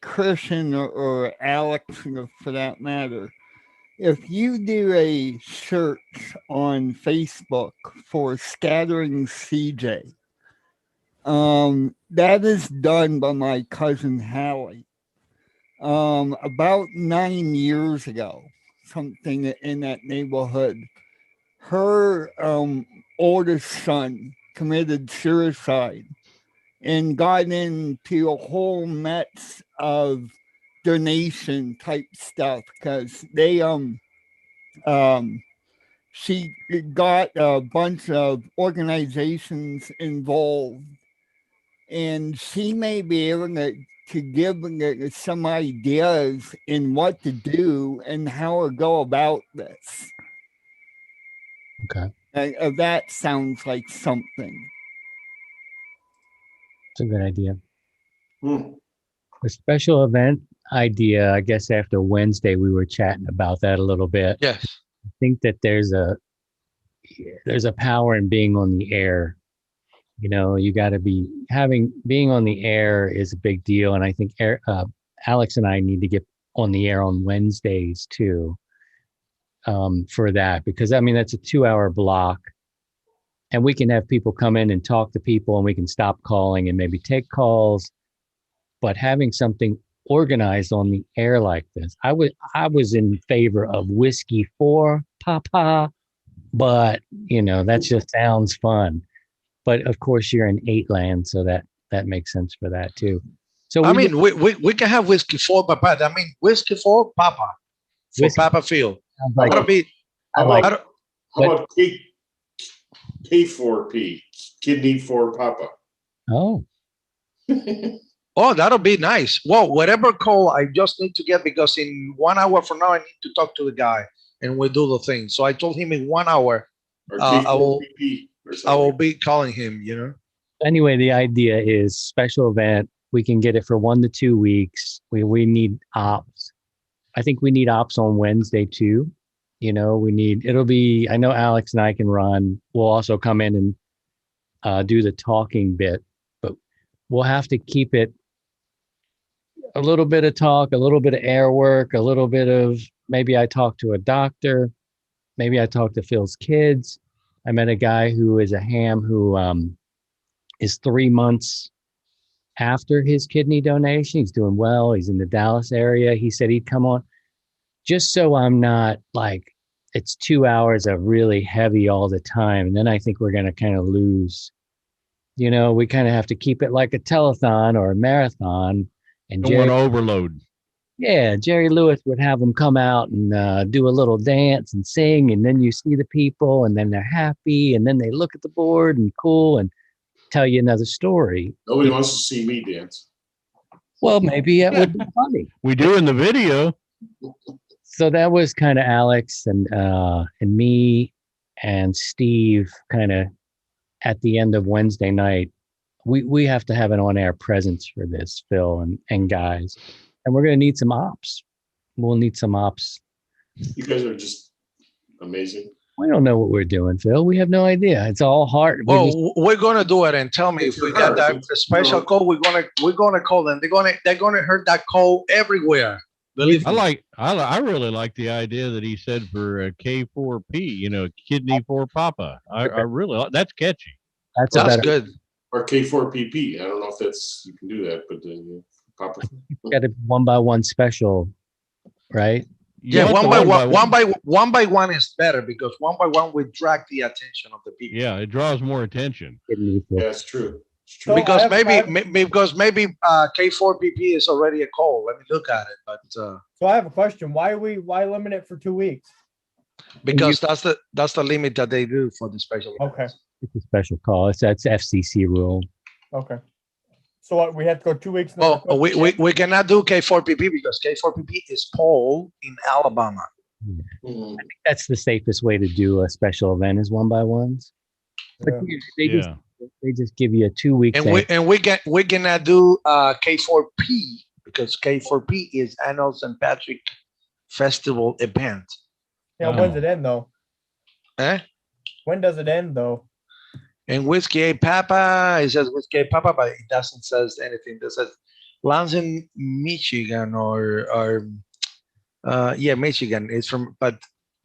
Christian or Alex, for that matter, if you do a search on Facebook for Scattering CJ, that is done by my cousin Hallie. About 9 years ago, something in that neighborhood, her oldest son committed suicide and got into a whole mess of donation type stuff because they she got a bunch of organizations involved, and she may be able to give some ideas in what to do and how to go about this. Okay. That sounds like something. It's a good idea. Hmm. The special event idea, I guess after Wednesday, we were chatting about that a little bit. Yes. I think that there's a power in being on the air. You know, you got to being on the air is a big deal. And I think Alex and I need to get on the air on Wednesdays too, for that, because I mean, that's a 2-hour block and we can have people come in and talk to people and we can stop calling and maybe take calls, but having something organized on the air like this, I was in favor of Whiskey 4 Papa, but you know, that just sounds fun. But of course you're in 8 land, so that makes sense for that too. So I mean, we can have Whiskey 4 Papa. I mean, Whiskey 4 Papa for Whiskey- Papa Field. like That'll be. How like- about, how about K4P, Kidney 4 Papa? Oh, Oh, that'll be nice. Well, whatever call I just need to get, because in 1 hour from now I need to talk to the guy and we'll do the thing. So I told him in 1 hour Or I will K4PP or I something? will be calling him. You know. anyway, the idea is special event. We can get it for 1 to 2 weeks. We need ops. I think we need ops on Wednesday too. You know, I know Alex and I can run. We'll also come in and do the talking bit, but we'll have to keep it a little bit of talk, a little bit of air work, a little bit of maybe I talk to a doctor, maybe I talk to Phil's kids. I met a guy who is a ham who is 3 months after his kidney donation. He's doing well. He's in the Dallas area. He said he'd come on just so I'm not like, it's 2 hours of really heavy all the time. And then I think we're going to kind of lose, you know, we kind of have to keep it like a telethon or a marathon. And Don't want to overload. yeah, Jerry Lewis would have them come out and do a little dance and sing. And then you see the people and then they're happy. And then they look at the board and cool and tell you another story. Nobody wants to see me dance. Well, maybe it would be funny. We do in the video. So that was kind of Alex and me and Steve kind of at the end of Wednesday night. We have to have an on-air presence for this, Phil and guys. And we're going to need some ops. We'll need some ops. You guys are just amazing. We don't know what we're doing, Phil. We have no idea. It's all hard. Well, we're gonna do it, and tell me if we got that special call. We're gonna call them. They're gonna hear that call everywhere. Believe me. I really like the idea that he said for K4P, you know, Kidney 4 Papa. I really like that's catchy. That's good. Or K4PP. I don't know if that's, you can do that, but Papa. Got a 1x1 special, right? Yeah, one by one is better, because 1 by 1 would drag the attention of the people. Yeah, it draws more attention. Yeah, it's true. It's true. Because maybe K4PP is already a call. Let me look at it. But so I have a question. Why limit it for 2 weeks? Because that's the limit that they do for the special. Okay. It's a special call. That's FCC rule. Okay. So what, we have to go 2 weeks? Oh, we cannot do K4PP because K4PP is poll in Alabama. I think that's the safest way to do a special event is 1x1s. But they just give you a 2 week. And we cannot do K4P because K4P is annual St. Patrick Festival event. Yeah, when's it end though? When does it end though? And Whiskey 8 Papa, it says Whiskey 8 Papa, but it doesn't says anything. It says Lansing, Michigan, or Michigan is from, but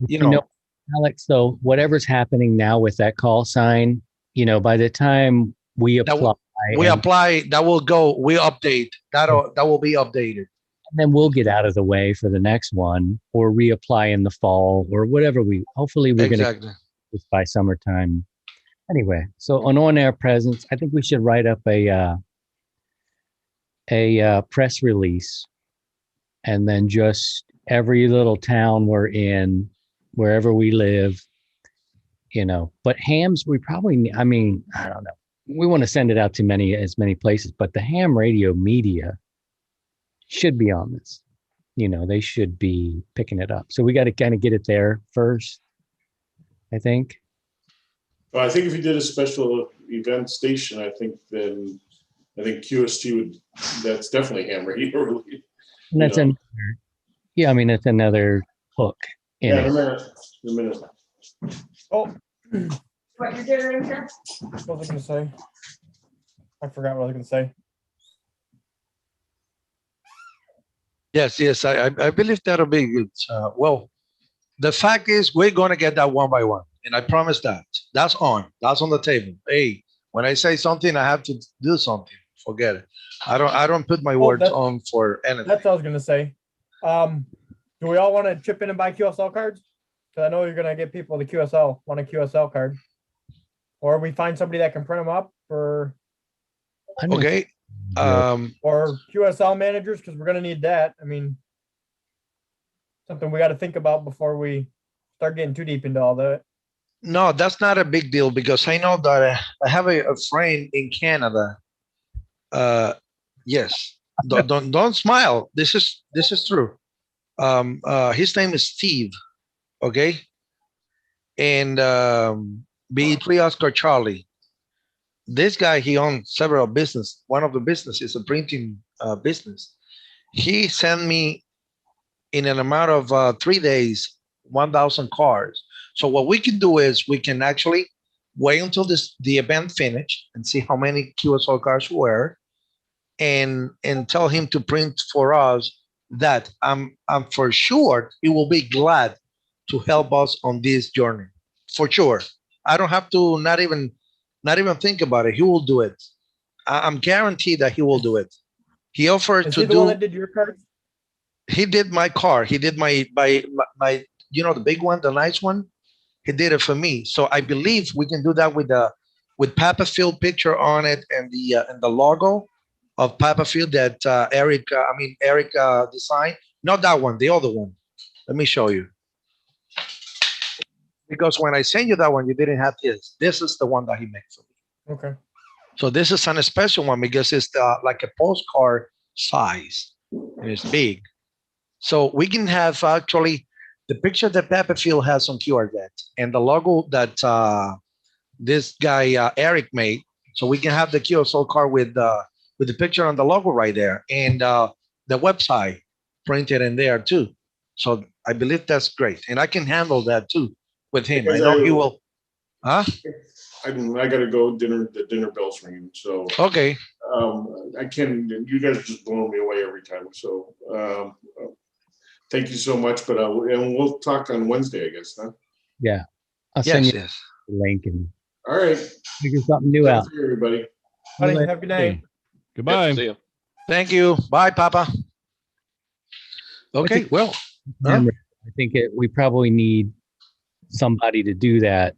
you know, Alex, so whatever's happening now with that call sign, you know, by the time we apply, that will go, we update, that will be updated. And then we'll get out of the way for the next one or reapply in the fall or whatever hopefully we're going to do this by summertime. Anyway, so an on-air presence, I think we should write up a press release and then just every little town we're in, wherever we live, you know, but hams, I don't know. We want to send it out to as many places, but the ham radio media should be on this. You know, they should be picking it up. So we got to kind of get it there first, I think. Well, I think if you did a special event station, I think QST would, that's definitely hammer. And that's another, yeah, I mean, that's another hook in Yeah, it. in a minute. Oh, What you're doing in here? what was I gonna say? I forgot what I was gonna say. Yes, I believe that'll be good. Well, the fact is, we're gonna get that one by one, and I promise that. That's on. That's on the table. Hey, when I say something, I have to do something. Forget it. I don't put my words on for anything. That's what I was gonna say. Do we all want to chip in and buy QSL cards? Because I know you're gonna get people the QSL want a QSL card, or we find somebody that can print them up for. Okay. Or QSL managers, because we're gonna need that. I mean, something we got to think about before we start getting too deep into all that. No, that's not a big deal because I know that I have a friend in Canada. Yes, don't smile. This is true. His name is Steve. Okay, and B3 Oscar Charlie. This guy, he owns several business. One of the business is a printing business. He sent me in an amount of 3 days 1,000 cards. So what we can do is we can actually wait until the event finish and see how many QSL cards were, and tell him to print for us that. I'm for sure he will be glad to help us on this journey. For sure. I don't have to not even think about it. He will do it. I'm guaranteed that he will do it. He offered Is to he the one that did your cards? He did my car. He did my the big one, the nice one. He did it for me. So I believe we can do that with Papa Field picture on it and the logo of Papa Field that Eric designed. Not that one, the other one. Let me show you. Because when I sent you that one, you didn't have this. This is the one that he made for me. Okay. So this is a special one because it's like a postcard size and it's big. So we can have actually the picture that Papa Field has on QR that and the logo that this guy Eric made. So we can have the QSL card with the picture on the logo right there and the website printed in there too. So I believe that's great, and I can handle that too with him. I know he will. Huh? I gotta go. The dinner bell's ringing. So okay. I can. You guys just blow me away every time. So thank you so much. But and we'll talk on Wednesday, I guess. Huh? Yeah, I'll send you yes. the link and. All right. Figure something new out. Everybody. Buddy, have a good night. Goodbye. Yep, see you. Thank you. Bye, Papa. Okay. Well, I think we probably need somebody to do that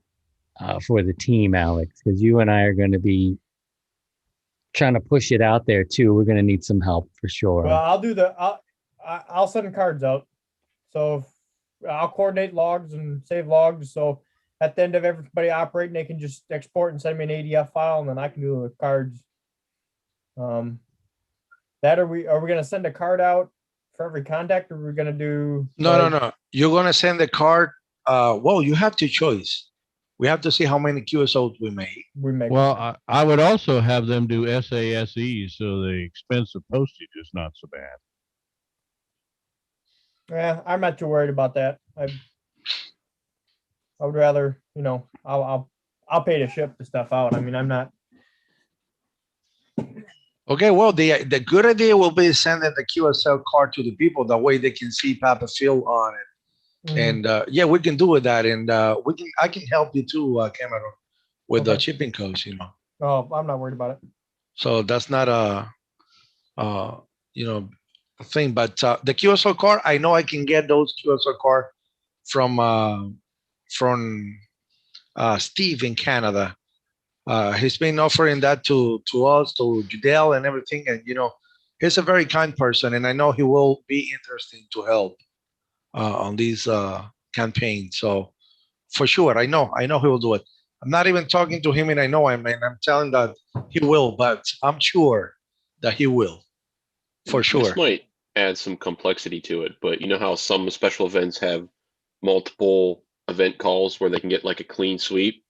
for the team, Alex, because you and I are going to be trying to push it out there too. We're going to need some help for sure. Well, I'll send cards out. So I'll coordinate logs and save logs. So at the end of everybody operating, they can just export and send me an ADF file, and then I can do the cards. That are we going to send a card out for every contact, or we're going to do? No. You're going to send the card. Well, you have to choice. We have to see how many QSOs we make. Well, I would also have them do SASE, so the expense of postage is not so bad. Yeah, I'm not too worried about that. I would rather, I'll pay to ship the stuff out. I mean, I'm not. Okay, well, the good idea will be sending the QSL card to the people. That way they can see Papa Phil on it. Mm-hmm. And yeah, we can do with that. And I can help you too, Cameron, with the shipping codes, Oh, I'm not worried about it. So that's not a thing. But the QSL card, I know I can get those QSL card from Steve in Canada. He's been offering that to us, to Judel and everything. And, he's a very kind person. And I know he will be interested to help on these campaigns. So for sure, I know he will do it. I'm not even talking to him and I know him and I'm telling that he will, but I'm sure that he will, for sure. This might add some complexity to it, but you know how some special events have multiple event calls where they can get like a clean sweep?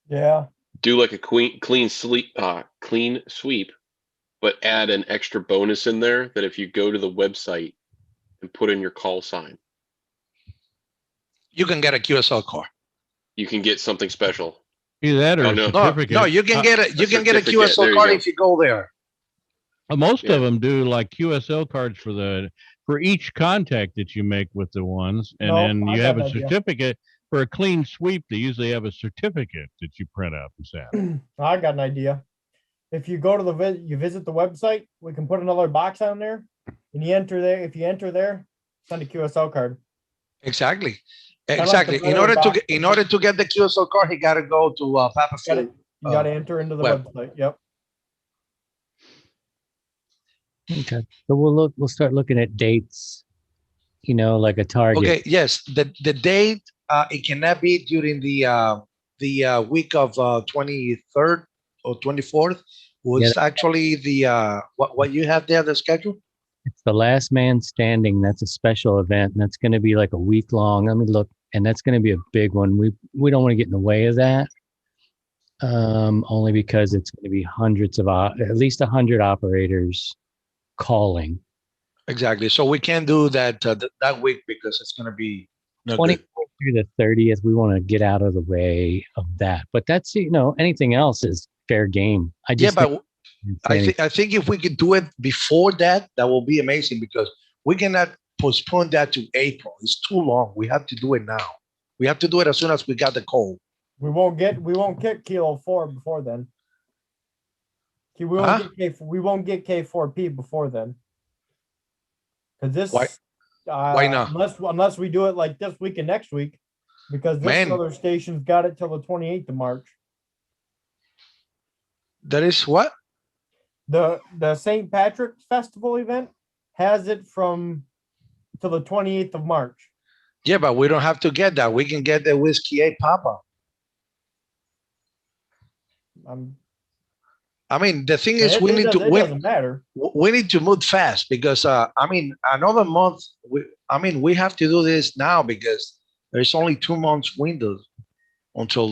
Yeah. Do like a clean sweep, but add an extra bonus in there that if you go to the website and put in your call sign, You can get a QSL car. you can get something special. Either that or Oh, a no. certificate. No, you can get you can get a certificate. QSL There you card go. if you go there. Most Yeah. of them do like QSL cards for each contact that you make with the ones, and No, then I you got have an a idea. certificate for a clean sweep. They usually have a certificate that you print out and send. I got an idea. If you go to you visit the website, we can put another box on there, and you enter there. If you enter there, send a QSL card. Exactly. Kinda like Exactly. the battery box. In order to get the QSL card, he got to go to Papa Gotta- Phil. You got to enter into the web. website. Yep. Okay. So we'll start looking at dates, like a target. Okay. Yes. The date it cannot be during the week of 23rd or 24th. Was actually the what you have there the schedule. It's the last man standing. That's a special event. And that's going to be like a week long. Let me look. And that's going to be a big one. We don't want to get in the way of that. Only because it's going to be hundreds of, at least 100 operators calling. Exactly. So we can't do that that week because it's going to be no 24th good. through the 30th. We want to get out of the way of that. But that's, anything else is fair game. I just I think if we could do it before that, that will be amazing because we cannot postpone that to April. It's too long. We have to do it now. We have to do it as soon as we got the call. We won't get Kilo 4 before then. We won't get K4P before then. Because this why not? Unless we do it like this week and next week, because this other station's got it till the 28th of March. That is what? The St. Patrick's Festival event has it from till the 28th of March. Yeah, but we don't have to get that. We can get the Whiskey 8 Papa. I mean, the thing is, we need to. It doesn't matter. We need to move fast because another month. We have to do this now because there's only 2 months windows until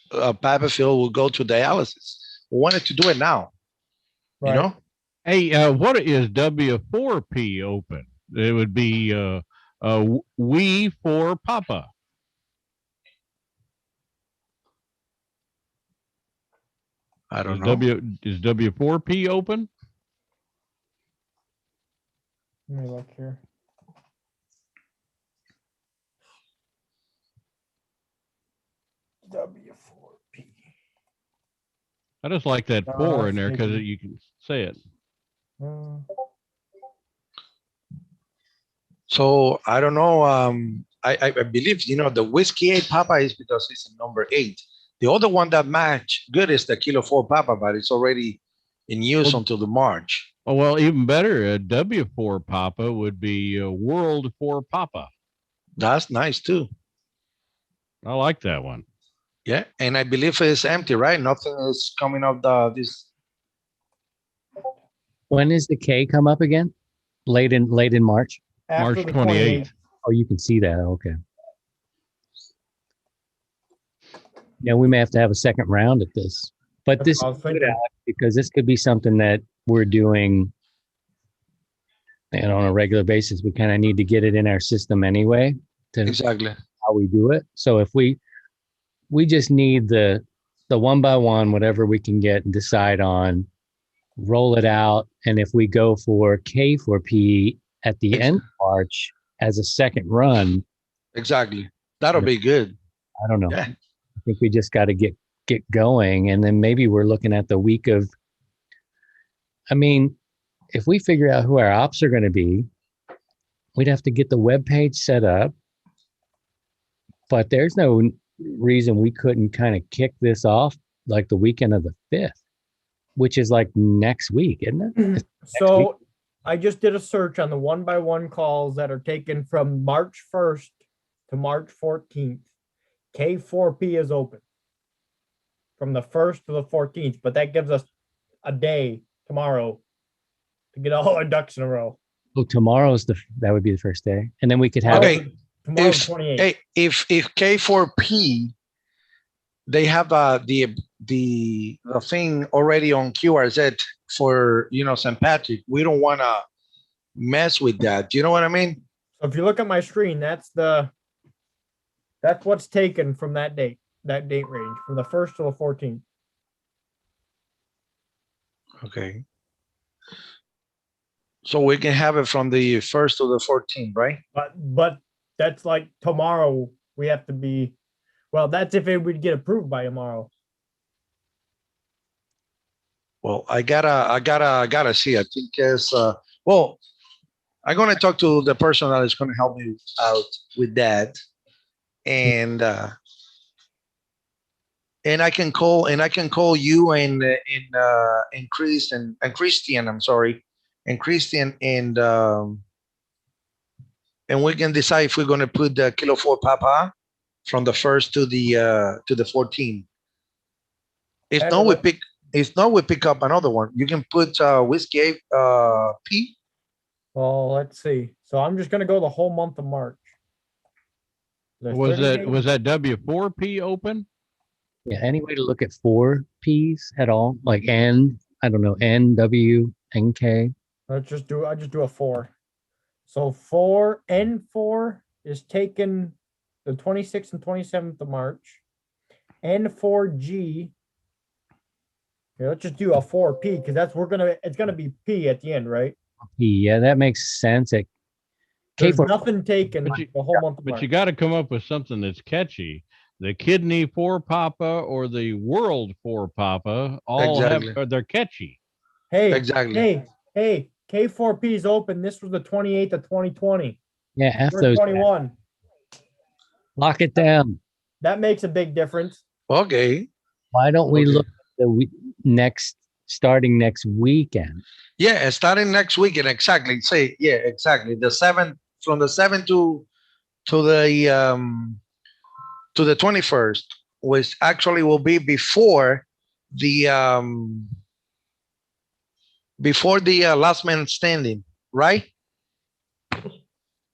Papa Phil will go to dialysis. We wanted to do it now. Right. Hey, what is W4P open? It would be we for Papa. I don't know. Is W4P open? Let me look here. W4P. I just like that 4 in there because you can say it. So I don't know. I believe the Whiskey 8 Papa is because it's a number 8. The other one that match good is the Kilo 4 Papa, but it's already in use until the March. Oh, well, even better. A W4 Papa would be World 4 Papa. That's nice too. I like that one. Yeah, and I believe it's empty, right? Nothing is coming up this. When is the K come up again? Late in March. After March the 28th. Oh, you can see that. Okay. Yeah, we may have to have a second round at this, but this is good, Alex, because this could be something that we're doing, and on a regular basis. We kind of need to get it in our system anyway. Exactly how we do it. So if we just need the 1 by 1, whatever we can get and decide on, roll it out, and if we go for K4P at the end of March as a second run, exactly, that'll be good. I don't know. Yeah. I think we just got to get going, and then maybe we're looking at the week of. If we figure out who our ops are going to be, we'd have to get the web page set up. But there's no reason we couldn't kind of kick this off like the weekend of the 5th, which is like next week, isn't it? So I just did a search on the 1 by 1 calls that are taken from March 1st to March 14th. K4P is open from the 1st to the 14th, but that gives us a day tomorrow to get all our ducks in a row. Oh, that would be the first day, and then we could have. Okay. Tomorrow's 28th. If K4P they have the thing already on QRZ for St. Patrick. We don't want to mess with that. You know what I mean? So if you look at my screen, that's what's taken from that date range, from the 1st to the 14th. Okay. So we can have it from the 1st to the 14th, right? But that's like tomorrow. We have to be. Well, that's if it would get approved by tomorrow. Well, I gotta see. I think it's well, I'm gonna talk to the person that is gonna help me out with that, and I can call you and Chris and Christian. I'm sorry, and Christian and we can decide if we're gonna put the Kilo 4 Papa from the 1st to the 14th. If not, we pick up another one. You can put Whiskey P. Well, let's see. So I'm just gonna go the whole month of March. Was that W4P open? Yeah, any way to look at 4Ps at all? Like N, I don't know, N, W, N, K. I just do a 4. So N4 is taken the 26th and 27th of March. N4G. Okay, let's just do a 4P because it's gonna be P at the end, right? Yeah, that makes sense. There's nothing taken the whole month of March. But you got to come up with something that's catchy. The Kidney 4 Papa or the World 4 Papa they're catchy. Hey, exactly. Hey, K4P is open. This was the 28th of 2020. Yeah, after those 21. Lock it down. That makes a big difference. Okay. Why don't we look at the starting next weekend? Yeah, starting next weekend, exactly. Exactly. The 7th, from the 7th to the 21st, which actually will be before the last man standing, right?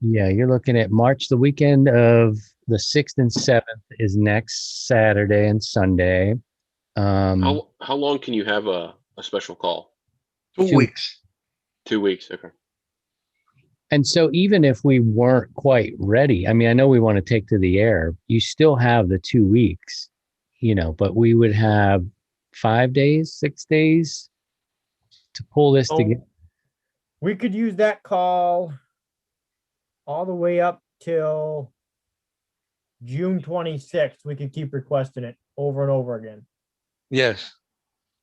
Yeah, you're looking at March. The weekend of the 6th and 7th is next Saturday and Sunday. How long can you have a special call? 2 weeks. 2 weeks, okay. And so even if we weren't quite ready, I mean, I know we want to take to the air, you still have the 2 weeks, but we would have 5 days, 6 days to pull this together. We could use that call all the way up till June 26th. We could keep requesting it over and over again. Yes.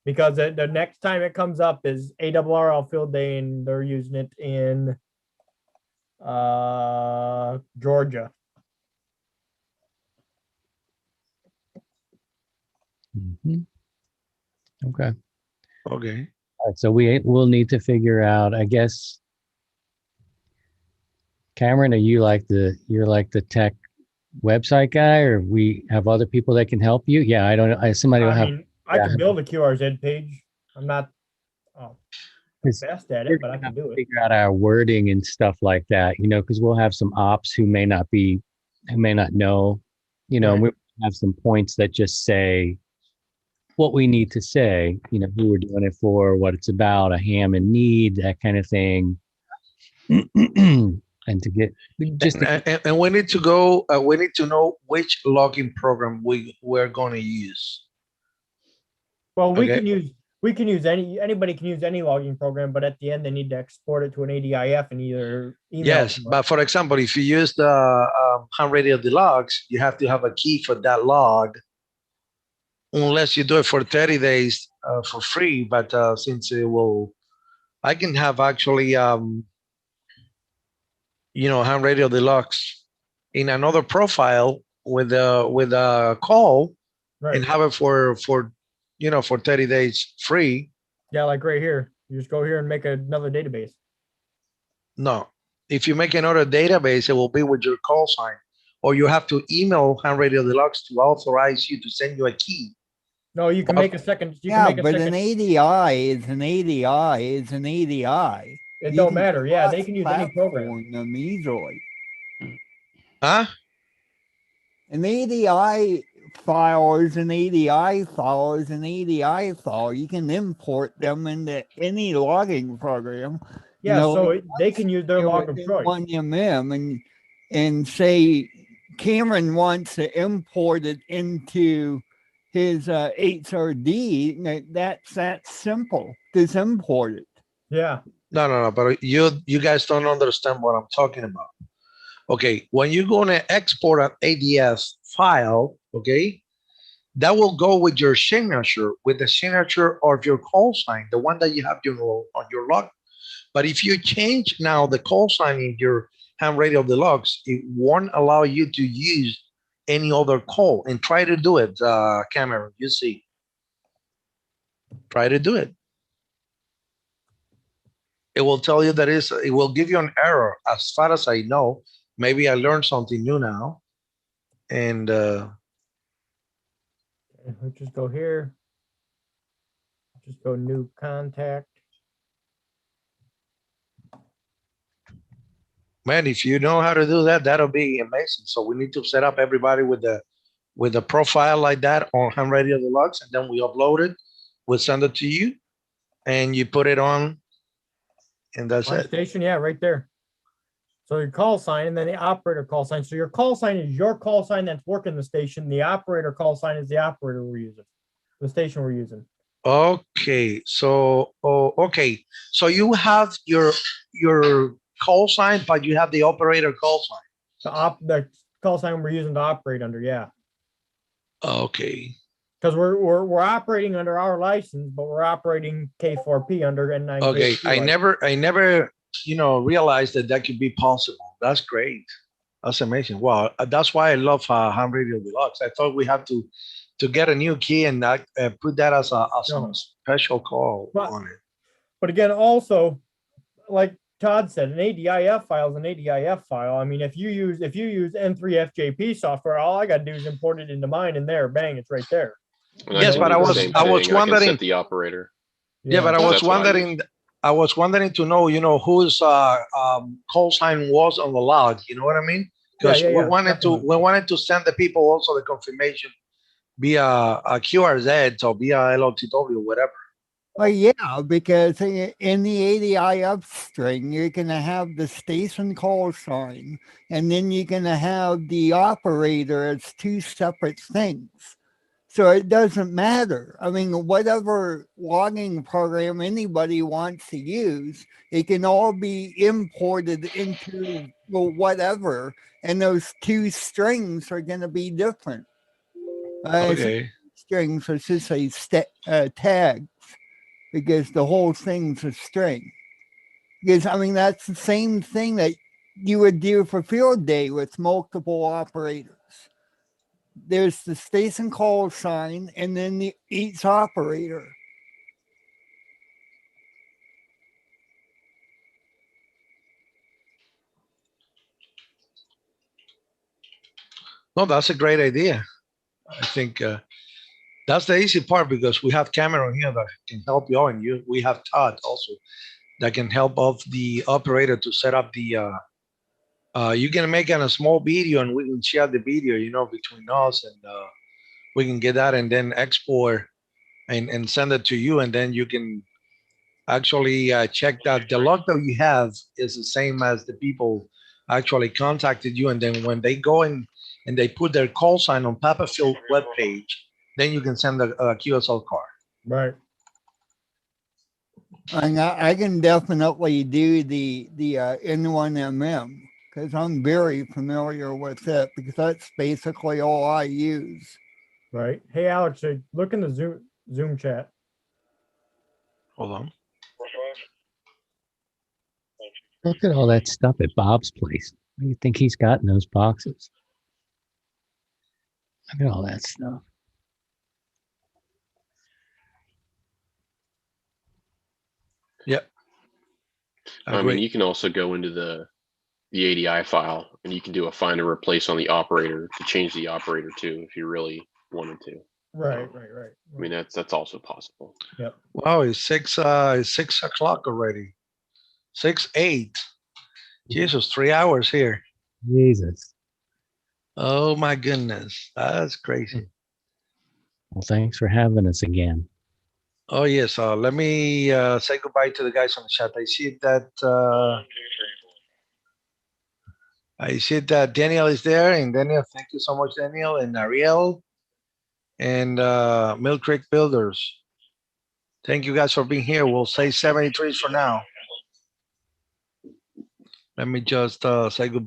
Because the next time it comes up is ARRL field day, and they're using it in Georgia. Mm-hmm. Okay. All right, so we'll need to figure out, I guess. Cameron, are you're like the tech website guy, or we have other people that can help you? Yeah, I don't know. Somebody will have. I can build a QRZ page. I'm not best at it, but I can do it. Figure out our wording and stuff like that, because we'll have some ops who may not know, and we have some points that just say what we need to say, who we're doing it for, what it's about, a ham and need, that kind of thing. And to get and we need to go. We need to know which logging program we're going to use. Well, we can use anybody can use any logging program, but at the end they need to export it to an ADIF and either email. Yes, but for example, if you use the Ham Radio Deluxe, you have to have a key for that log, unless you do it for 30 days for free. But since I can have actually Ham Radio Deluxe in another profile with a call, right, and have it for 30 days free. Yeah, like right here. You just go here and make another database. No. If you make another database, it will be with your call sign. Or you have to email Ham Radio Deluxe to authorize you to send you a key. No, you can make a second. An ADI is an ADI is an ADI. It don't matter. Yeah, they can use any program. Them easily. Huh? An ADI file is an ADI file is an ADI file. You can import them into any logging program. You Yeah, know, so like they can use their log of within choice. 1mm and say Cameron wants to import it into his HRD. That's that simple. Just import it. Yeah. No, but you guys don't understand what I'm talking about. Okay, when you're going to export an ADS file, okay, that will go with your signature, with the signature of your call sign, the one that you have on your log. But if you change now the call sign in your ham radio of the logs, it won't allow you to use any other call. And try to do it, Cameron. You see, try to do it. It will tell you that it will give you an error. As far as I know, maybe I learned something new now. And We'll just go here. Just go new contact. man, if you know how to do that, that'll be amazing. So we need to set up everybody with a profile like that on Ham Radio Deluxe, and then we upload it. We'll send it to you, and you put it on, and that's My it. station, yeah, right there. So your call sign and then the operator call sign. So your call sign is your call sign that's working the station. The operator call sign is the operator we're using, the station we're using. Okay, so okay, so you have your call sign, but you have the operator call sign. The call sign we're using to operate under, yeah. Okay. Because we're operating under our license, but we're operating K4P under N9. Okay, I never realized that could be possible. That's great. That's amazing. Wow, that's why I love Ham Radio Deluxe. I thought we have to get a new key and put that as a special call on it. But again, also, like Todd said, an ADIF file is an ADIF file. I mean, if you use N3FJP software, all I got to do is import it into mine, and there, bang, it's right there. Yes, but I was wondering. Set the operator. Yeah, but I was wondering to know, whose call sign was on the log. You know what I mean? Because we wanted to send the people also the confirmation via a QRZ or via LOTW, whatever. Well, yeah, because in the ADIF string, you're going to have the station call sign, and then you're going to have the operator as two separate things. So it doesn't matter. I mean, whatever logging program anybody wants to use, it can all be imported into whatever, and those two strings are going to be different. Okay. Strings, I should say tags, because the whole thing's a string. Because, I mean, that's the same thing that you would do for field day with multiple operators. There's the station call sign and then each operator. No, that's a great idea. I think that's the easy part because we have Cameron here that can help you, and we have Todd also that can help of the operator to set up the. You can make a small video, and we can share the video, between us, and we can get that and then export and send it to you, and then you can actually check that the log that you have is the same as the people actually contacted you, and then when they go in and they put their call sign on Papafield webpage, then you can send a QSL card. Right. And I can definitely do the N1MM because I'm very familiar with it because that's basically all I use. Right. Hey, Alex, look in the Zoom chat. Hold on. Look at all that stuff at Bob's place. What do you think he's got in those boxes? Look at all that stuff. Yeah. I mean, you can also go into the ADI file and you can do a find and replace on the operator to change the operator too, if you really wanted to. Right. I mean, that's also possible. Yep. Wow, it's 6 o'clock already. 6:08. Jesus, 3 hours here. Jesus. Oh my goodness, that's crazy. Well, thanks for having us again. Oh yes. Let me say goodbye to the guys on the chat. I see that Daniel is there, and Daniel, thank you so much, Daniel, and Ariel, and Mill Creek Builders. Thank you guys for being here. We'll say 73 for now. Let me just say goodbye.